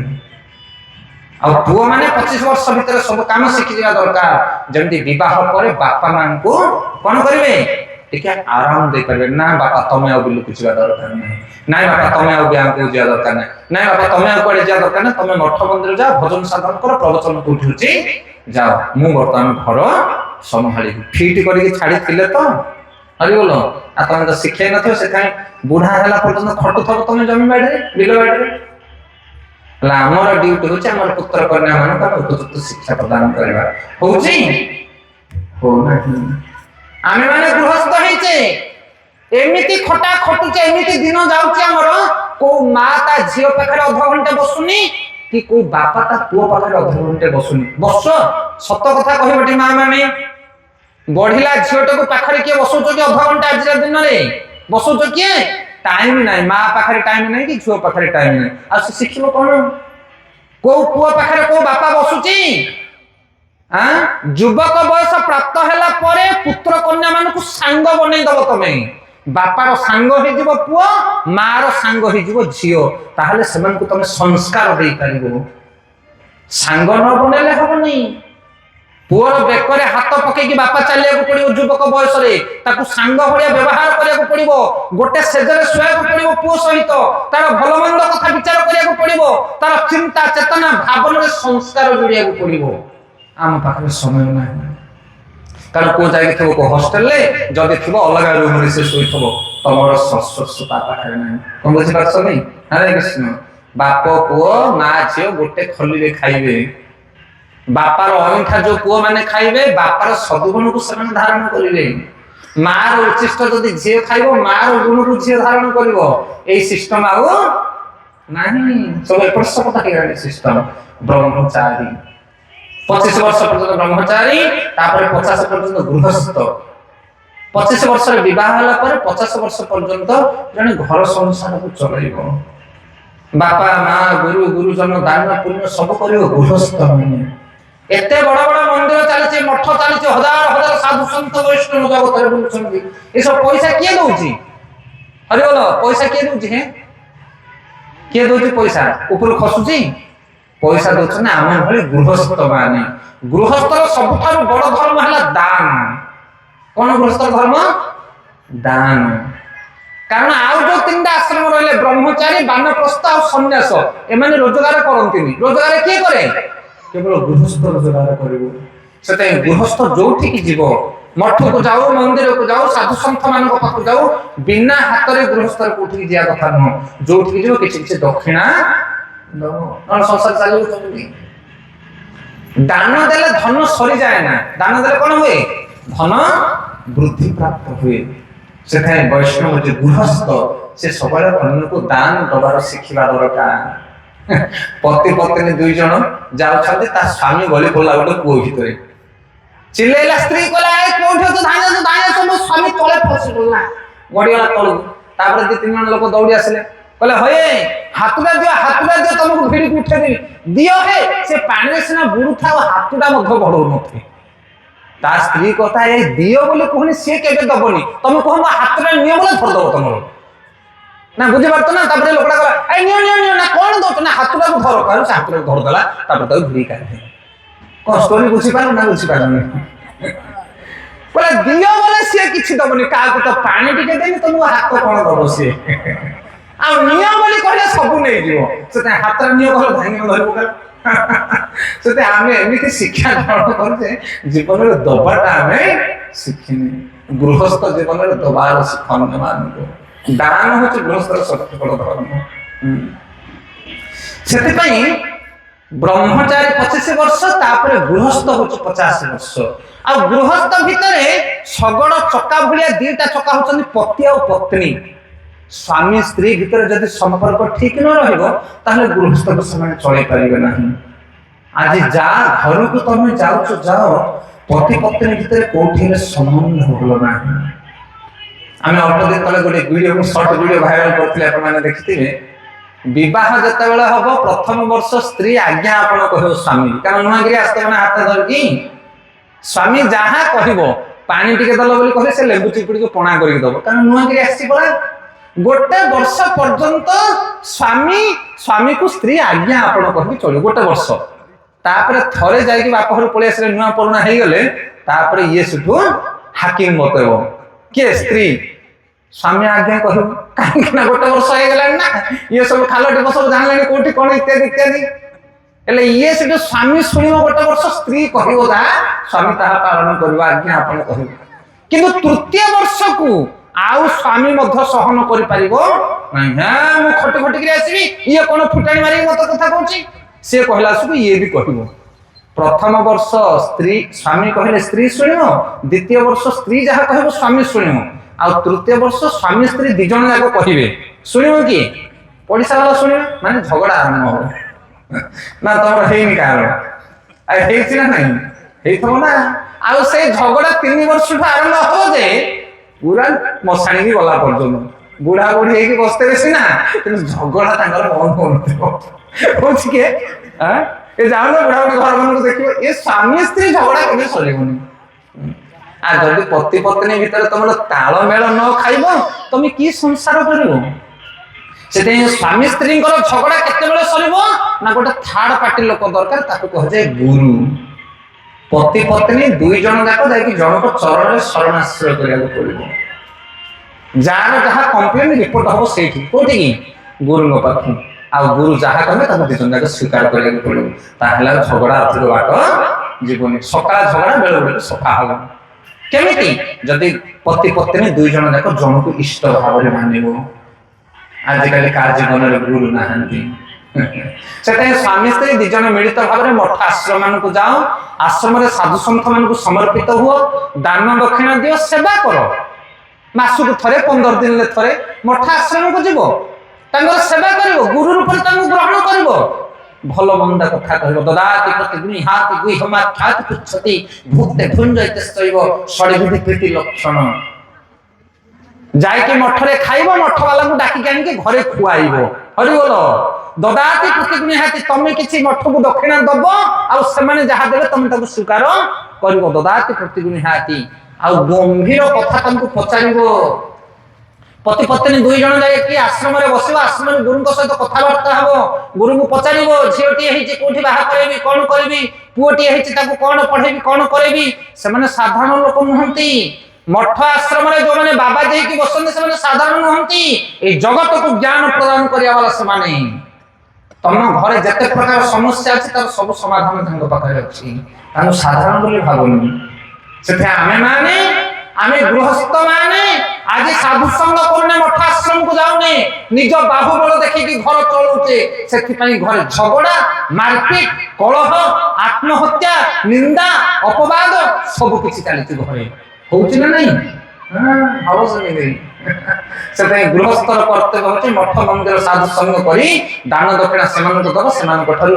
पुओ मैंने 25 वर्ष भितर सब काम शिखी जा दरकार जमी बह बापा माँ को कौन करेंगे टिके आराम दे पारे ना बापा तमें आ बिलुक जा दरकार नहीं ना बापा तमें आ बैंक को जा दरकार ना बापा तमें आ कड़े जा दरकार ना तमें मठ मंदिर जा भजन साधन कर प्रवचन कौटी जाओ मु बर्तमान घर संभाली फिट करके छाड़ी तो हरि बोल आ तुम तो शिखे न से बुढ़ा है पर्यटन खटुथब तुम जमी बाड़ी बिल बाड़ी आमर ड्यूटी हूँ आम पुत्र कन्या मान उपयुक्त शिक्षा प्रदान करवा आमे माने गृहस्थ होइचे एमिति खटा खटुचे एमिति दिन जाउचे हमर को मां ता झियो पाखरे आधा घंटे बसुनी कि कोई बापा ता पुओ पाखरे आधा घंटे बसुनी बस सत कथा कहिबटी मां माने बढ़िला झियोटे को पाखरे के बसुचो कि आधा घंटा आज दिन रे बसुचो के टाइम नाही मां पाखरे टाइम नाही कि झियो पाखरे टाइम नाही आ से शिखिबो कोन को पुओ पाखरे को बापा बसुची युवक बयस प्राप्त हैला परे पुत्र कन्या मान को सांग बनै दब तमे बापार सांग हो पुओ मार सांग हो झियो ताहले सेमान को तमे संस्कार दे पारिबो सांग न बनेले हबनी पुओर बेकरे हाथ पकेकी बापा चलिया को पड़िबो युवक बयस रे ताकू सांग भलिया व्यवहार करिया को पड़िबो गोटे सेजरे सोया को पड़िबो पुओ सहित तार भलो मंद कथा विचार करिया को पड़िबो तार चिंता चेतना भावना रे संस्कार जोड़िया को पड़िबो आम पाखे समय ना कारण को जाए थे को हॉस्टेल ले जदि थी अलग रूम रे से सोई थबो तमर स्वस्थता पाखे ना कौन बुझी पाछ नहीं हरे कृष्ण बाप पुओ मां झियो गोटे खली रे खाइबे बापार अहिंठा जो पुओ माने खाइबे बापार सदगुण को से धारण करिवे मार उच्चिष्ट जदि झियो खाइबो मार गुण को झियो धारण करिवो एई सिस्टम आउ नाही सब एपट कथा के सिस्टम ब्रह्मचारी 25 वर्ष पर्यंत ब्रह्मचारी 50 पर्यंत गृहस्थ 25 वर्ष बह 50 वर्ष पर्यंत जने घर संसार को चलैबो बापा माँ गुरु गुरुजन दान पुण्य सब करियो गृहस्थ माने एते बड़ बड़ मंदिर चलछि मठ चलछि हजार हजार साधु संत वैष्णव जगत रे बुलछन्ती ए सब पैसा किए दउछि हरि बोल पैसा किए दउछि हे किए दउछि पैसा ऊपर खसुछि पैसा दउछ ना आम भले गृहस्थ माने गृहस्थर सबठारु बड़ धर्म है दान कौन गृहस्थर धर्म दान कारण आउ जो 3टा आश्रम रहिले ब्रह्मचारी बानप्रस्थ और सन्यास एमाने रोजगार करंतिनी रोजगार किए करे केवल गृहस्थ व्यवहार करू से गृहस्थ जो जीव मठ को जाऊ मंदिर को जाऊ साधु सन्थ मान पाक जाऊ बिना हाथ में गृहस्थ कौटी जा कथा नुह जो जीव किसी दक्षिणा संसार चलो दान देले धन सरी जाए ना दान देले कौन हुए धन वृद्धि प्राप्त हुए से वैष्णव जो गृहस्थ से सब अन्य को दान दबार शिखा दरकार पति पत्नी दुई जन जाऊँ स्वामी गली पड़ा गोटे पुओ भर चिल्ला स्त्री कहला कौट तो स्वामी तले फसी पड़ा गड़गला तलू दी तीन जन लोग दौड़ी आसिले कहले हे हाथुटा दियो तुमको भिड़ को उठे देवी दियो हे से पानी सीना बुड़ू था हाथुटा बढ़ो नी ता स्त्री कहता है दियो बोले कहनी सी के दबनी तुम कह हाथुटा नियो बोले धरदब तुम ना बुझी पार ना लोकटा कहला नियो नियो नियो ना कौन दौच ना हाथुटा को धर कह से हाथुटा को धरदेला भिड़ काढ़े कौन स्टोरी बुझी पार ना बुझी पार बोले दियो बोले सी किसी दबनी क्या तो पानी टिके देनी तुम हाथ कौन दब सी नियो बोली कहले सब नहीं जीव से हाथ नियो कह भांगी धर पकड़ से आम एमती शिक्षा ग्रहण करे जीवन में दबाटा आम शिखिनी गृहस्थ जीवन में दबार शिखन मान दान हूँ गृहस्थ सठिक धर्म से ब्रह्मचारी 25 वर्ष तापर गृहस्थ हूँ 50 वर्ष आ गृहस्थ भितर शगड़ चक्का भाया दीटा चक्का होती पति आ पत्नी स्वामी स्त्री भितर जदि संपर्क ठीक न रहा गृहस्थ को समय चल पारे ना आज जा घर को तुम जाओ जाओ पति पत्नी भितर कौटी संबंध भल ना आम अल्प दिन तले गोटे वीडियो सर्ट वीडियो भाइराल करते देखिथे विवाह जिते हम प्रथम वर्ष स्त्री आज्ञा आपण कह स्वामी कारण नुआगिरी आसते मैंने हाथ धरिकी स्वामी जहाँ कह पानी टिके दल बोली कहे से लेबू चिपुड़ी को पणा करके दब कारण नुआगिरी आसी पड़ा गोटे वर्ष पर्यंत स्वामी को स्त्री आज्ञा आपण कह चलो गोटे वर्ष तापर थरे जाइए बाप घर पलि आसे नुआ पुराणा हो गले ये सुठू हाकिम बतेब किए स्त्री स्वामी आज्ञा कह कहीं गोटे वर्ष हो गला ना ये सब खाल टिप सब जान कौटी कौन इत्यादि इत्यादि ये से स्वामी शुण गोटे वर्ष स्त्री कह स्वामी ताहा पालन कर आज्ञा आपण कह कि तृतीय वर्ष को आउ स्वामी सहन कर खटी खटिक आसबि ये कौन फुटाणी मारिक मत कथा कहूँ सी कहला सुख ये भी कह प्रथम वर्ष स्त्री स्वामी कहले स्त्री शुण द्वितीय वर्ष स्त्री जहाँ कह स्वामी शुण आ तृतीय वर्ष स्वामी स्त्री दिजन जाक कहे शुण किए पड़िशा वाला शुण माने झगड़ा आरंभ हो ना तुम है कारण ना नहीं ना आ झगड़ा 3 वर्ष आरंभ हो जे पूरा मशाणी की गला पर्यटन बुढ़ा बुढ़ी होगी बसते सीना झगड़ा बंद हो किए जाओ ना बुढ़ा बुढ़ी घर मन को देखिए ये स्वामी स्त्री झगड़ा केवे सरिबनी आ जदि पति पत्नी भीतर तुम तालमेल न खाइब तुम कि संसार कर स्वामी स्त्री झगड़ा केतेबेले सरिबो ना गोटे थर्ड पार्टी लोक दरकार ताको कह गुरु पति पत्नी दुई जन जाक जाकि जनक चरण शरणाश्रय करिया पड़ो जार जहाँ कंप्लेन रिपोर्ट हम से कौटी की गुरु पाख आ गुरु जहाँ कहे दिज जाक स्वीकार करिया पड़ो झगड़ा अधिक बाट जीवन सका झगड़ा बेले बेले सफा हम केमिति जदि पति पत्नी दुई जन जाक जन को इष्ट भाव में मानव आजिकल का जीवन में गुरु नहांती से स्वामी स्त्री दिज मिलित भाव में मठ आश्रम मान को जाओ आश्रम साधु सन्थ मान को समर्पित हुआ दान दक्षिणा दियो सेवा कर मासक थरे 15 दिन थरे मठ आश्रम को जीव सेवा कर गुरु रूप ग्रहण कर भल मंदा कथा कह ददाति प्रतिगुणी हाथी गुहमा ख्याति पुच्छति भूते भुंजते षड़ी प्रीति लक्षण जाइके मठरे खाइब मठ वाला को डाकी आनिके घरे खुआइब हरिबोल ददाति प्रतिगुणी हाथी तमे किछि मठ को दक्षिणा दब आ सेमाने जहा देबे तमे ताको स्वीकार करिवो ददाति प्रतिगुणी हाथी आ गंभीर कथा तुमको पचारिबो पति पत्नी दुई जन जाए कि आश्रम में बस आश्रम में गुरु सहित कथबार्ता हम गुरु को पचार झीटे कौटी बाहा करी कौन करी पुओटे कौन पढ़ेबी कौन करी से साधारण लोक नुहति मठ आश्रम में जो मैंने बाबा जी बसते से साधारण नुहति जगत को ज्ञान प्रदान करने वाला से ତମ ଘରେ ଯେତେ ପ୍ରକାର ସମସ୍ୟା ଅଛି ତାର ସବୁ ସମାଧାନ ତାଙ୍କ ପାଖରେ ଅଛି। ତାଙ୍କୁ ସାଧାରଣ ବୋଲି ଭାବୁନି। ସେଥିପାଇଁ ଆମେ ଗୃହସ୍ଥ ମାନେ ଆଜି ସାଧୁ ସଙ୍ଗ କରୁନେ, ମଠ ଆଶ୍ରମକୁ ଯାଉନେ, ନିଜ ବାହୁବଳ ଦେଖିକି ଘର ଚଳଉଛେ। ସେଥିପାଇଁ ଘରେ ଝଗଡା, ମାରପିଟ, କଳହ, ଆତ୍ମହତ୍ୟା, ନିନ୍ଦା, ଅପବାଦ ସବୁ କିଛି ଚାଲିଛି ଘରେ। ହଉଛି ନା ନାଇଁ? ସେଥିପାଇଁ ଗୃହସ୍ଥର କର୍ତ୍ତବ୍ୟ ହଉଛି ମଠ ମନ୍ଦିର ସାଧୁ ସଙ୍ଗ କରି ଦାନ ଦକ୍ଷିଣା ସେମାନଙ୍କୁ ଦବ, ସେମାନଙ୍କ ଠାରୁ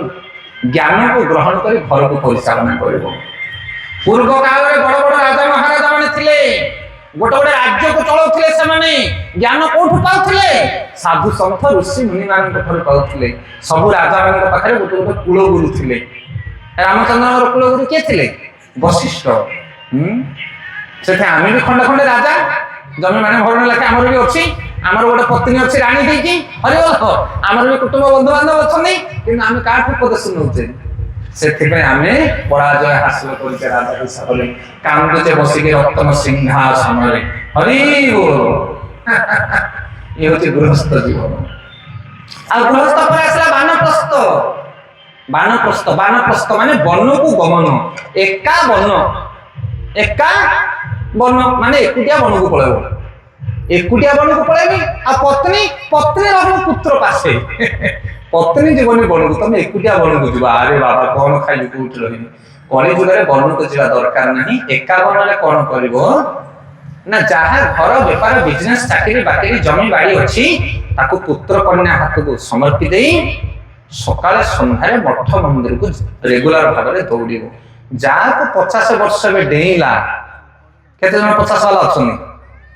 ଜ୍ଞାନକୁ ଗ୍ରହଣ କରି ଘରକୁ ପରିଚାଳନା କରିବ। ପୂର୍ବ କାଳରେ ବଡ ବଡ ରାଜା ମହାରାଜା ମାନେ ଥିଲେ, ଗୋଟେ ଗୋଟେ ରାଜ୍ୟକୁ ଚଳାଉଥିଲେ। ସେମାନେ ଜ୍ଞାନ କୋଉଠୁ ପାଉଥିଲେ? ସାଧୁ ସନ୍ଥ ଋଷି ମୁନି ମାନଙ୍କ ଠାରୁ ପାଉଥିଲେ। ସବୁ ରାଜା ମାନଙ୍କ ପାଖରେ ଗୋଟେ ଗୋଟେ କୁଳଗୁରୁ ଥିଲେ। ରାମଚନ୍ଦ୍ରଙ୍କର କୁଳଗୁରୁ କିଏ ଥିଲେ? ବଶିଷ୍ଠ। ସେଥିପାଇଁ ଆମେ ବି ଖଣ୍ଡେ ଖଣ୍ଡେ ରାଜା, ଜମି ମାନେ ଭରଣ ଲେଖା ଆମର ବି ଅଛି। ଆମର ଗୋଟେ ପତ୍ନୀ ଅଛି ରାଣୀ ଦେଇକି, ହରିବଲ। ଆମର ବି କୁଟୁମ୍ବ ବନ୍ଧୁବାନ୍ଧବ ଅଛନ୍ତି, କିନ୍ତୁ ଆମେ କାହାଠୁ ଉପଦେଶ ନେଉଛେ? ସେଥିପାଇଁ ଆମେ ପରାଜୟ ହାସଲ କରିଛେ ରାଜା ହିସାବରେ, କାନ୍ଦୁଛେ ବସିକି ରତ୍ନ ସିଂହାସନରେ। ହରିବୋଲ। ଇଏ ହଉଛି ଗୃହସ୍ଥ ଜୀବନ। ଆଉ ଗୃହସ୍ଥ ପରେ ଆସିଲା ବାନପ୍ରସ୍ଥ। ବାନପ୍ରସ୍ଥ ମାନେ ବନକୁ ଗମନ। ଏକା ବନ ମାନେ ଏକୁଟିଆ ବନକୁ ପଳେଇବ। ଏକୁଟିଆ ବନକୁ ପଳେଇବି। ଆଉ ପତ୍ନୀ ରହିବ ପୁତ୍ର ପାଶେ। ପତ୍ନୀ ଜୀବନୀ ବନକୁ, ତମେ ଏକୁଟିଆ ବନକୁ ଯିବ। ଆରେ ବାବା କଣ ଖାଇବି, କୋଉଠି ରହିବି? କଳିଯୁଗରେ ବନକୁ ଯିବା ଦରକାର ନାହିଁ। ଏକା ବନରେ କଣ କରିବ ନା, ଯାହା ଘର ବେପାର ବିଜନେସ ଚାକିରି ବାକିରି ଜମି ବାଡି ଅଛି ତାକୁ ପୁତ୍ର କନ୍ୟା ହାତକୁ ସମର୍ପି ଦେଇ ସକାଳେ ସନ୍ଧ୍ୟାରେ ମଠ ମନ୍ଦିରକୁ ରେଗୁଲାର ଭାବରେ ଦୌଡ଼ିବ। ଯାହାକୁ 50 ବର୍ଷ ଏବେ ଡେଇଁଲା, କେତେ ଜଣ 50 ବାଲା ଅଛନ୍ତି?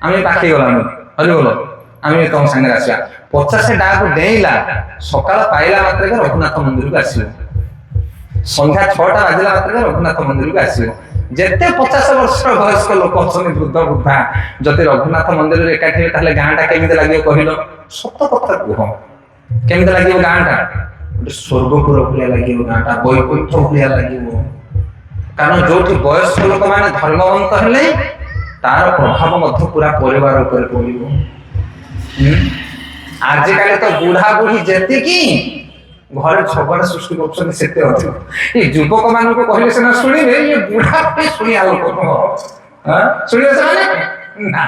ଆମେ ପାଖେଇ ଗଲାଣି। ହରିବୋଲ। ଆମେ ତମ ସାଙ୍ଗରେ ଆସିବା। 50 ଡାକୁ ଡେଇଁଲା, ସକାଳ ପାଇଲା ମାତ୍ରକେ ରଘୁନାଥ ମନ୍ଦିରକୁ ଆସିବ। ସନ୍ଧ୍ୟା 6ଟା ବାଜିଲା ମାତ୍ରକେ ରଘୁନାଥ ମନ୍ଦିରକୁ ଆସିବ। ଯେତେ 50 ବର୍ଷର ବୟସ୍କ ଲୋକ ଅଛନ୍ତି, ବୃଦ୍ଧ ବୃଦ୍ଧା, ଯଦି ରଘୁନାଥ ମନ୍ଦିରରେ ଏକାଠି ହେବେ ତାହେଲେ ଗାଁଟା କେମିତି ଲାଗିବ କହିଲ? ସତ କଥା କୁହ, କେମିତି ଲାଗିବ ଗାଁଟା? ଗୋଟେ ସ୍ୱର୍ଗପୁର ଭଳିଆ ଲାଗିବ ଗାଁଟା, ବୈକୁଣ୍ଠ ଭଳିଆ ଲାଗିବ। କାରଣ ଯୋଉଠି ବୟସ୍କ ଲୋକମାନେ ଧର୍ମବନ୍ତ ହେଲେ ତାର ପ୍ରଭାବ ମଧ୍ୟ ପୁରା ପରିବାର ଉପରେ ପଡ଼ିବ। ଆଜିକାଲି ତ ବୁଢା ବୁଢୀ ଯେତିକି ଘରେ ଝଗଡା ସୃଷ୍ଟି କରୁଛନ୍ତି ସେତେ ଅଧିକ। ଏ ଯୁବକ ମାନଙ୍କୁ କହିଲେ ସିନା ଶୁଣିବେ, ଇଏ ବୁଢା ବୁଢୀ ଶୁଣିବା ଲୋକ ଶୁଣିବେ ସେମାନେ ନା।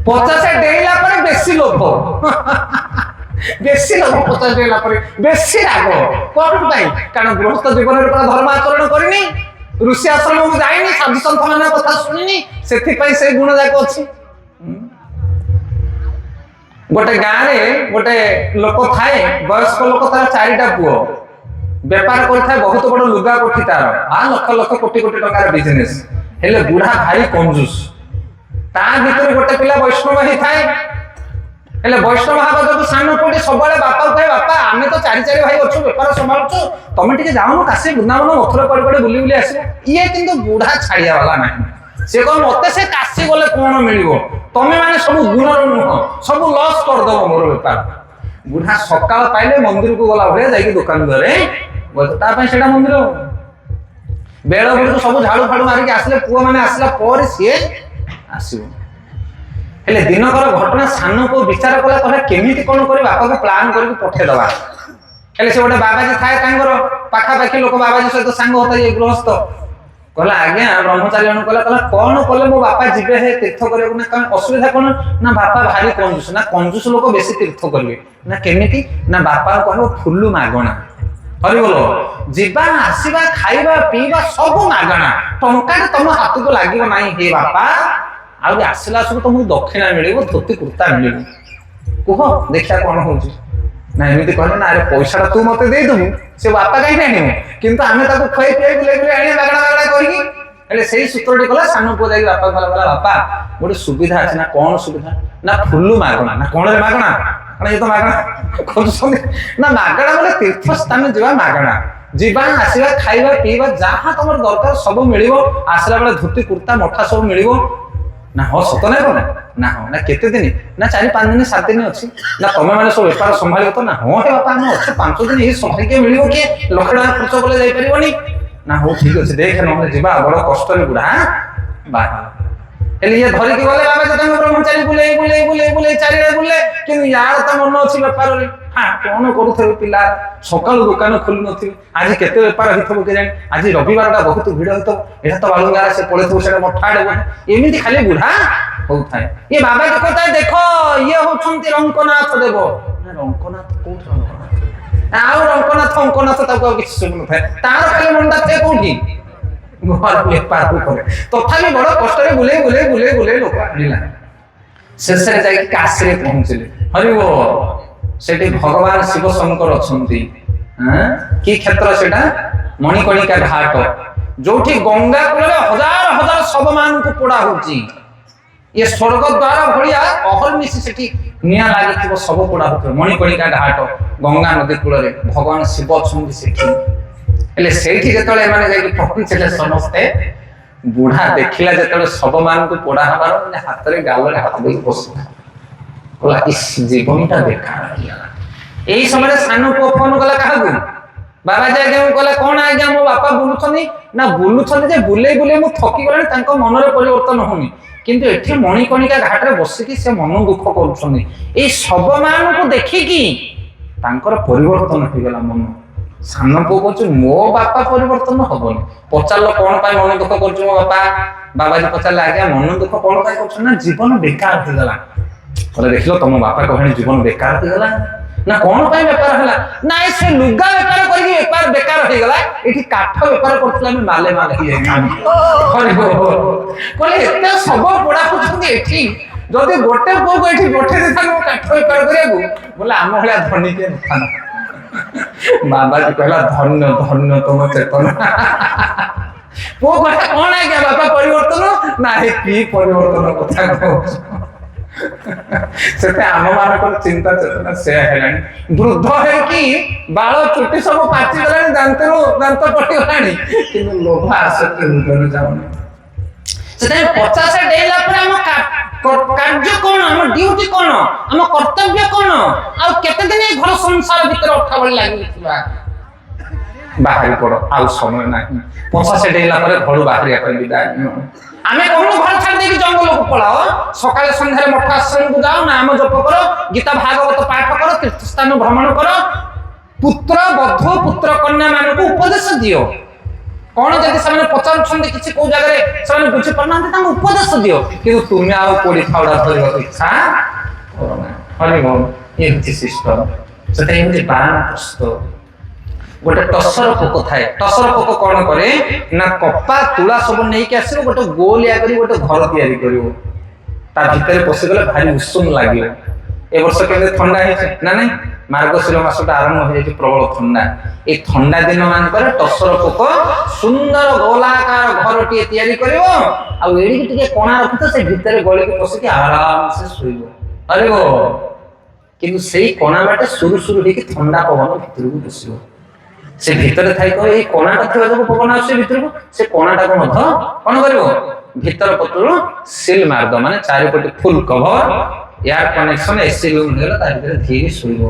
50 ଡେଇଁଲା ପରେ ବେଶୀ ଲୋଭ, 50 ଡେଇଁଲା ପରେ ବେଶୀ ରାଗ। କଣ ପାଇଁ? କାରଣ ଗୃହସ୍ଥ ଜୀବନରେ ପୁରା ଧର୍ମ ଆଚରଣ କରିନି, ଋଷି ଆଶ୍ରମକୁ ଯାଇନି, ସାଧୁ ସନ୍ଥ ମାନଙ୍କ କଥା ଶୁଣିନି, ସେଥିପାଇଁ ସେଇ ଗୁଣ ଯାକ ଅଛି। ଗୋଟେ ଗାଁରେ ଗୋଟେ ଲୋକ ଥାଏ, ବୟସ୍କ ଲୋକ, ତାର 4ଟା ପୁଅ, ବେପାର କରିଥାଏ, ବହୁତ ବଡ ଲୁଗା କୋଠି ତାର, ଲକ୍ଷ ଲକ୍ଷ କୋଟି କୋଟି ଟଙ୍କାର ବିଜନେସ। ହେଲେ ବୁଢା ଭାରି କଞ୍ଜୁସ। ତା ଭିତରେ ଗୋଟେ ପିଲା ବୈଷ୍ଣବ ହେଇଥାଏ। ହେଲେ ବୈଷ୍ଣବ ହେବା ଯୋଗୁଁ ସାନ ପୁଅଟି ସବୁବେଳେ ବାପାକୁ କହେ, ବାପା ଆମେ ତ 4 ଭାଇ ଅଛୁ, ବେପାର ସମ୍ଭାଳୁଛୁ, ତମେ ଟିକେ ଯାଉନ କାଶୀ ବୃନ୍ଦାବନ ମଥୁରା କୁଆଡେ ବୁଲି ବୁଲି ଆସିବ। ଇଏ କିନ୍ତୁ ବୁଢା ଛାଡିବା ବାଲା ନାହିଁ। ସେ କହ, ମତେ ସେ କାଶୀ ଗଲେ କଣ ମିଳିବ? ତମେ ମାନେ ସବୁ ଗୁଣର ନୁହଁ, ସବୁ ଲସ୍ କରିଦବ ମୋର ବେପାର। ବୁଢା ସକାଳ ପାଇଲେ ମନ୍ଦିରକୁ ଗଲା ଭଳିଆ ଯାଇକି ଦୋକାନ ଘରେ ତା ପାଇଁ ସେଇଟା ମନ୍ଦିର। ବେଳ ବେଳକୁ ସବୁ ଝାଡୁ ଫାଡୁ ମାରିକି ଆସିଲେ, ପୁଅ ମାନେ ଆସିଲା ପରେ ସିଏ ଆସିବ। ହେଲେ ଦିନକର ଘଟଣା ସାନ ପୁଅ ବିଚାର କଲା, କହିଲା କେମିତି କଣ କରି ବାପାକୁ ପ୍ଲାନ୍ କରିକି ପଠେଇଦବା। ହେଲେ ସେ ଗୋଟେ ବାବାଜୀ ଥାଏ, ତାଙ୍କର ପାଖାପାଖି ଲୋକ ବାବାଜୀ ସହିତ ସାଙ୍ଗ ହତା। ଇଏ ଗୃହସ୍ଥ କହିଲା, ଆଜ୍ଞା ବ୍ରହ୍ମଚାରୀ ଜଣକୁ କହିଲା, କଣ କଲେ ମୋ ବାପା ଯିବେ ହେ ତୀର୍ଥ କରିବାକୁ? ନା କାରଣ ଅସୁବିଧା କଣ? ନା ବାପା ଭାରି କଞ୍ଜୁସ। ନା କଞ୍ଜୁସ ଲୋକ ବେଶୀ ତୀର୍ଥ କରିବେ। ନା କେମିତି? ନା ବାପା କହିବ ଫୁଲୁ ମାଗଣା। ହରିବୋଲ। ଯିବା ଆସିବା ଖାଇବା ପିଇବା ସବୁ ମାଗଣା, ଟଙ୍କାଟେ ତମ ହାତକୁ ଲାଗିବ ନାହିଁ। ହେ ବାପା, ଆଉ ଆସିଲା ସବୁ ତମକୁ ଦକ୍ଷିଣା ମିଳିବ, ଧୋତି କୁର୍ତ୍ତା ମିଳିବ। କୁହ ଦେଖିବା କଣ ହଉଛି। ନା ଏମିତି କହିଲେ, ନା ଆରେ ପଇସାଟା ତୁ ମତେ ଦେଇଦବୁ, ସେ ବାପା କାହିଁକି ଆଣିବ, କିନ୍ତୁ ଆମେ ତାକୁ ଖୁଆଇ ପିଆଇ ବୁଲେଇ ବୁଲେଇ ଆଣିବା ମାଗଣା ମାଗଣା କହିକି। ହେଲେ ସେଇ ସୂତ୍ରଟି କଲା, ସାନ ପୁଅ ଯାଇକି ବାପା କହିଲା, ବାପା ଗୋଟେ ସୁବିଧା ଅଛି। ନା କଣ ସୁବିଧା? ନା ଫୁଲୁ ମାଗଣା। ନା କଣରେ ମାଗଣା? କାରଣ ଇଏ ତ ମାଗଣା ଖୋଜୁଛନ୍ତି। ନା ମାଗଣା ବୋଲେ ତୀର୍ଥ ସ୍ଥାନ ଯିବା ମାଗଣା, ଯିବା ଆସିବା ଖାଇବା ପିଇବା ଯାହା ତମର ଦରକାର ସବୁ ମିଳିବ। ଆସିଲା ବେଳେ ଧୋତି କୁର୍ତ୍ତା ମଠା ସବୁ ମିଳିବ। ନା ହଁ ସତ ନାଇଁ କଣ? ନା ହଁ। ନା କେତେ ଦିନ? ନା 4-5 ଦିନ 7 ଦିନ ଅଛି। ନା ତମେ ମାନେ ସବୁ ବେପାର ସମ୍ଭାଳିବ ତ? ନା ହଁ ହେ ବାପା ଆମେ ଅଛୁ 5 ଦିନ, ଏଇ ସମୟ ମିଳିବ କିଏ? ଲକ୍ଷ ଟଙ୍କା ଖର୍ଚ୍ଚ କଲେ ଯାଇପାରିବନି। ନା ହଉ ଠିକ ଅଛି, ଦେଖେ ନହେଲେ ଯିବା, ବଡ କଷ୍ଟରେ ବୁଢା ବାହା। ହେଲେ ଇଏ ଧରିକି ଗଲେ ବାବା ତାଙ୍କ ବ୍ରହ୍ମଚାରୀ ବୁଲେଇ ଚାରିଆଡେ ବୁଲେ, କିନ୍ତୁ ୟାର ତ ମନ ଅଛି ବେପାରରେ। କଣ କରୁଥିବେ ପିଲା, ସକାଳୁ ଦୋକାନ ଖୋଲି ନଥିବେ, ଆଜି କେତେ ବେପାର ହେଇଥିବ କେଜାଣି, ଆଜି ରବିବାରଟା ବହୁତ ଭିଡ ହେଇଥିବ, ଏଟା ତ ବାଳୁଙ୍ଗାରେ ସେ ପଳେଇଥିବ ସେଟା ମଠା ଆଡେ ବୋଧେ, ଏମିତି ଖାଲି ବୁଢା ହଉଥାଏ। ଇଏ ବାବା କହୁଥାଏ ଦେଖ ଇଏ ହଉଛନ୍ତି ରଙ୍କନାଥ ଦେବ। ରଙ୍କନାଥ କୋଉଠି ରଙ୍କନାଥ? ଆଉ ରଙ୍କନାଥ ଅଙ୍କନାଥ ତାକୁ ଆଉ କିଛି ଶୁଭୁନଥାଏ, ତାର ଖାଲି ମନଟା ଥାଏ କୋଉଠି? ତଥାପି ବଡ କଷ୍ଟରେ ବୁଲେଇ ଲୋକ ଆଣିଲା। ଶେଷରେ ଯାଇକି କାଶୀରେ ପହଞ୍ଚିଲେ। ହରିବ ସେଠି ଭଗବାନ ଶିବ ଶଙ୍କର ଅଛନ୍ତି। କି କ୍ଷେତ୍ର ସେଟା? ମଣିକଣିକା ଘାଟ, ଯୋଉଠି ଗଙ୍ଗା କୂଳରେ ହଜାର ହଜାର ଶବ ମାନଙ୍କୁ ପୋଡା ହଉଛି। ଏ ସ୍ୱର୍ଗ ଦ୍ୱାର ଭଳିଆ ଅହର୍ନିଶି ସେଠି ନିଆଁ ଲାଗିଥିବ, ଶବ ପୋଡା ହଉଥିବ। ମଣିକଣିକା ଘାଟ, ଗଙ୍ଗା ନଦୀ କୂଳରେ ଭଗବାନ ଶିବ ଅଛନ୍ତି ସେଠି। ହେଲେ ସେଇଠି ଯେତେବେଳେ ଏମାନେ ଯାଇକି ପହଞ୍ଚିଲେ ସମସ୍ତେ, ବୁଢା ଦେଖିଲା ଯେତେବେଳେ ଶବ ମାନଙ୍କୁ ପୋଡା ହବାର, ହାତରେ ଗାଲରେ ହାତ ଦେଇ ବସିଲା, କହିଲା ଇସ୍ ଜୀବନଟା ବେକାର ହେଇଗଲା। ଏଇ ସମୟରେ ସାନ ପୁଅ ଫୋନ କଲା କାହାକୁ? ବାବାଜୀ ଆଜ୍ଞା କହିଲା କଣ ଆଜ୍ଞା ମୋ ବାପା ବୁଲୁଛନ୍ତି? ନା ବୁଲୁଛନ୍ତି ଯେ ବୁଲେଇ ମୁଁ ଥକି ଗଲେଣି, ତାଙ୍କ ମନରେ ପରିବର୍ତ୍ତନ ହଉନି, କିନ୍ତୁ ଏଠି ମଣିକଣିକା ଘାଟରେ ବସିକି ସେ ମନ ଦୁଃଖ କରୁଛନ୍ତି। ଏଇ ଶବ ମାନଙ୍କୁ ଦେଖିକି ତାଙ୍କର ପରିବର୍ତ୍ତନ ହେଇଗଲା ମନ। ସାନ ପୁଅ କହୁଛି ମୋ ବାପା ପରିବର୍ତ୍ତନ ହବନି। ପଚାରିଲ କଣ ପାଇଁ ମନ ଦୁଃଖ କରୁଛୁ ମୋ ବାପା? ବାବାଜୀ ପଚାରିଲେ ଆଜ୍ଞା ମନ ଦୁଃଖ କଣ ପାଇଁ କରୁଛୁ? ନା ଜୀବନ ବେକାର ହେଇଗଲା। କହିଲେ ଦେଖିଲ ତମ ବାପା କହିଲେ ଜୀବନ ବେକାର ହେଇଗଲା। ନା କଣ ପାଇଁ ବେପାର ହେଲା? ନାଇଁ ସେ ଲୁଗା ବେପାର କରିକି ବେପାର ବେକାର ହେଇଗଲା, ଏଠି କାଠ ବେପାର କରୁଥିଲେ ଆମେ ମାଲେ କହିଲେ ଏତେ ଶବ ପୋଡା ହଉଛନ୍ତି ଏଠି, ଯଦି ଗୋଟେ ପୁଅକୁ ଏଠି ପଠେଇ ଦେଇଥାନ୍ତି କାଠ ବେପାର କରିବାକୁ, ବୋଲେ ଆମ ଭଳିଆ ଧନୀ କିଏ ନଥାନ୍ତା। ବାବାଜୀ କହିଲା ଧନ୍ୟ ଧନ୍ୟ ତମ ଚେତନା। ପୁଅ କହିଲା କଣ ଆଜ୍ଞା ବାପା ପରିବର୍ତ୍ତନ? ନା କି ପରିବର୍ତ୍ତନ କଥା କହୁଛ? ସେତେ ଆମ ମାନଙ୍କର ଚିନ୍ତା ଚେତନା ସେୟା ହେଲାଣି। ବୃଦ୍ଧ ହେଇକି ବାଳ ଚୁଟି ସବୁ ପାଚିଗଲାଣି, ଦାନ୍ତ ପଡିଗଲାଣି, କିନ୍ତୁ ଲୋଭ ଆସକ୍ତି ହୃଦୟରେ ଯାଉନି। ସେଥିପାଇଁ 50 ଡେଇଁଲା ପରେ ଆମ କାର୍ଯ୍ୟ କଣ, ଆମ ଡ୍ୟୁଟି କଣ, ଆମ କର୍ତ୍ତବ୍ୟ କଣ, ଆଉ କେତେ ଦିନ ଏ ଘର ସଂସାର ଭିତରେ ଅଠାବଳି ଲାଗିଥିବା? ବାହାରି ପଡ, ଆଉ ସମୟ ନାହିଁ। 50 ଡେଇଁଲା ପରେ ଘରୁ ବାହାରିବା ପାଇଁ ବିଦାୟ ନିଅ। ଆମେ କହୁନୁ ଘର ଛାଡି ଦେଇକି ଜଙ୍ଗଲକୁ ପଳାଅ, ସକାଳେ ସନ୍ଧ୍ୟାରେ ମଠ ଆଶ୍ରମକୁ ଯାଅ, ନାମ ଜପ କର, ଗୀତା ଭାଗବତ ପାଠ କର, ତୀର୍ଥସ୍ଥାନ ଭ୍ରମଣ କର, ପୁତ୍ର ବଧୂ ପୁତ୍ର କନ୍ୟା ମାନଙ୍କୁ ଉପଦେଶ ଦିଅ। କଣ ଯଦି ସେମାନେ ପଚାରୁଛନ୍ତି କିଛି କୋଉ ଜାଗାରେ ସେମାନେ ବୁଝି ପାରୁନାହାନ୍ତି, ତାଙ୍କୁ ଉପଦେଶ ଦିଅ, କିନ୍ତୁ ତୁମେ ଆଉ କୋଡି ଫାଉଡା ଧରିବାକୁ ଇଚ୍ଛା କରନା। ଏମିତି ସିଷ୍ଟମ। ସେଟା ଏମିତି ବାନପ୍ରସ୍ଥ। ଗୋଟେ ଟସର ପୋକ ଥାଏ। ଟସର ପୋକ କଣ କରେ ନା କପା ତୁଳା ସବୁ ନେଇକି ଆସିବ, ଗୋଟେ ଗୋଲିଆ କରି ଗୋଟେ ଘର ତିଆରି କରିବ, ତା ଭିତରେ ପଶିଗଲେ ଭାରି ଉଷୁମ ଲାଗିବ। ଏ ବର୍ଷ କେମିତି ଥଣ୍ଡା ହେଇଛି ନା ନାଇଁ? ମାର୍ଗଶିର ମାସଟା ଆରମ୍ଭ ହେଇଯାଇଛି, ପ୍ରବଳ ଥଣ୍ଡା। ଏଇ ଥଣ୍ଡା ଦିନ ମାନଙ୍କରେ ଟସର ପୋକ ସୁନ୍ଦର ଗୋଲାକାର ଘରଟିଏ ତିଆରି କରିବ, ଆଉ ଏଡ଼ିକି ଟିକେ କଣା ରଖିଥିବ, ସେ ଭିତରେ ଗଳିକି ପଶିକି ଆରାମସେ ଶୋଇବ। ଆରେ କିନ୍ତୁ ସେଇ କଣା ବାଟେ ସୁରୁ ହେଇକି ଥଣ୍ଡା ପବନ ଭିତରକୁ ପଶିବ। ସେ ଭିତରେ ଥାଇ କହ ଏଇ କଣାଟା ଥିବା ଯୋଗୁଁ ପବନ ଆସୁଛି ଭିତରକୁ, ସେ କଣାଟାକୁ ମଧ୍ୟ କଣ କରିବ? ଭିତର ପଟରୁ ସିଲ୍ ମାରିଦ, ମାନେ ଚାରିପଟେ full cover, air connection, AC room ହେଇଗଲା, ତା ଭିତରେ ଧୀରେ ଶୋଇବ।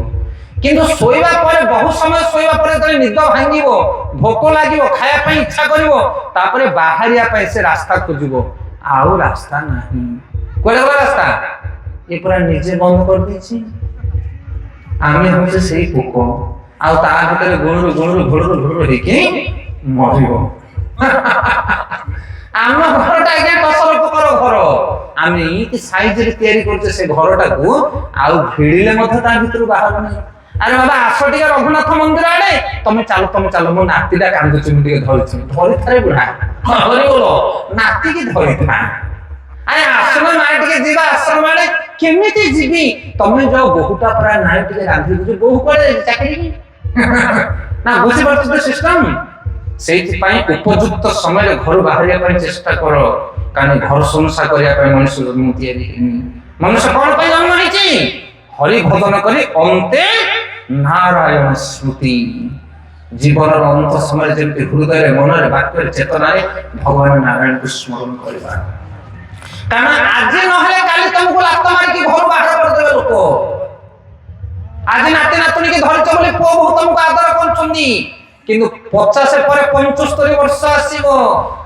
କିନ୍ତୁ ଶୋଇବା ପରେ ବହୁ ସମୟ ଶୋଇବା ପରେ ଯେତେବେଳେ ନିଦ ଭାଙ୍ଗିବ, ଭୋକ ଲାଗିବ, ଖାଇବା ପାଇଁ ଇଚ୍ଛା କରିବ, ତାପରେ ବାହାରିବା ପାଇଁ ସେ ରାସ୍ତା ଖୋଜିବ, ଆଉ ରାସ୍ତା ନାହିଁ। କୁଆଡେ ଗଲା ରାସ୍ତା? ଏ ପୁରା ନିଜେ ବନ୍ଦ କରିଦେଇଛି। ଆମେ ହଉଛେ ସେଇ ପୋକ, ଆଉ ତା ଭିତରେ ଘୁରୁରୁ ହେଇକି ମରିବ। ଆମ ଘରଟା ଆଜ୍ଞା ଟସର ପୋକର ଘର। ଆମେ ଏମିତି ସାଇଜରେ ତିଆରି କରୁଛେ ସେ ଘରଟାକୁ, ଆଉ ଭିଡ଼ିଲେ ମଧ୍ୟ ତା ଭିତରୁ ବାହାରୁନି। ଆରେ ବାବା ଆସ ଟିକେ ରଘୁନାଥ ମନ୍ଦିର ଆଡେ, ତମେ ଚାଲ, ମୋ ନାତିଟା କାନ୍ଦୁଛି, ମୁଁ ଟିକେ ଧରିଥାଏ ବୁଢା। ନାତିକି ଧରିଥା। ଆରେ ଆଶ୍ରମ ମା ଟିକେ ଯିବା ଆଶ୍ରମ ଆଡେ। କେମିତି ଯିବି? ତମେ ଯାଅ, ବୋହୁଟା ପରା ନାଇଁ ଟିକେ ରାନ୍ଧିବୁ। ବୋହୁ କୁଆଡେ ଚାକିରି? ନା ବୁଝିପାରୁଛ ସିଷ୍ଟମ? ସେଇଥିପାଇଁ ଉପଯୁକ୍ତ ସମୟରେ ଘରୁ ବାହାରିବା ପାଇଁ ଚେଷ୍ଟା କର, କାରଣ ଘର ସଂସାର କରିବା ପାଇଁ ମଣିଷ ଜନ୍ମ ତିଆରି ହେଇନି। ମନୁଷ୍ୟ କଣ ପାଇଁ ଜନ୍ମ ହେଇଛି? ହରି ଭଜନ କରି ଅନ୍ତେ ନାରାୟଣ ସ୍ମୃତି। ଜୀବନର ଅନ୍ତ ସମୟରେ ଯେମିତି ହୃଦୟରେ, ମନରେ, ବାକ୍ୟରେ, ଚେତନାରେ ଭଗବାନ ନାରାୟଣଙ୍କୁ ସ୍ମରଣ କରିବା। କାରଣ ଆଜି ନହେଲେ କାଲି ତମକୁ ଲାତ ମାରିକି ଘରୁ ବାହାର କରିଦେବେ ଲୋକ। ଆଜି ନାତି ନାତୁଣୀକି ଧରିଛ ବୋଲି ପୁଅ ବୋହୂ ତମକୁ ଆଦର କରୁଛନ୍ତି, কিন্তু 50 ପରେ 75 ବର୍ଷ ଆସିବ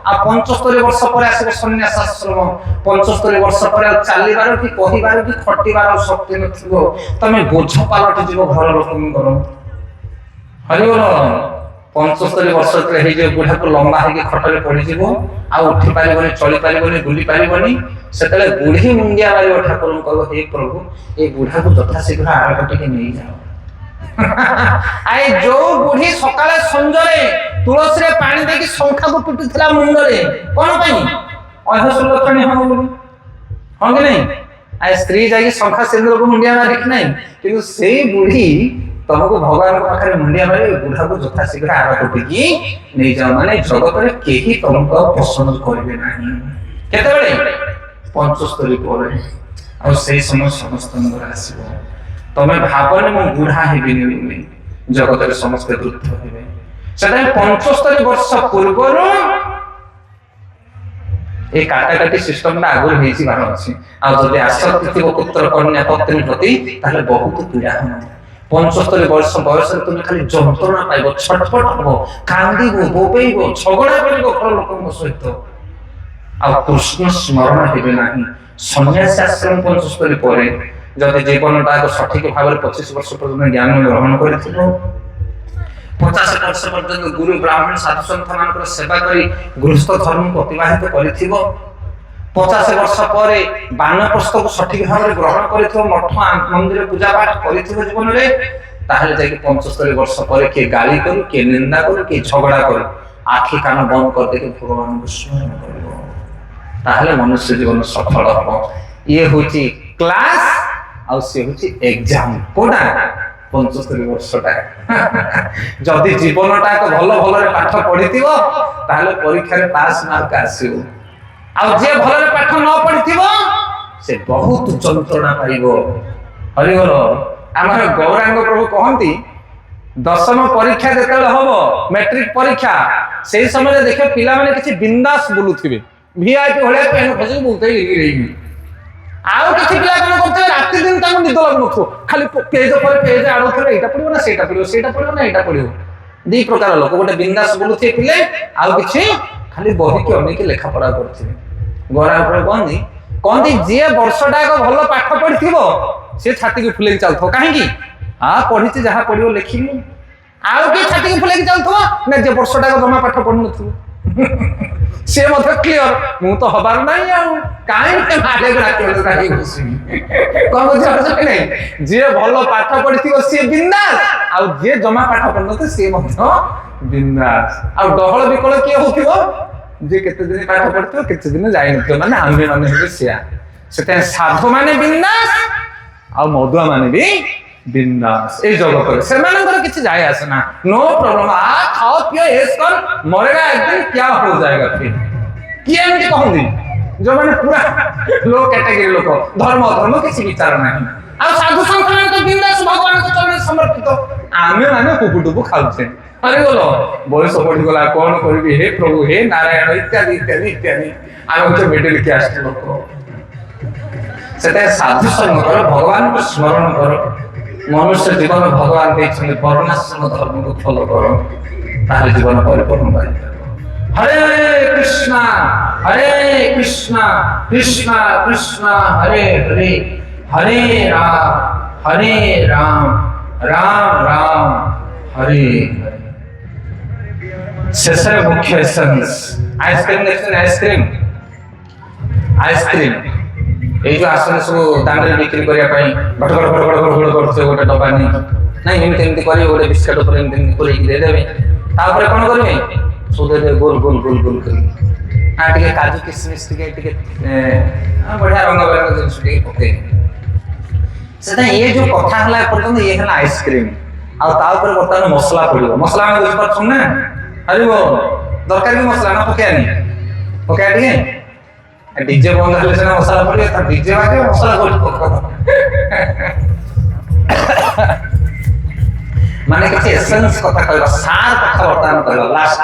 ଆଉ 75 ବର୍ଷ ପରେ ଆସିବ ସନ୍ନ୍ୟାସ ଆଶ୍ରମ 75 ବର୍ଷ ପରେ ଚାଲିବାର କି କହିବାର କି ଖଟିବାର ଶକ୍ତି ନଥିବ ତମେ ବୋଝ ପାଲଟି ଯିବ ଘର ଲୋକଙ୍କର ହରିବୋଲ 75 ବର୍ଷ ଯେତେବେଳେ ହେଇଯିବ ବୁଢାକୁ ଲମ୍ବା ହେଇକି ଖଟରେ ପଡିଯିବ ଆଉ ଉଠି ପାରିବନି ଚଳି ପାରିବନି ବୁଲି ପାରିବନି ସେତେବେଳେ ବୁଢୀ ମୁଣ୍ଡିଆ ମାରିବ ଠାକୁରଙ୍କୁ କହିବ ହେ ପ୍ରଭୁ ଏ ବୁଢାକୁ ଯଥାଶୀଘ୍ର ଆରକ ଟିକେ ନେଇଯାଅ ଆଏ ଯୋଉ ବୁଢୀ ସକାଳେ ସଞ୍ଜରେ ତୁଳସୀରେ ପାଣି ଦେଇକି ଶଙ୍ଖାକୁ ପିଟୁଥିଲା ମୁଣ୍ଡରେ କଣ ପାଇଁ ଅହସୁଲକ୍ଷଣୀ ହବ ବୋଲି ହଁ କି ନାହିଁ ଆଏ ସ୍ତ୍ରୀ ଯାଇକି ଶଙ୍ଖା ସିନ୍ଦୁରକୁ ମୁଣ୍ଡିଆ ମାରିକି ନାହିଁ କିନ୍ତୁ ସେଇ ବୁଢୀ ତମକୁ ଭଗବାନଙ୍କ ପାଖରେ ମୁଣ୍ଡିଆ ମାରି ବୁଢାକୁ ଯଥାଶୀଘ୍ର ଆରକ ଟିକି ନେଇଯାଅ ମାନେ ଜଗତରେ କେହି ତମକୁ ପସନ୍ଦ କରିବେ ନାହିଁ କେତେବେଳେ 75 ପରେ ଆଉ ସେଇ ସମୟ ସମସ୍ତଙ୍କର ଆସିବ ତମେ ଭାବନି ମୁଁ ବୁଢା ହେବିନି ବୋଲି ଜଗତରେ ସମସ୍ତେ ବୃଦ୍ଧ ହେବେ ସେଥିପାଇଁ 75 ବର୍ଷ ପୂର୍ବରୁ এই কাটাকাটি সিস্টেমটা আগুন হয়েছিবার আছে আর যদি আসক্তি থিব পুত্র কন্যা পত্নী প্রতি তাহলে বহুত পীড়া হবে 75 বর্ষ বয়সে তুমি খালি যন্ত্রণা পাইব ছটফট হব কান্দিব বোবেইব ঝগড়া করিব ঘর লোকଙ୍କ সহিত আর কৃষ্ণ স্মরণ হবে না সন্ন্যাসী আশ্রম 75 পরে যদি জীবনটা সঠিক ভাবে 25 ବର୍ଷ পর্যন্ত জ্ঞান গ্রহণ করেছিল 50 ବର୍ଷ পর্যন্ত গুরু ব্রাহ্মণ সাধু সন্ত মানଙ୍କର সেবা କରି গৃহস্থ ধর্মକୁ অতিবাহিত କରିଥିବ 50 ବର୍ଷ ପରେ ବାନପ୍ରସ୍ଥକୁ ସଠିକ ଭାବରେ ଗ୍ରହଣ କରିଥିବ ମଠ ମନ୍ଦିର ପୂଜା ପାଠ କରିଥିବ ଜୀବନରେ ତାହେଲେ ଯାଇକି 75 ବର୍ଷ ପରେ କିଏ ଗାଳି କରୁ କିଏ ନିନ୍ଦା କରୁ କିଏ ଝଗଡ଼ା କରୁ ଆଖି କାନ ବନ୍ଦ କରିଦେଇକି ଭଗବାନଙ୍କୁ ସ୍ମରଣ କରିବ ତାହେଲେ ମନୁଷ୍ୟ ଜୀବନ ସଫଳ ହେବ ଇଏ ହେଉଛି କ୍ଲାସ ଆଉ ସେ ହେଉଛି ଏକ୍ସାମ କୋଉଟା 75 ବର୍ଷଟା ଯଦି ଜୀବନଟା ଭଲ ଭଲରେ ପାଠ ପଢିଥିବ ତାହେଲେ ପରୀକ୍ଷାରେ ପାସ୍ ମାର୍କ ଆସିବ ଆଉ ଯେ ଭଲରେ ପାଠ ନ ପଢିଥିବ ସେ ବହୁତ ଯନ୍ତ୍ରଣା ପାଇବ ହରିବୋଲ ଆମର ଗୌରାଙ୍ଗ ପ୍ରଭୁ କହନ୍ତି ଦଶମ ପରୀକ୍ଷା ଯେତେବେଳେ ହବ ମ୍ୟାଟ୍ରିକ ପରୀକ୍ଷା ସେଇ ସମୟରେ ଦେଖେ ପିଲାମାନେ କିଛି ବିନ୍ଦାସ ବୁଲୁଥିବେ ଭିଆଇପି ଭଳିଆ ପେନ ଖସି ବୁଲୁଥିବେ ରହିବି ଆଉ କିଛି ପିଲା କଣ କରୁଥିବେ ରାତି ଦିନ ତାଙ୍କୁ ନିଦ ଲାଗୁନଥିବ ଖାଲି ପେଜ ପରେ ପେଜ ଆଡୁଥିବେ ଏଇଟା ପଡିବ ନା ସେଇଟା ପଡିବ ନା ଏଇଟା ପଡିବ ଦି ପ୍ରକାର ଲୋକ ଗୋଟେ ବିନ୍ଦାସ ବୁଲୁଥିବେ ପିଲେ ଆଉ କିଛି ଖାଲି ବହିକି ଅନେଇକି ଲେଖାପଢା କରୁଥିବେ ଗୌରାଙ୍ଗ ପ୍ରଭୁ କହନ୍ତି ଯିଏ ବର୍ଷଟାକ ଭଲ ପାଠ ପଢିଥିବ ସେ ଛାତିକି ଫୁଲେଇକି ଚାଲୁଥିବ କାହିଁକି ପଢିଛି ଯାହା ପଢିବ ଲେଖିବି ଆଉ କିଏ ଛାତିକି ଫୁଲେଇକି ଚାଲୁଥିବ ନା ଯେ ବର୍ଷଟାକ ଜମା ପାଠ ପଢୁନଥିବ ସେ ମଧ୍ୟ କ୍ଲିୟର ମୁଁ ତ ହବାର ନାହିଁ ଆଉ କାହିଁକି ଯିଏ ଭଲ ପାଠ ପଢିଥିବ ସିଏ ବିନ୍ଦାସ ଆଉ ଯିଏ ଜମା ପାଠ ପଢୁନଥିବ ସିଏ ମଧ୍ୟ ବିନ୍ଦାସ ଆଉ ଡହଳ ବିକଳ କିଏ ହଉଥିବ ଯେ କେତେ ଦିନ ପାଠ ପଢିଥିବ କେତେ ଦିନ ଯାଇନଥିବ ମାନେ ଆମେ ମାନେ ହେଲେ ସେୟା ସେଥିପାଇଁ ସାଧୁ ମାନେ ବିନ୍ଦାସ ଆଉ ମଦୁଆ ମାନେ ବି बिंदास ए जगत से किसी जाए आसे ना नो प्रॉब्लम खाओ पियो ऐस कर मरेगा एक दिन क्या हो जाएगा फिर किए एमती कहंदी जो माने पूरा लो कैटेगरी लोक धर्म धर्म किसी विचार नहीं आ साधु संत माने तो बिंदास भगवान को चरण समर्पित आमे माने कुकुटुबु खाउछे अरे बोलो बयस पड़ी गला कोन करबी हे प्रभु हे नारायण इत्यादि इत्यादि इत्यादि आमे तो मिडिल कास्ट लोक सेते साधु संग करो भगवान को स्मरण करो मनुष्य जीवन भगवान देखते वर्णाश्रम धर्म को फॉलो करो तार जीवन परिपूर्ण हरे कृष्णा कृष्णा कृष्णा हरे हरे हरे राम राम राम हरे हरे शेष मुख्य एसेंस आइसक्रीम देखते आइसक्रीम आइसक्रीम এই যে আসলে সব দাঁড়ে বিক্রি করিয়া পাই ঘটঘট ঘটঘট ঘটঘট করছে গোটে ডবা নেই নাই এমনি এমনি করি গোটে বিস্কুট উপরে এমনি এমনি করে দিয়ে দেবে তারপরে কোন করবে সুদে দে গোল গোল গোল গোল করে আর টিকে কাজু কিশমিশ টিকে বড়িয়া রঙ বেরঙ জিনিস টিকে পকাই সেটা এই যে কথা হলা পর্যন্ত এই হলা আইসক্রিম আর তার উপরে বর্তমানে মশলা পড়িব মশলা আমি বুঝি পারছুন না আরিব দরকার কি মশলা না পকানি পকাই টিকে डीजे बंद हेले से मसला पड़े त डीजे बाजे मसला गोल माने किसी एसेंस कथा कहबा सार कथा वर्तमान कहबा लास्ट